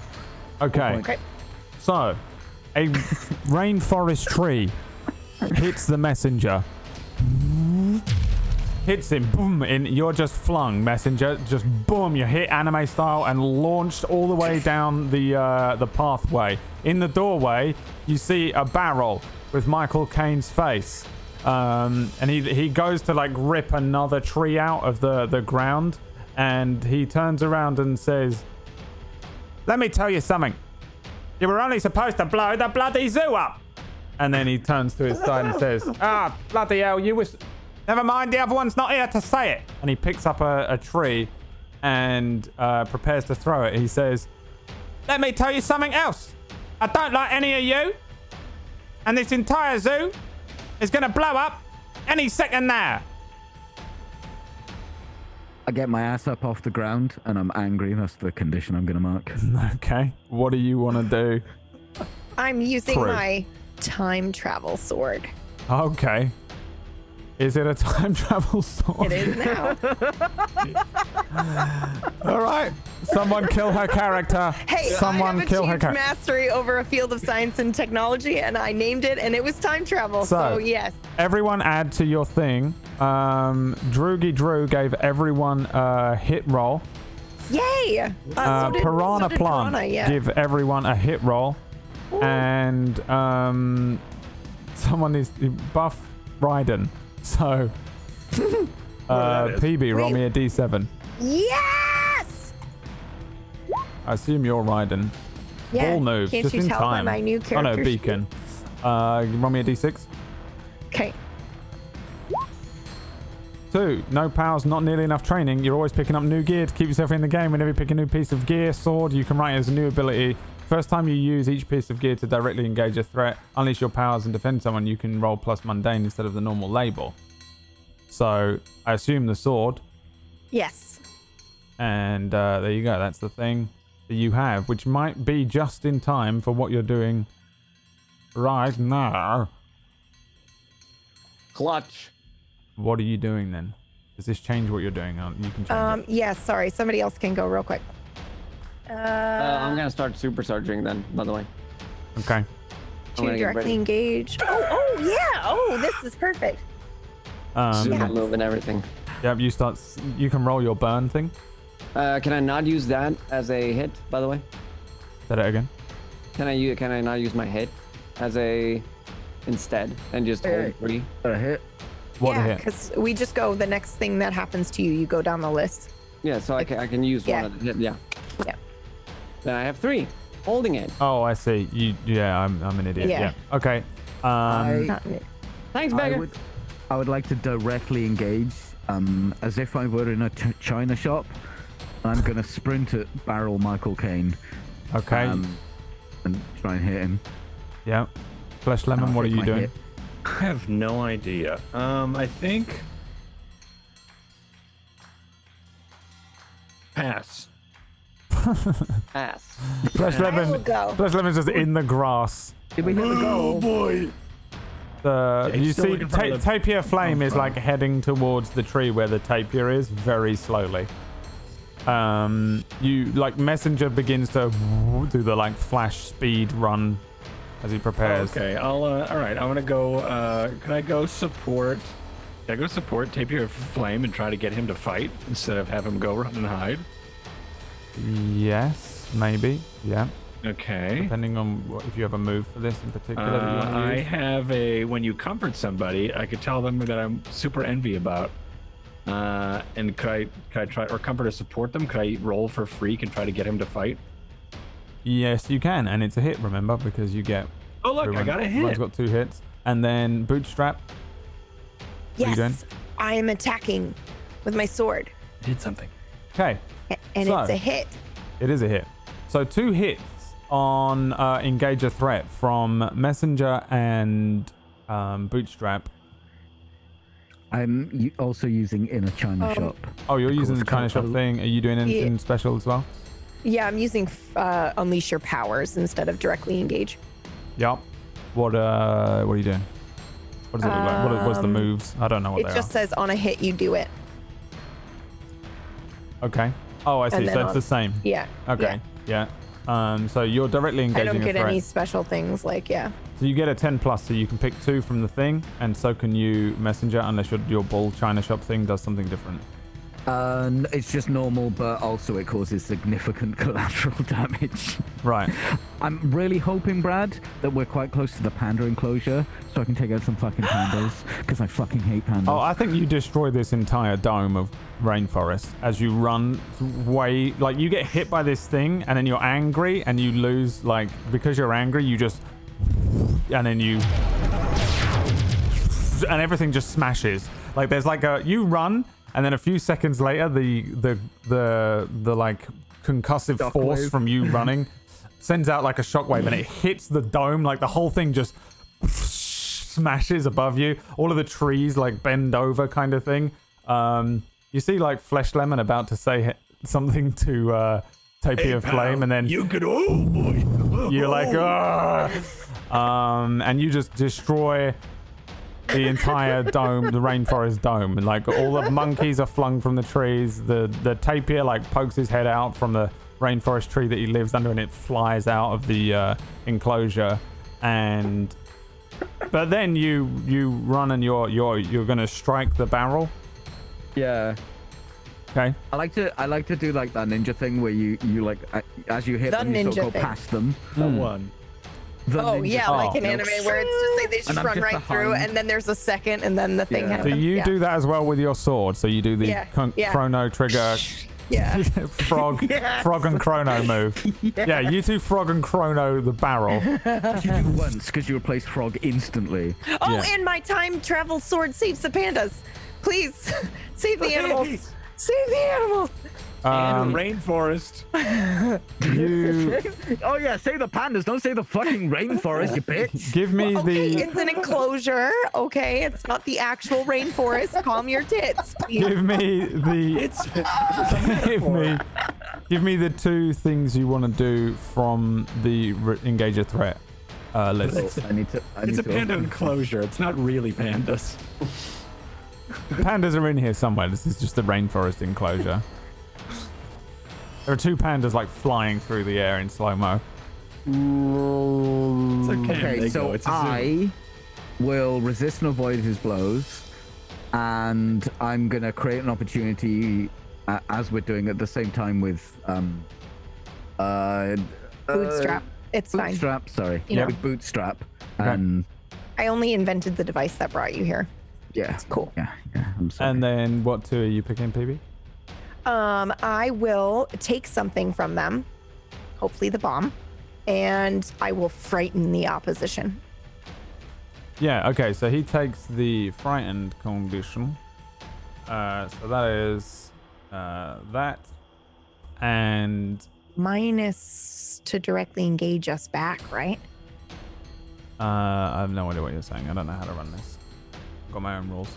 Okay. Okay. So, a rainforest tree hits the messenger. Hits him, boom, and you're just flung, messenger. Just boom, you hit anime style and launched all the way down the pathway. In the doorway, you see a barrel with Michael Caine's face. And he goes to like rip another tree out of the ground, and he turns around and says, "Let me tell you something. You were only supposed to blow the bloody zoo up." And then he turns to his side and says, "Ah, bloody hell, you was... Never mind, the other one's not here to say it." And he picks up a tree and prepares to throw it. He says, "Let me tell you something else. I don't like any of you. And this entire zoo is going to blow up any second now." I get my ass up off the ground, and I'm angry. That's the condition I'm going to mark. Okay. What do you want to do? I'm using True. my time travel sword. Okay. Is it a time travel sword? It is now. All right. Someone kill her character. Hey, Someone I have kill her achieved character. mastery over a field of science and technology, and I named it, and it was time travel. So yes. Everyone add to your thing. Droogie Drew gave everyone a hit roll. Yay! So did Piranha Plant Piranha, yeah. give everyone a hit roll. Ooh. And someone is Buff Raiden. So PB, roll me a D7. Yes! I assume you're Raiden. Yeah. Ball move, Can't just you in tell time. by my new character? Oh no, Beacon. Roll me a D6. Okay. 2. No powers, not nearly enough training. You're always picking up new gear to keep yourself in the game. Whenever you pick a new piece of gear, sword, you can write it as a new ability. First time you use each piece of gear to directly engage a threat, unleash your powers and defend someone, you can roll plus mundane instead of the normal label. So I assume the sword. Yes. And there you go. That's the thing that you have, which might be just in time for what you're doing right now. Clutch. What are you doing then? Does this change what you're doing? You can change it. Yes, sorry. Somebody else can go real quick. I'm gonna start supercharging then, by the way. Okay. I'm gonna To get directly ready. engage. Oh, yeah. Oh, this is perfect. Super move and everything. Yep, you can roll your burn thing. Can I not use that as a hit, by the way? Say that again. Can I not use my hit as a instead and just hold 3? A hit. What yeah, hit? because we just go the next thing that happens to you. You go down the list. Yeah, so I can use one of the hit. Yeah. Yeah. Then I have 3, holding it. Oh, I see. I'm an idiot. Yeah. Okay. Thanks, Beggar. I would like to directly engage, as if I were in a china shop. I'm gonna sprint at Barrel Michael Caine. Okay. And try and hit him. Yeah. Flesh Lemon, what are you doing? Hit. I have no idea. I think pass. Pass. Flesh I will Lemon. go. Flesh Lemon's just in the grass. Did we hit the goal? Oh boy. You still see, looking for the- Tapir Flame is like heading towards the tree where the tapir is, very slowly. You like Messenger begins to do the like flash speed run as he prepares. Okay, all right. I'm gonna go. Can I go support? Can I go support Tapir Flame and try to get him to fight instead of have him go run and hide? Yes, maybe. Yeah. Okay. Depending on if you have a move for this in particular that you want to I use. have a. When you comfort somebody, I could tell them that I'm super envy about. And could I try or comfort or support them? Could I roll for freak and try to get him to fight? Yes, you can, and it's a hit. Remember, because you get. Oh look, I got a hit. Everyone's got 2 hits, and then Bootstrap. What are you doing? Yes, I am attacking with my sword, I did something. Okay, and So- it's a hit. it is a hit. So 2 hits on engage a threat from Messenger and Bootstrap. I'm also using in a china shop. Oh, you're using the China shop Oh. thing. Are you doing anything special as well? Yeah, I'm using unleash your powers instead of directly engage. Yep. What are you doing? What does it look like? What's the moves? I don't know what It they just says on a hit you do it. are. Okay. Oh, I see. and So then it's the same. Yeah. Okay. Yeah. So you're directly I engaging don't a get threat. any special things like So you get a 10 plus, so you can pick 2 from the thing, and so can you Messenger, unless your bull China shop thing does something different. It's just normal, but also it causes significant collateral damage. Right. I'm really hoping, Brad, that we're quite close to the panda enclosure, so I can take out some fucking pandas, because I fucking hate pandas. Oh, I think you destroy this entire dome of rainforest as you run way. Like you get hit by this thing, and then you're angry, and you lose. Like because you're angry, you just, and then you, and everything just smashes. Like there's like you run. And then a few seconds later, the like concussive force from you running sends out like a shockwave, and it hits the dome. Like the whole thing just smashes above you. All of the trees like bend over, kind of thing. You see like Flesh Lemon about to say something to Tapir Flame, and then You could. Oh boy. you're like, "Ugh." And you just destroy the entire dome, the rainforest dome. And like all the monkeys are flung from the trees. The tapir like pokes his head out from the rainforest tree that he lives under, and it flies out of the enclosure. But then you run and you're gonna strike the barrel. Yeah. Okay. I like to do like that ninja thing where you like as you hit The them, you sort ninja of go thing. past them. One. The Oh ninja yeah, thing. like an Oh. anime where it's just like they just And I'm run just right through, behind. and then there's a second, and then the thing Yeah. happens. Do you yeah. do that as well with your sword? So you do the Yeah, yeah. chrono trigger Yeah. frog and chrono move. Yeah, you two frog and chrono the barrel. You do once because you replace frog instantly. Oh, Yeah. and my time travel sword saves the pandas. Please save the animals. Save the animals. And rainforest. You Oh yeah, say the pandas, don't say the fucking rainforest, you bitch. give me Okay, the it's an enclosure. Okay, it's not the actual rainforest. Calm your tits, please. give me the give me the 2 things you want to do from the engager threat list. I need to. It's a panda enclosure. It's not really pandas. Pandas are in here somewhere. This is just the rainforest enclosure. There are 2 pandas like flying through the air in slow-mo. It's okay. Okay, they so go. It's a zoo. I will resist and avoid his blows. and I'm gonna create an opportunity as we're doing at the same time with Bootstrap. It's fine. Bootstrap, sorry. You know. With Bootstrap. Okay. And I only invented the device that brought you here. yeah. It's cool. Yeah, I'm sorry. And then what two are you picking, PB? I will take something from them, hopefully the bomb, and I will frighten the opposition. Yeah, okay, so he takes the frightened condition. So that is that. And Minus to directly engage us back, right? I have no idea what you're saying. I don't know how to run this. I've got my own rules.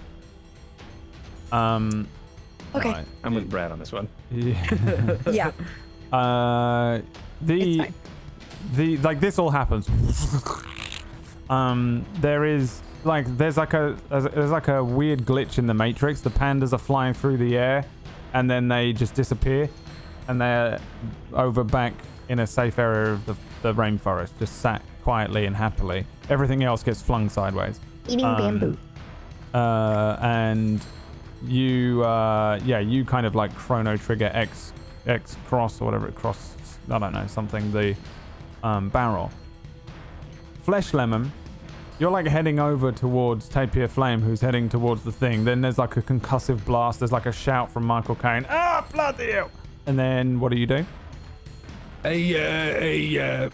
Okay. Right. I'm with Brad on this one. Yeah. Yeah. The like this all happens. There's like a weird glitch in the Matrix. The pandas are flying through the air, and then they just disappear, and they're over back in a safe area of the rainforest, just sat quietly and happily. Everything else gets flung sideways. Eating bamboo. And you you kind of like chrono trigger X cross or whatever it crosses, I don't know, something, the barrel. Flesh Lemon, you're like heading over towards Tapir Flame, who's heading towards the thing. Then there's like a concussive blast. There's like a shout from Michael Caine. Ah, bloody hell! And then what do you do? Hey,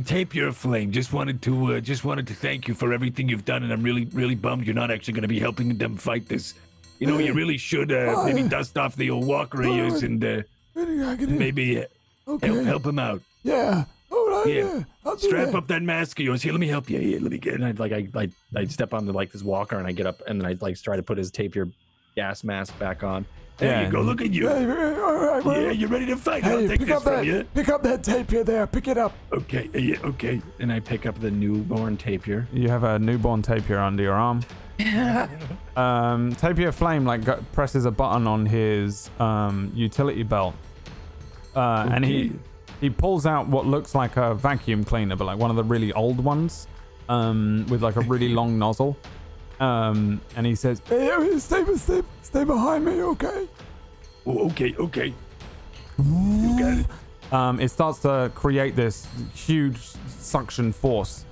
Tapir Flame, just wanted to thank you for everything you've done, and I'm really bummed you're not actually going to be helping them fight this. You know, you really should maybe dust off the old walker of yours and maybe help him out. Yeah. Hold on. Yeah. I'll do Strap that. up that mask of yours. Here, let me help you. Here, let me get. And I step on this walker and I get up and then I try to put his tapir gas mask back on. There you go. Look at you. Hey, all right, well, Yeah, you ready to fight? Hey, I'll take pick this up from that. you. Pick up that tape here. There. Pick it up. Okay. Yeah. Okay. And I pick up the newborn tapir. You have a newborn tapir under your arm. Tapir Flame presses a button on his utility belt, and he pulls out what looks like a vacuum cleaner, but like one of the really old ones, with like a really long nozzle. And he says, Hey, stay behind me, okay? Oh, okay. You got it. it starts to create this huge suction force.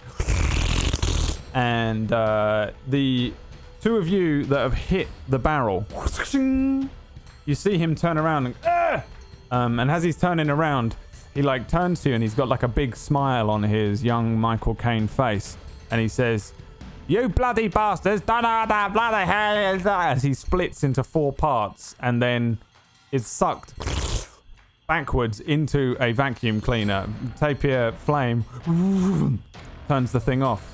And the two of you that have hit the barrel, you see him turn around and as he's turning around, he like turns to you and he's got like a big smile on his young Michael Caine face, and he says, "You bloody bastards, don't know what that bloody hell is that?" As he splits into 4 parts and then is sucked backwards into a vacuum cleaner. Tapir Flame turns the thing off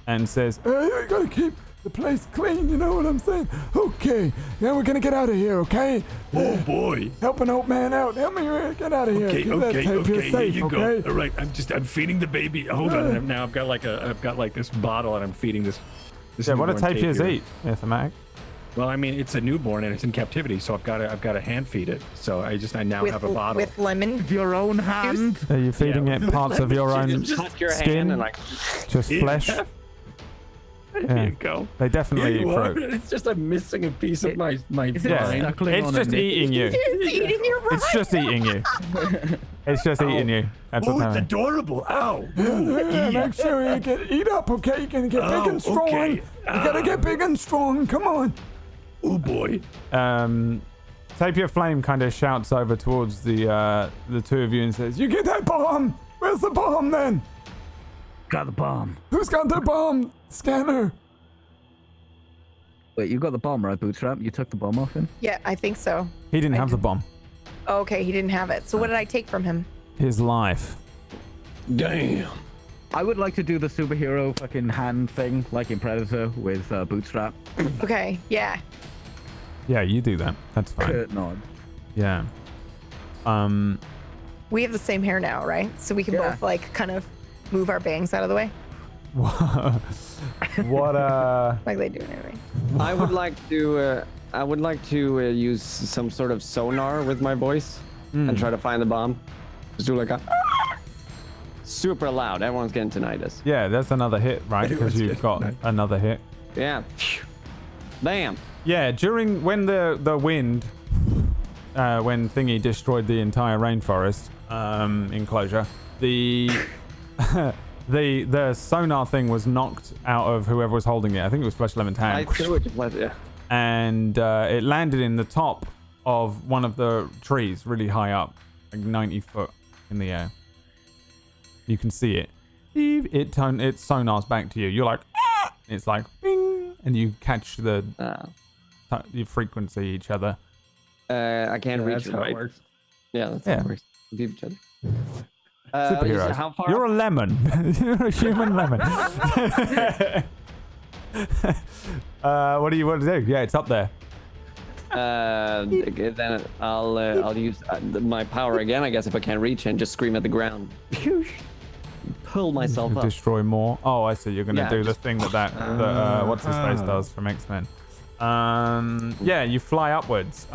and says, Hey, you gotta keep the place clean, you know what I'm saying? Okay, yeah, we're gonna get out of here, okay? Oh boy. Help an old man out. Help me get out of here. Okay. Keep that tape here Here safe, you okay? go. All right. I'm feeding the baby. Hold And on. now I've got like this bottle and I'm feeding this "Yeah, what do newborn tapirs tapir. eat, Ithamatic?" Well, I mean, it's a newborn and it's in captivity, so I've got to hand feed it. So I now have a bottle. with lemon. your own hand. Are you feeding Yeah. it parts of your own Just touch your skin? hand and like. Just Yeah. flesh? There Yeah. you go. They definitely Here eat you are. fruit. It's just I'm missing a piece of my Is it Yeah. spine. knuckling It's on just a nip? eating you. It's eating your right. It's just eating you. It's just eating you. That's Oh, what's it's happening. adorable. Ow. Yeah, make sure you eat up, okay? You're gonna get big and strong. okay. You gotta get big and strong. Come on. Oh boy. Tapir Flame kind of shouts over towards the two of you and says, "You get that bomb! Where's the bomb then? Got the bomb. Who's got the bomb? Scanner." Wait, you got the bomb, right, Bootstrap? You took the bomb off him? Yeah, I think so. He didn't have the bomb. Okay, he didn't have it. So what did I take from him? His life." Damn. I would like to do the superhero fucking hand thing, like in Predator with Bootstrap. Okay, yeah. Yeah, you do that. That's fine. Kurt nod. Yeah. We have the same hair now, right? So we can Yeah. both like kind of move our bangs out of the way, What like they do anyway. I would like to use some sort of sonar with my voice and try to find the bomb. Just do like a super loud. Everyone's getting tinnitus. Yeah, that's another hit, right? Because you've got another hit. Yeah. Bam. Yeah, when the wind, when Thingy destroyed the entire rainforest enclosure, the the sonar thing was knocked out of whoever was holding it. I think it was Flesh Lemon's hand. I threw it, yeah. And it landed in the top of one of the trees, really high up, like 90 foot in the air. You can see it. It sonars back to you. You're like, ah! It's like, bing, and you catch the you frequency each other. I can't reach That's how it works. Yeah, that's how it works. Give each other. Superheroes. How far You're a lemon. You're a human lemon. What do you want to do? Yeah, it's up there. Then I'll use my power again, I guess, if I can't reach and just scream at the ground. Pull myself up. Destroy more. Oh, I see. You're going to do the thing that what's his face does from X-Men. Yeah, you fly upwards.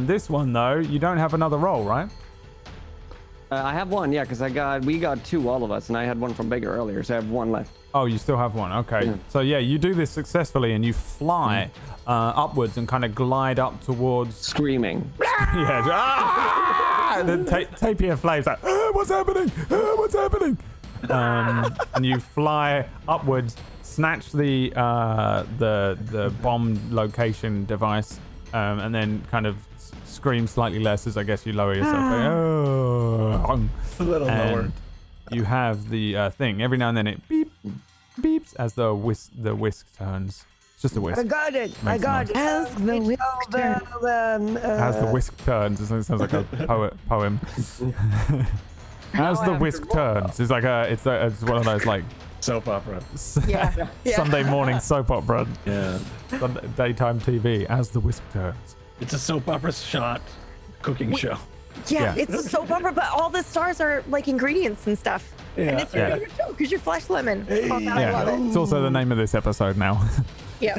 This one though, you don't have another roll, right? I have one, yeah, because we got 2, all of us, and I had one from Bigger earlier, so I have 1 left. Oh, you still have one. Okay. Yeah. So yeah, you do this successfully, and you fly upwards and kind of glide up towards. Screaming. Yeah. Ah! And then Tapir Flame's like, what's happening? What's happening? And you fly upwards, snatch the bomb location device, and then kind of scream slightly less as I guess you lower yourself. A little lower. You have the thing. Every now and then it beeps as the whisk turns. It's just a whisk. I got it. Makes I got noise. it. As the whisk turns. As the whisk turns. It sounds like a poem. As the whisk turns. It's like it's one of those like Soap opera. Yeah. Sunday morning soap opera. Yeah. Daytime TV. As the whisk turns. It's a soap opera shot cooking show. Yeah, Yeah. it's a soap opera, but all the stars are like ingredients and stuff. And it's your favorite show because you're Flesh Lemon. Oh, God, I love it. It's also the name of this episode now. Yeah.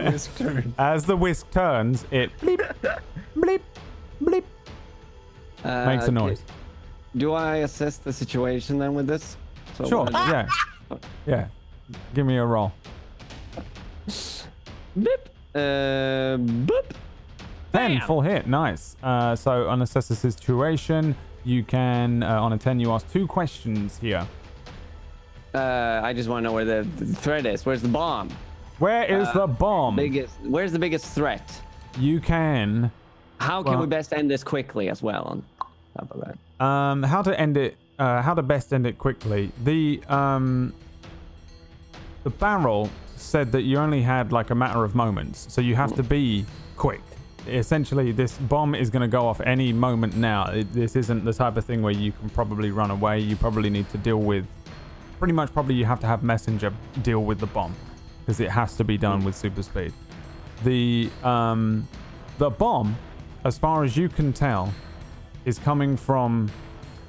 Whisk turn. As the whisk turns, it bleep, bleep, bleep. Makes a noise. Do I assess the situation then with this? So Sure, what- yeah. Yeah. Give me a roll. Boop. Boop. 10, full hit, nice. So on assess the situation, you can, on a 10, you ask 2 questions here. I just want to know where the threat is. Where's the bomb? Where is the bomb? Where's the biggest threat? You can... How can we best end this quickly as well on top of that? How to end it, how to best end it quickly. The barrel said that you only had like a matter of moments, so you have to be quick. Essentially, this bomb is going to go off any moment now. This isn't the type of thing where you can probably run away. You probably need to deal with... Probably you have to have Messenger deal with the bomb, because it has to be done with super speed. The bomb, as far as you can tell, is coming from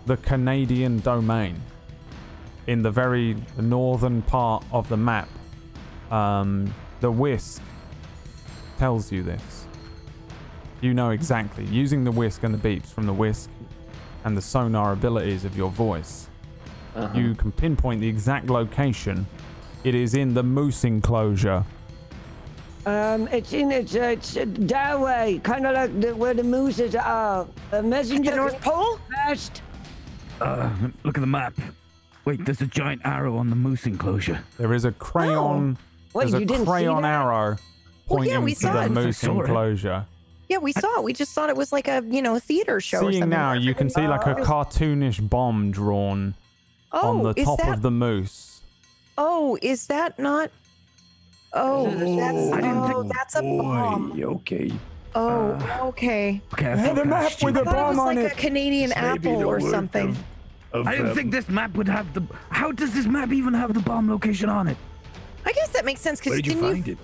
the Canadian domain in the very northern part of the map. The Whisk tells you this. You know exactly. Using the Whisk and the beeps from the Whisk and the sonar abilities of your voice, you can pinpoint the exact location. It is in the moose enclosure. It's that way, kind of like where the mooses are. Messenger. The North Pole? Fast. Look at the map. Wait, there's a giant arrow on the moose enclosure. There is a crayon. Wait, there's you a didn't see crayon that? arrow pointing we to saw the it. moose I saw it. enclosure. Yeah, we saw it. We just thought it was like a, theater show or Seeing something. now, you can see like a cartoonish bomb drawn on the is top that, of the moose. Oh, is that not... Oh, that's a bomb. Okay. Oh, okay. Okay, I Hey, the felt map kinda with I the thought it bomb was on like it. a Canadian Maybe apple the or word something. of, I didn't think this map would have the... How does this map even have the bomb location on it? I guess that makes sense because Where did you find it?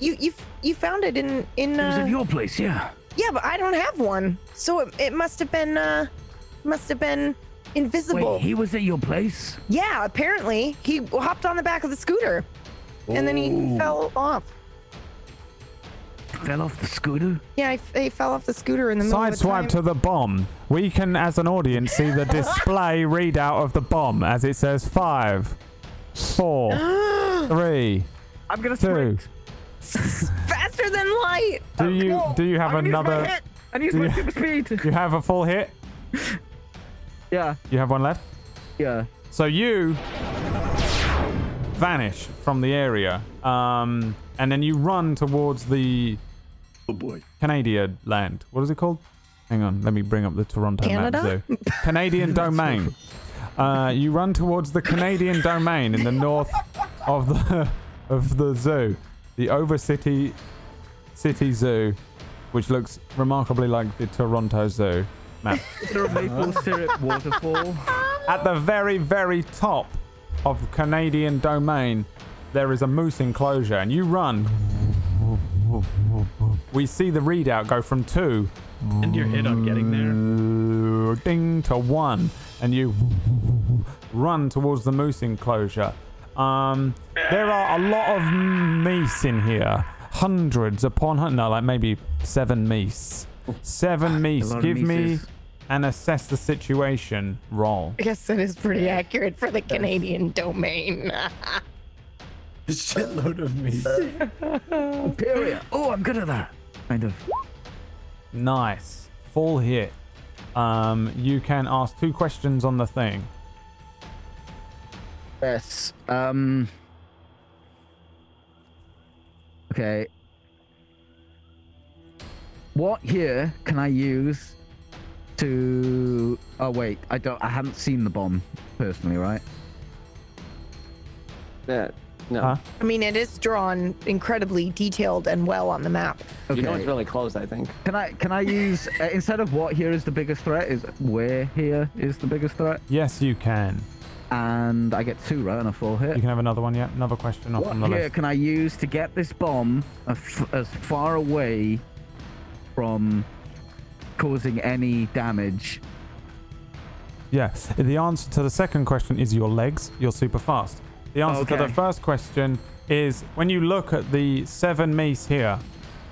you found it in It was at your place, yeah. yeah, but I don't have one, so it must have been invisible. Wait, he was at your place? Yeah, apparently he hopped on the back of the scooter, and then he fell off. Fell off the scooter? Yeah, he fell off the scooter in the middle of the Sideswipe time. to the bomb. We can, as an audience, see the display readout of the bomb as it says 5, 4, 3, I'm gonna 2. Faster than light. Do you have another? I need my super speed. You have a full hit? Yeah. You have one left? Yeah. So you vanish from the area, and then you run towards the Canadian land. What is it called? Hang on, let me bring up the Toronto Canada? map. Zoo. Canadian domain. You run towards the Canadian domain in the north of the zoo, the Overcity City Zoo, which looks remarkably like the Toronto Zoo map. Is there a maple syrup waterfall? At the very, very top of Canadian domain, there is a moose enclosure, and you run. We see the readout go from 2 And your hit on getting there. Ding to 1, and you run towards the moose enclosure. There are a lot of meese in here. Hundreds upon hundreds. No, like maybe 7 meese. 7 meese. Give me an assess the situation roll. I guess that is pretty accurate for the Canadian domain. A shitload of meat. Superior. Oh, I'm good at that. Kind of. Nice. Full hit. You can ask 2 questions on the thing. Yes. Okay. What here can I use to... Oh, wait. I haven't seen the bomb personally, right? Yeah. No. Huh? I mean, it is drawn incredibly detailed and well on the map. Okay. You know it's really close, I think. Can I use instead of what here is the biggest threat, is where here is the biggest threat? Yes, you can. And I get 2 right on a full hit. You can have another one, yeah. Another question off What on the here list. can I use to get this bomb as far away from causing any damage? Yes. The answer to the second question is your legs. You're super fast. The answer to the first question is when you look at the 7 meese here,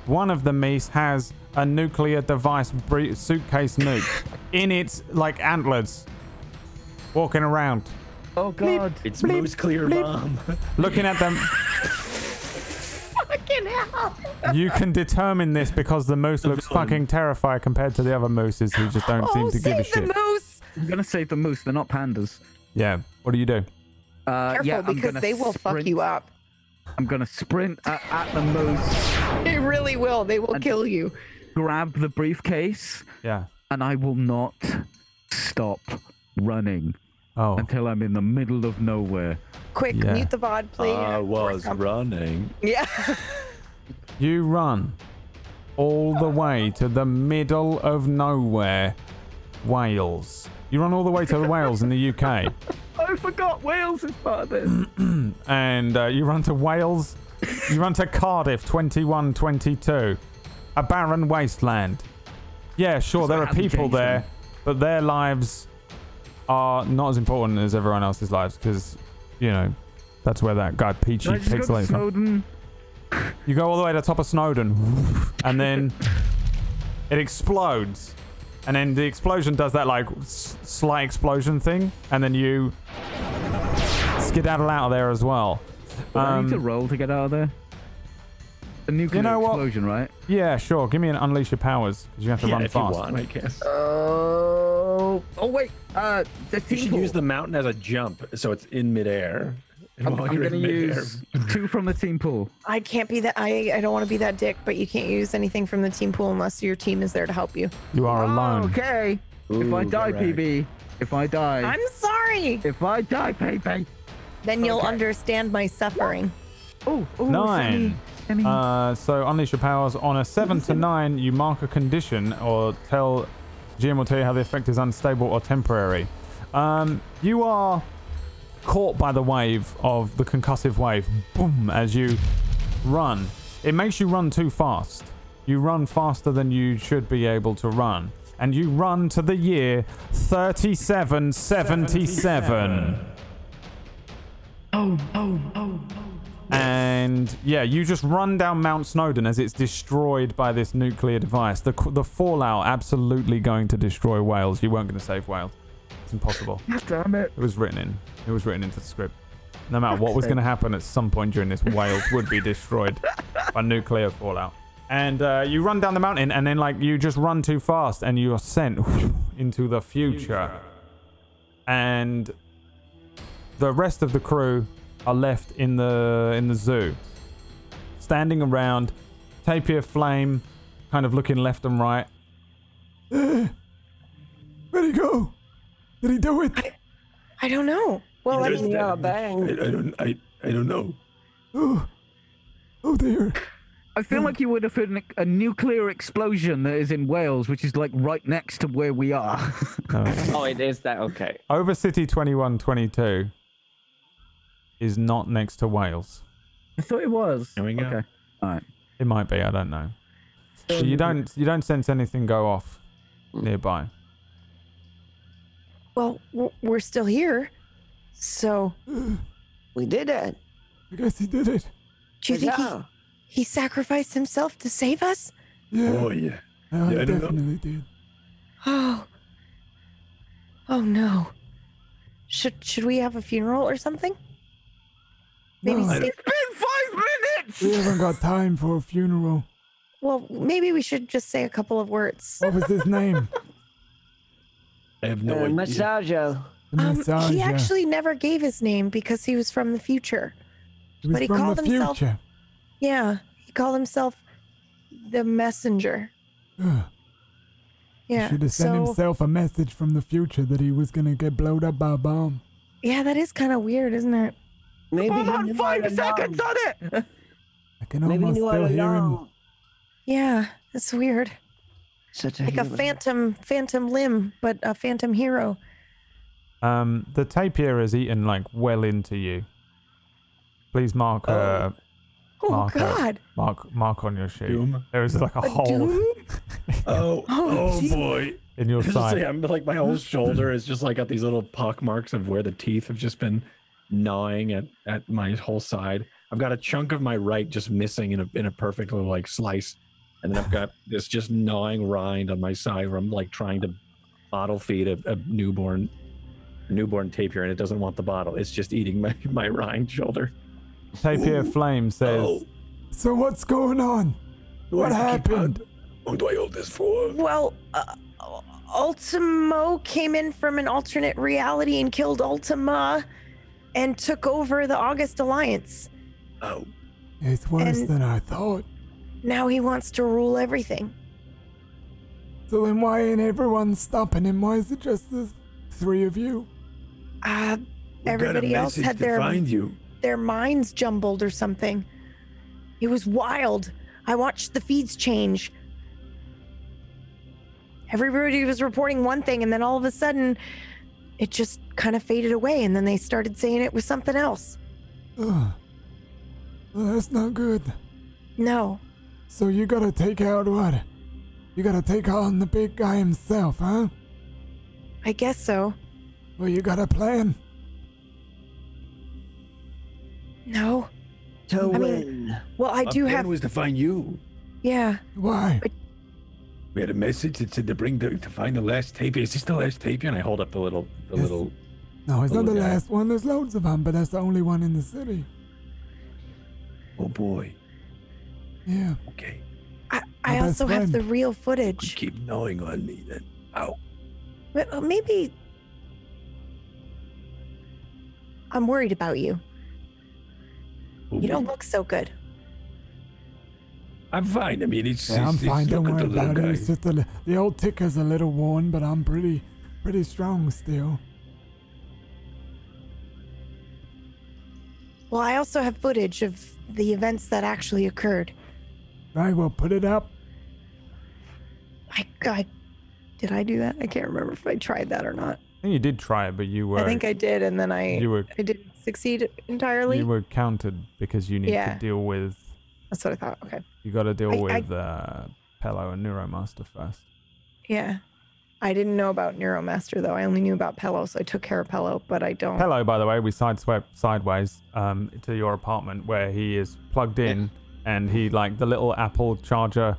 one of the meese has a nuclear device suitcase nuke in its like antlers, walking around. Oh god! It's Moose Clear Bomb. Looking at them. Fucking hell! You can determine this because the moose looks fucking terrified compared to the other mooses who just don't seem to give a save the shit. moose! I'm gonna save the moose. They're not pandas. Yeah. What do you do? Careful, yeah, because they will fuck you up. I'm gonna sprint at the moose. They really will. They will kill you. Grab the briefcase. Yeah. And I will not stop running until I'm in the middle of nowhere. Quick, mute the VOD, please. I was running. Yeah. You run all the way to the middle of nowhere, Wales. You run all the way to Wales in the UK. I forgot Wales is part of this. And you run to Wales. You run to Cardiff 2122. A barren wasteland. Yeah, sure, there are people there, but their lives are not as important as everyone else's lives because, you know, that's where that guy Peachy pixelates from. You go all the way to the top of Snowdon, and then it explodes. And then the explosion does that, like, slight explosion thing, and then you skedaddle out of there as well. I need to roll to get out of there. A nuclear explosion, right? Yeah, sure. Give me an unleash your powers, because you have to run if fast. You want, I guess. Oh wait. You should use the mountain as a jump, so it's in midair. I'm gonna use 2 from the team pool. I can't be that. I don't want to be that dick, but you can't use anything from the team pool unless your team is there to help you. You are alone. Okay. If I die, PB. If I die. I'm sorry. If I die, PB. Then you'll understand my suffering. Oh, 9. So unleash your powers on a 7 to 9. You mark a condition or GM will tell you how the effect is unstable or temporary. You are caught by the wave of the concussive wave. Boom! As you run, it makes you run too fast. You run faster than you should be able to run, and you run to the year 3777. And yeah, you just run down Mount Snowdon as it's destroyed by this nuclear device. The fallout absolutely going to destroy Wales. You weren't going to save Wales. It's impossible. Damn it. It was written in. It was written into the script. No matter what was going to happen at some point during this, Wales would be destroyed by nuclear fallout. And you run down the mountain, and then like you just run too fast, and you're sent into the future. And the rest of the crew are left in the zoo, standing around. Tapir Flame, kind of looking left and right. Where'd he go? Did he do it? I don't know. Well, I mean, Yeah, bang. I don't know. Oh dear. I feel like you would have heard a nuclear explosion that is in Wales, which is like right next to where we are. Oh, it is that. Okay. Overcity 2122 is not next to Wales. I thought it was. There we go. Okay. All right. It might be. I don't know. But you don't sense anything go off nearby. well, we're still here. So, We did it. I guess he did it. do you think Yeah. he sacrificed himself to save us? Yeah. Oh yeah. I I don't know. definitely did. Oh. Oh no. Should we have a funeral or something? Maybe No. say, It's been 5 minutes! We haven't got time for a funeral. well, maybe we should just say a couple of words. What was his name? I have no idea. Massaggio. The Messiah. He actually never gave his name because he was from the future. He was but he from called the himself- future. Yeah, he called himself the messenger. Ugh. Yeah. Should have sent himself a message from the future that he was gonna get blowed up by a bomb. Yeah, that is kind of weird, isn't it? Maybe Hold he on, knew 5 all seconds along. on it! I can Maybe he almost knew all still hear him. along. Yeah, that's weird. Such a Like a hero. phantom limb, but a phantom hero. The tapir has eaten like well into you. Please mark Oh mark God. mark on your sheet. Doom. There is like a hole Doom? Oh geez. boy. in your I was just side. saying, I'm like my whole shoulder is just like got these little pock marks of where the teeth have just been gnawing at my whole side. I've got a chunk of my right just missing in a perfect little like slice, and then I've got this just gnawing rind on my side where I'm like trying to bottle feed a newborn tapir, and it doesn't want the bottle. It's just eating my rind shoulder. Tapir Flame says, Oh. "So what's going on? What happened?" What do I hold this for? Well, Ultimo came in from an alternate reality and killed Ultima and took over the August Alliance. Oh. It's worse And- than I thought. Now he wants to rule everything. So then why ain't everyone stopping him? Why is it just the three of you? Everybody else had find you. their minds jumbled or something. It was wild. I watched the feeds change. Everybody was reporting one thing, and then all of a sudden, it just kind of faded away, and then they started saying it was something else. Ugh. Well, that's not good. No. So you gotta take out what? You gotta take on the big guy himself, huh? I guess so. Well, you got a plan? No. To I mean- win. Well, I do Our plan have. was to find you. Yeah. Why? We had a message that said to find the last tapir. Is this the last tapir? And I hold up the little Yes. No, it's not the little guy. last one. There's loads of them, but that's the only one in the city. Oh boy. Yeah. Okay. I My also best have the friend. real You footage. keep gnawing on me then. Ow. But maybe. I'm worried about you. You don't look so good. I'm fine. I mean, it's. Yeah, I'm it's fine. Don't look at worry the little about it. guy. It's just the old ticker's a little worn, but I'm pretty strong still. Well, I also have footage of the events that actually occurred. Right, well, put it up. Did I do that? I can't remember if I tried that or not. I think you did try it, but you were I think I did, and then I didn't succeed entirely. you were counted because you need Yeah. to deal with. That's what I thought. Okay. You got to deal I- with Pello and Neuromaster first. Yeah. I didn't know about Neuromaster though. I only knew about Pello, so I took care of Pello, but I don't. Pello, by the way, we sideswept sideways to your apartment where he is plugged in, and he like the little Apple charger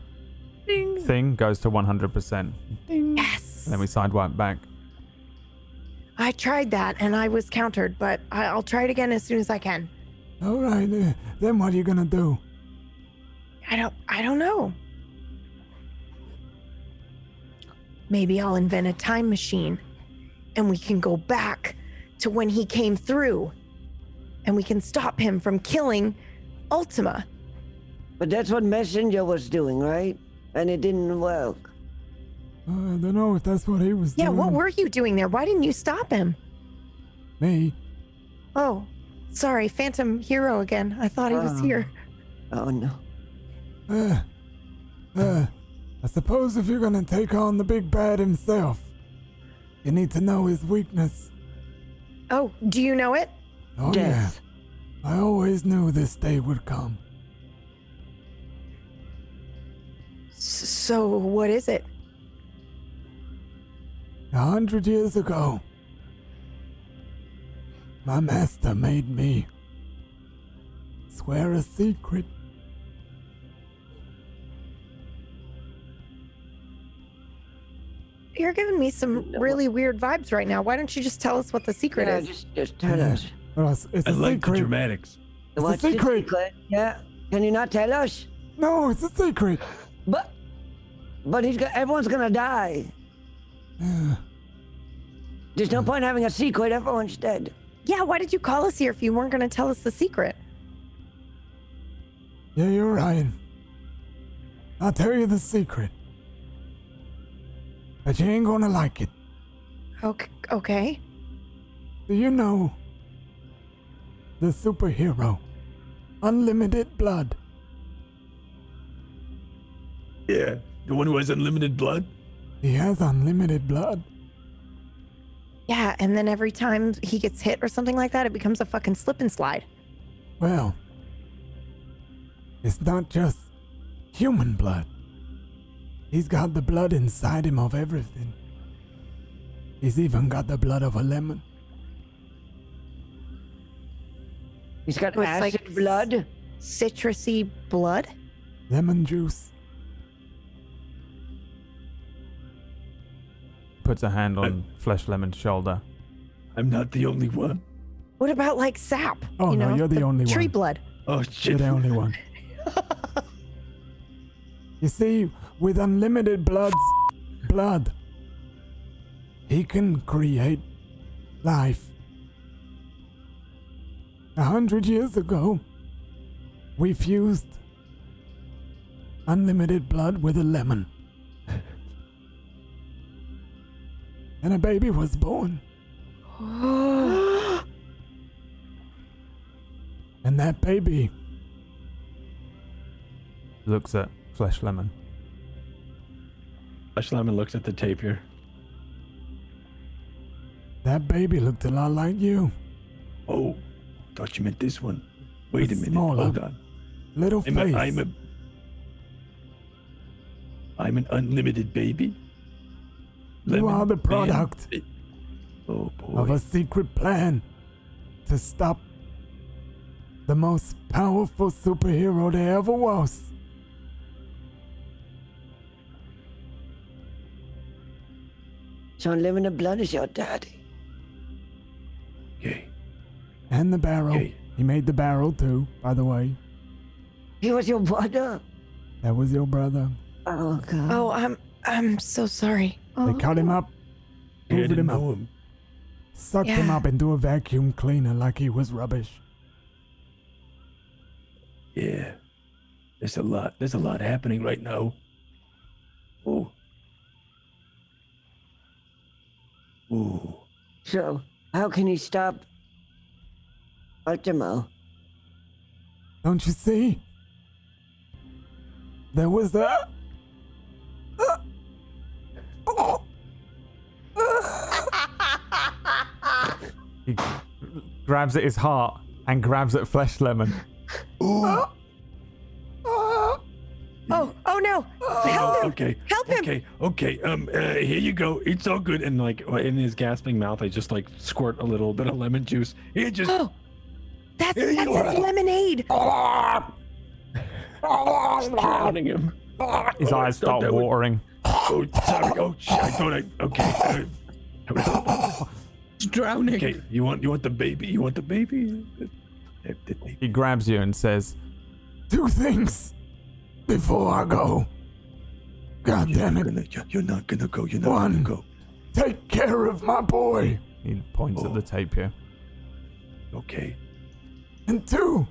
thing goes to 100%. Ding. Yes. And then we sidewiped back. I tried that and I was countered, but I'll try it again as soon as I can. All right, then what are you gonna do? I don't know. Maybe I'll invent a time machine and we can go back to when he came through and we can stop him from killing Ultima. But that's what Messenger was doing, right? And it didn't work. I don't know if that's what he was doing. Yeah, what were you doing there? Why didn't you stop him? Me? Oh, sorry, Phantom Hero again. I thought he was here. Oh, no. I suppose if you're gonna take on the big bad himself, you need to know his weakness. Oh, do you know it? Oh, Death. yeah. I always knew this day would come. So, what is it? 100 years ago, my master made me swear a secret. You're giving me some really weird vibes right now. Why don't you just tell us what the secret Yeah, is? just tell us. Well, it's I a like the secret. dramatics. It's What's a the secret. Yeah. Can you not tell us? No, it's a secret. But everyone's gonna die. There's no point having a secret. Everyone's dead. Yeah, why did you call us here if you weren't going to tell us the secret? Yeah, you're right. I'll tell you the secret. But you ain't gonna like it. Okay. Do you know the superhero, Unlimited Blood? Yeah, the one who has unlimited blood. He has unlimited blood. Yeah, and then every time he gets hit or something like that, it becomes a fucking slip and slide. Well, it's not just human blood. He's got the blood inside him of everything. He's even got the blood of a lemon. He's got So it's acid like blood. Citrusy blood? Lemon juice. Puts a hand on Flesh Lemon's shoulder. I'm not the only one. What about like sap? Oh, you no, know, you're the only tree one. blood. Oh You're shit! the only one. You see, with unlimited blood, he can create life. 100 years ago, we fused unlimited blood with a lemon. And a baby was born. And that baby looks at Flesh Lemon. Flesh Lemon looks at the tapir. That baby looked a lot like you. Oh, thought you meant this one. Wait a minute. Smaller. Hold on. Little face. I'm an unlimited baby. You are the product Oh boy. of a secret plan to stop the most powerful superhero there ever was. So unlimited blood is your daddy. Okay. And the barrel. Okay. He made the barrel too, by the way. He was your brother. That was your brother. Oh God. Oh, I'm so sorry. They cut him up, I hoovered didn't him up, know him. sucked him Yeah. up into a vacuum cleaner like he was rubbish. Yeah. There's a lot happening right now. Oh. Ooh. So how can he stop Ultimo? Don't you see? There was that. He grabs at his heart and grabs at Flesh Lemon. Oh no! Help him! Okay. Help him! Okay. Here you go. It's all good. And like in his gasping mouth, I just like squirt a little bit of lemon juice. Here, just Oh, that's Here you are. lemonade. drowning him. His eyes Stop start that with- watering. Oh, sorry. Oh, shit. I thought I. Okay. It's drowning. Okay. You want the baby? You want the baby? He grabs you and says, 2 things. before I go. God damn it. You're not gonna go. You're not One. gonna go. Take care of my boy. He points at the tapir. Okay. And 2.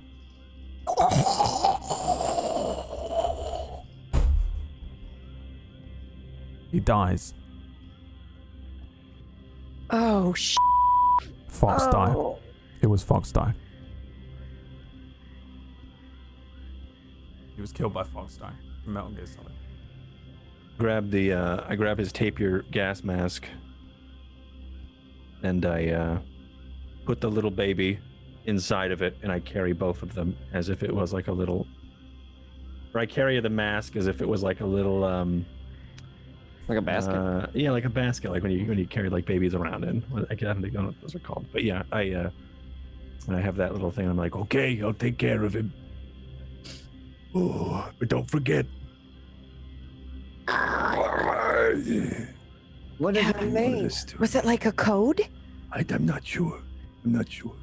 He dies. Oh, Fox died. It was Fox died. He was killed by Fox die from Metal Gear Solid. I grab his tapir gas mask, and I put the little baby inside of it, and I carry both of them as if it was like a little. Or I carry the mask as if it was like a little. Like a basket. Yeah, like a basket, like when you carry like babies around in. I don't know what those are called, but yeah, I have that little thing. I'm like, Okay, I'll take care of him. Oh, but don't forget. What does it mean? Was it like a code? I'm not sure. I'm not sure.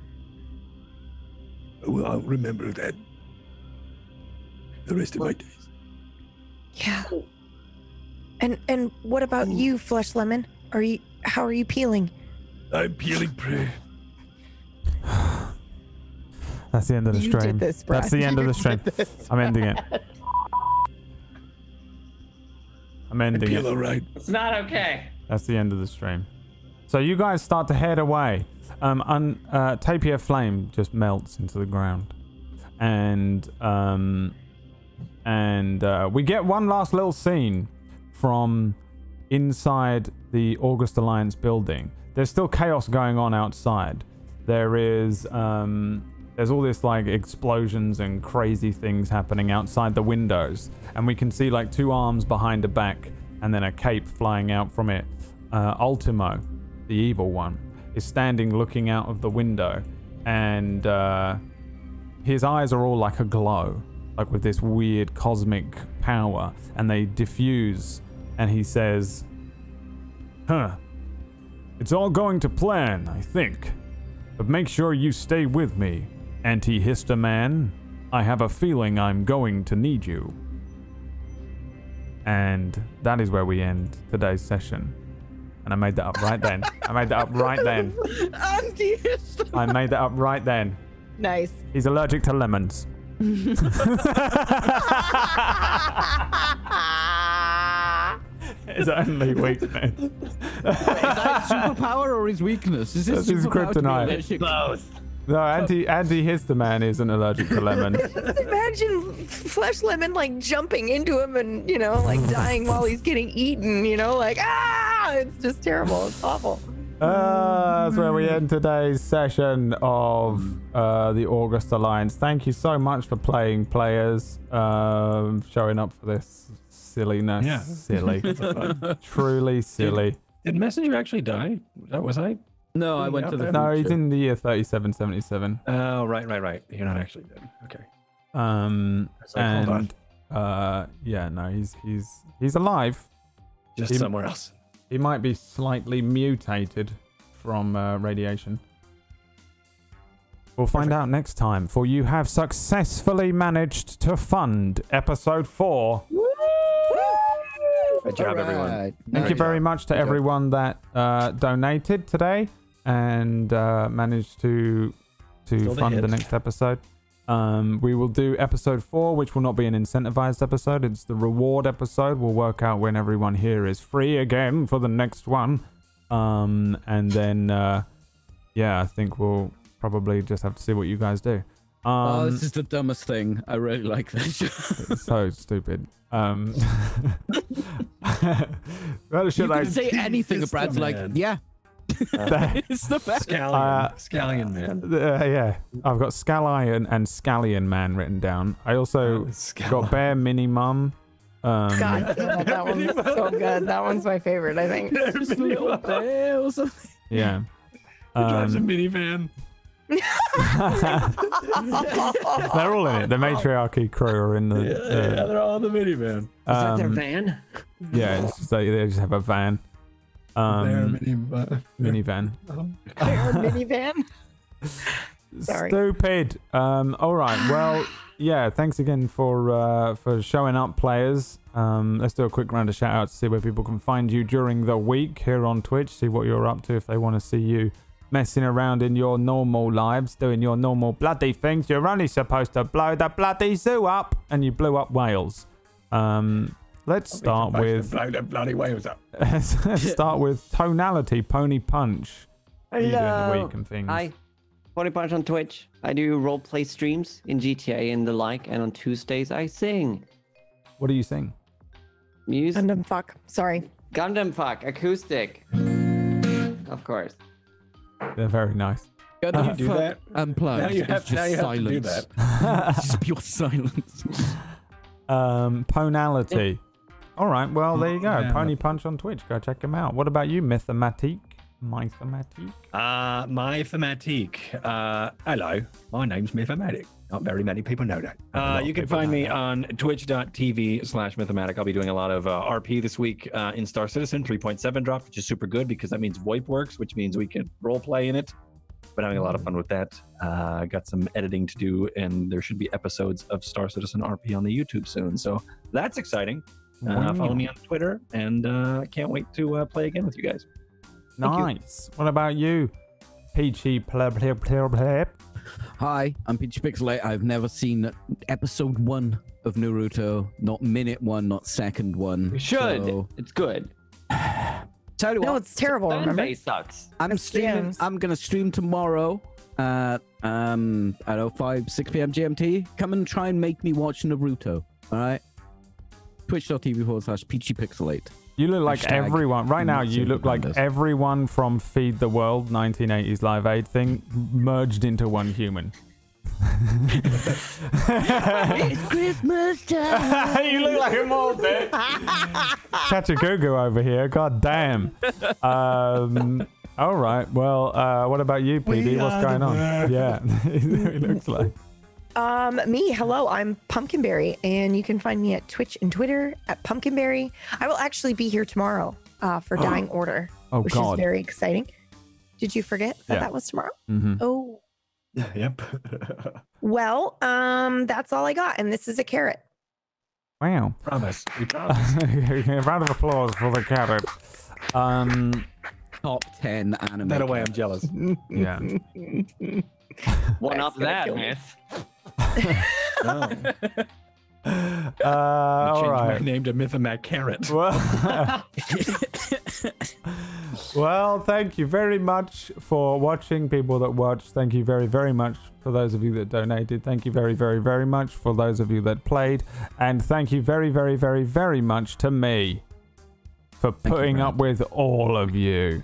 Well, I'll remember that the rest of my days. Yeah. And what about you, Flesh Lemon? How are you peeling? I'm peeling prey. That's the end of the You stream. did this, Brad. That's the end of the stream. I'm ending it. I'm ending Peel it. all right. It's not okay. That's the end of the stream. So you guys start to head away. Tapir Flame just melts into the ground, and we get one last little scene from inside the August Alliance building. There's still chaos going on outside. There's all this like explosions and crazy things happening outside the windows, and we can see like 2 arms behind a back and then a cape flying out from it. Ultimo, the evil one, is standing looking out of the window, and his eyes are all like aglow, like with this weird cosmic power, and they diffuse, and he says, it's all going to plan, I think. But make sure you stay with me, Anti-Histaman. I have a feeling I'm going to need you. And that is where we end today's session. And I made that up right then. I made that up right then. I made that up right then. Nice. He's allergic to lemons. His only weakness. Is that his superpower or his weakness? Is That's his superpower to be kryptonite. allergic? Both. No, Anti-Histaman isn't allergic to lemons. Just imagine Flesh Lemon like jumping into him and, like dying while he's getting eaten, like, it's just terrible. It's awful. That's where we end today's session of the August Alliance. Thank you so much for playing, players, showing up for this silliness. Yeah. Silly. Truly silly. did Messenger actually die? Was I? No, I went to the. No, he's in the year 3777. Oh, right. You're not actually dead. Okay. And yeah, no, he's alive. Just somewhere else. He might be slightly mutated from radiation. We'll find out next time, for you have successfully managed to fund episode 4. Good job, everyone. Thank you very much to everyone that donated today and managed to fund the next episode. We will do episode 4, which will not be an incentivized episode. It's the reward episode. We'll work out when everyone here is free again for the next one. And then, yeah, I think we'll probably just have to see what you guys do. Oh, this is the dumbest thing. I really like this. It's so stupid. You can say anything, Brad's like, yeah. It's the best. Scallion Man. Yeah, I've got Scallion and Scallion Man written down. I also got Bear Minimum. God, that one's so good. That one's my favorite, I think. Yeah. He drives a minivan. They're all in it. The matriarchy crew are in the. Yeah, they're all in the minivan. Is that their van? Yeah, it's just, they just have a van. Their minivan. Minivan. Bear minivan. Sorry. Stupid. All right. Well, yeah. Thanks again for showing up, players. Let's do a quick round of shout outs to see where people can find you during the week here on Twitch. See what you're up to if they want to see you messing around in your normal lives, doing your normal bloody things. You're only supposed to blow the bloody zoo up, and you blew up Wales. Let's start with blow the bloody whales up. let's start with tonality, Pony Punch. What are you doing the Hello. week and things? Hi. Pony Punch on Twitch. I do roleplay streams in GTA and the like, and on Tuesdays I sing. What do you sing? Music. Gundam fuck. Sorry. Gundam fuck. Acoustic. Of course. They're very nice. Gundam you do fuck that? Unplugged. Now you have, It's just now you have to do silence. that. Just pure silence. Tonality. All right. Well, there you go. Yeah. Pony Punch on Twitch. Go check him out. What about you, Mythematique? Mythematique? My thematic. Hello, my name's Mythematic. Not very many people know that. lot of You can people find know me that. on twitch.tv/Mythematic. I'll be doing a lot of RP this week in Star Citizen 3.7 drop, which is super good because that means VoIP works, which means we can role play in it. Been having a lot of fun with that. Got some editing to do, and there should be episodes of Star Citizen RP on the YouTube soon. So that's exciting. Follow me on Twitter, and can't wait to play again with you guys. Nice. What about you, Peachy Pleb? Hi, I'm Peachy Pixelate. I've never seen episode 1 of Naruto. Not minute 1, not second 1. You should. So, It's good. tell you No, what, it's terrible. Fan Remember? base sucks. I'm That's streaming. James. I'm gonna stream tomorrow at I don't know 5-6 p.m. GMT. Come and try and make me watch Naruto. All right. Twitch.tv/PeachyPixelate. You look like Hashtag everyone. Right now, not you look like Pandas. everyone from Feed the World 1980s Live Aid thing merged into one human. It's Christmas time. You look like him all day. Catch a goo over here. God damn. All right. Well, what about you, PD? What's going on? Yeah. It looks like. Me, hello, I'm Pumpkinberry, and you can find me at Twitch and Twitter at Pumpkinberry. I will actually be here tomorrow for Dying Order, Oh, which God. is very exciting. Did you forget that Yeah. that was tomorrow? Mm-hmm. Oh, Yep. well, that's all I got, and this is a carrot. Wow. Promise. We promise. A round of applause for the carrot. Top 10 anime. That away, I'm jealous. Yeah. One up That's gonna that, kill me. myth. All Change my right. name to Mythomac Carrot. Well, thank you very much for watching, people that watched. Thank you very, very much for those of you that donated. Thank you very, very, very much for those of you that played. And thank you very, very, very, very much to me for putting up with all of you.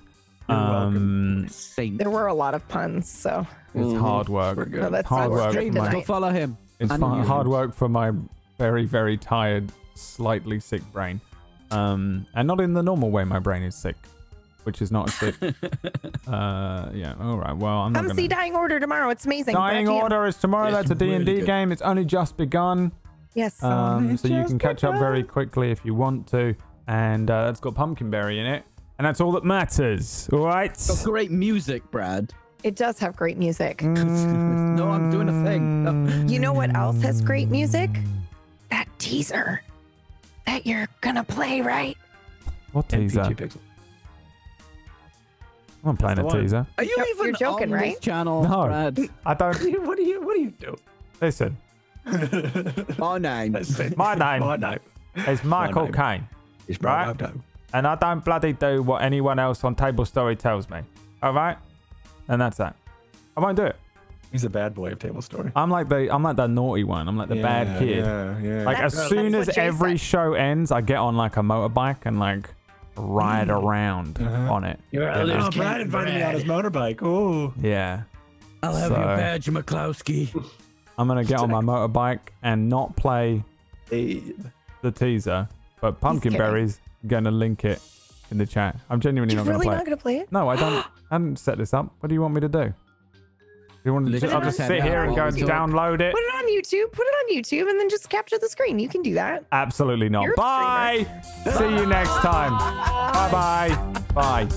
You're welcome. Saint. There were a lot of puns, so It's hard work. no, that's Hard not work. straight Go tonight. follow him. It's And you. hard work for my very, very tired, slightly sick brain. And not in the normal way my brain is sick, which is not sick. Yeah, all right. Well, I'm not Come going see to... Dying Order tomorrow. It's amazing. Dying 5 p.m. Order is tomorrow. It's That's a D&D really good. game. It's only just begun. Yes. So you can catch up very quickly if you want to. And that's got Pumpkinberry in it. And that's all that matters. All right? Got great music, Brad. It does have great music. No, I'm doing a thing. No. You know what else has great music? That teaser that you're gonna play, right? What And teaser? PG Pixel. I'm playing That's a the one. teaser. Are you You're even joking, on right? this channel, No. Brad? I don't... What do you do? Listen. My name. My name My name. is Michael name. Caine. It's Right. Brad. And I don't bloody do what anyone else on Table Story tells me. All right? And that's that. I won't do it. He's a bad boy of Table Story. I'm like the naughty one. I'm like the bad kid. Yeah. Like That's- as soon that's as what Jay every said. show ends, I get on like a motorbike and like ride around on it. You're a loose Brad invited me on his motorbike. Oh. Yeah. I'll have So- your badge, McCloskey. I'm gonna get on my motorbike and not play Hey. the teaser, but Pumpkinberry's gonna link it in the chat. I'm genuinely You're not gonna really play not it. gonna play it? No, I don't. I didn't set this up. What do you want me to do? You want to? Literally I'll just set sit it here up and go while and we talk. download it. Put it on YouTube. Put it on YouTube, and then just capture the screen. You can do that. Absolutely not. You're a Bye. See you next time. Bye-bye. Bye.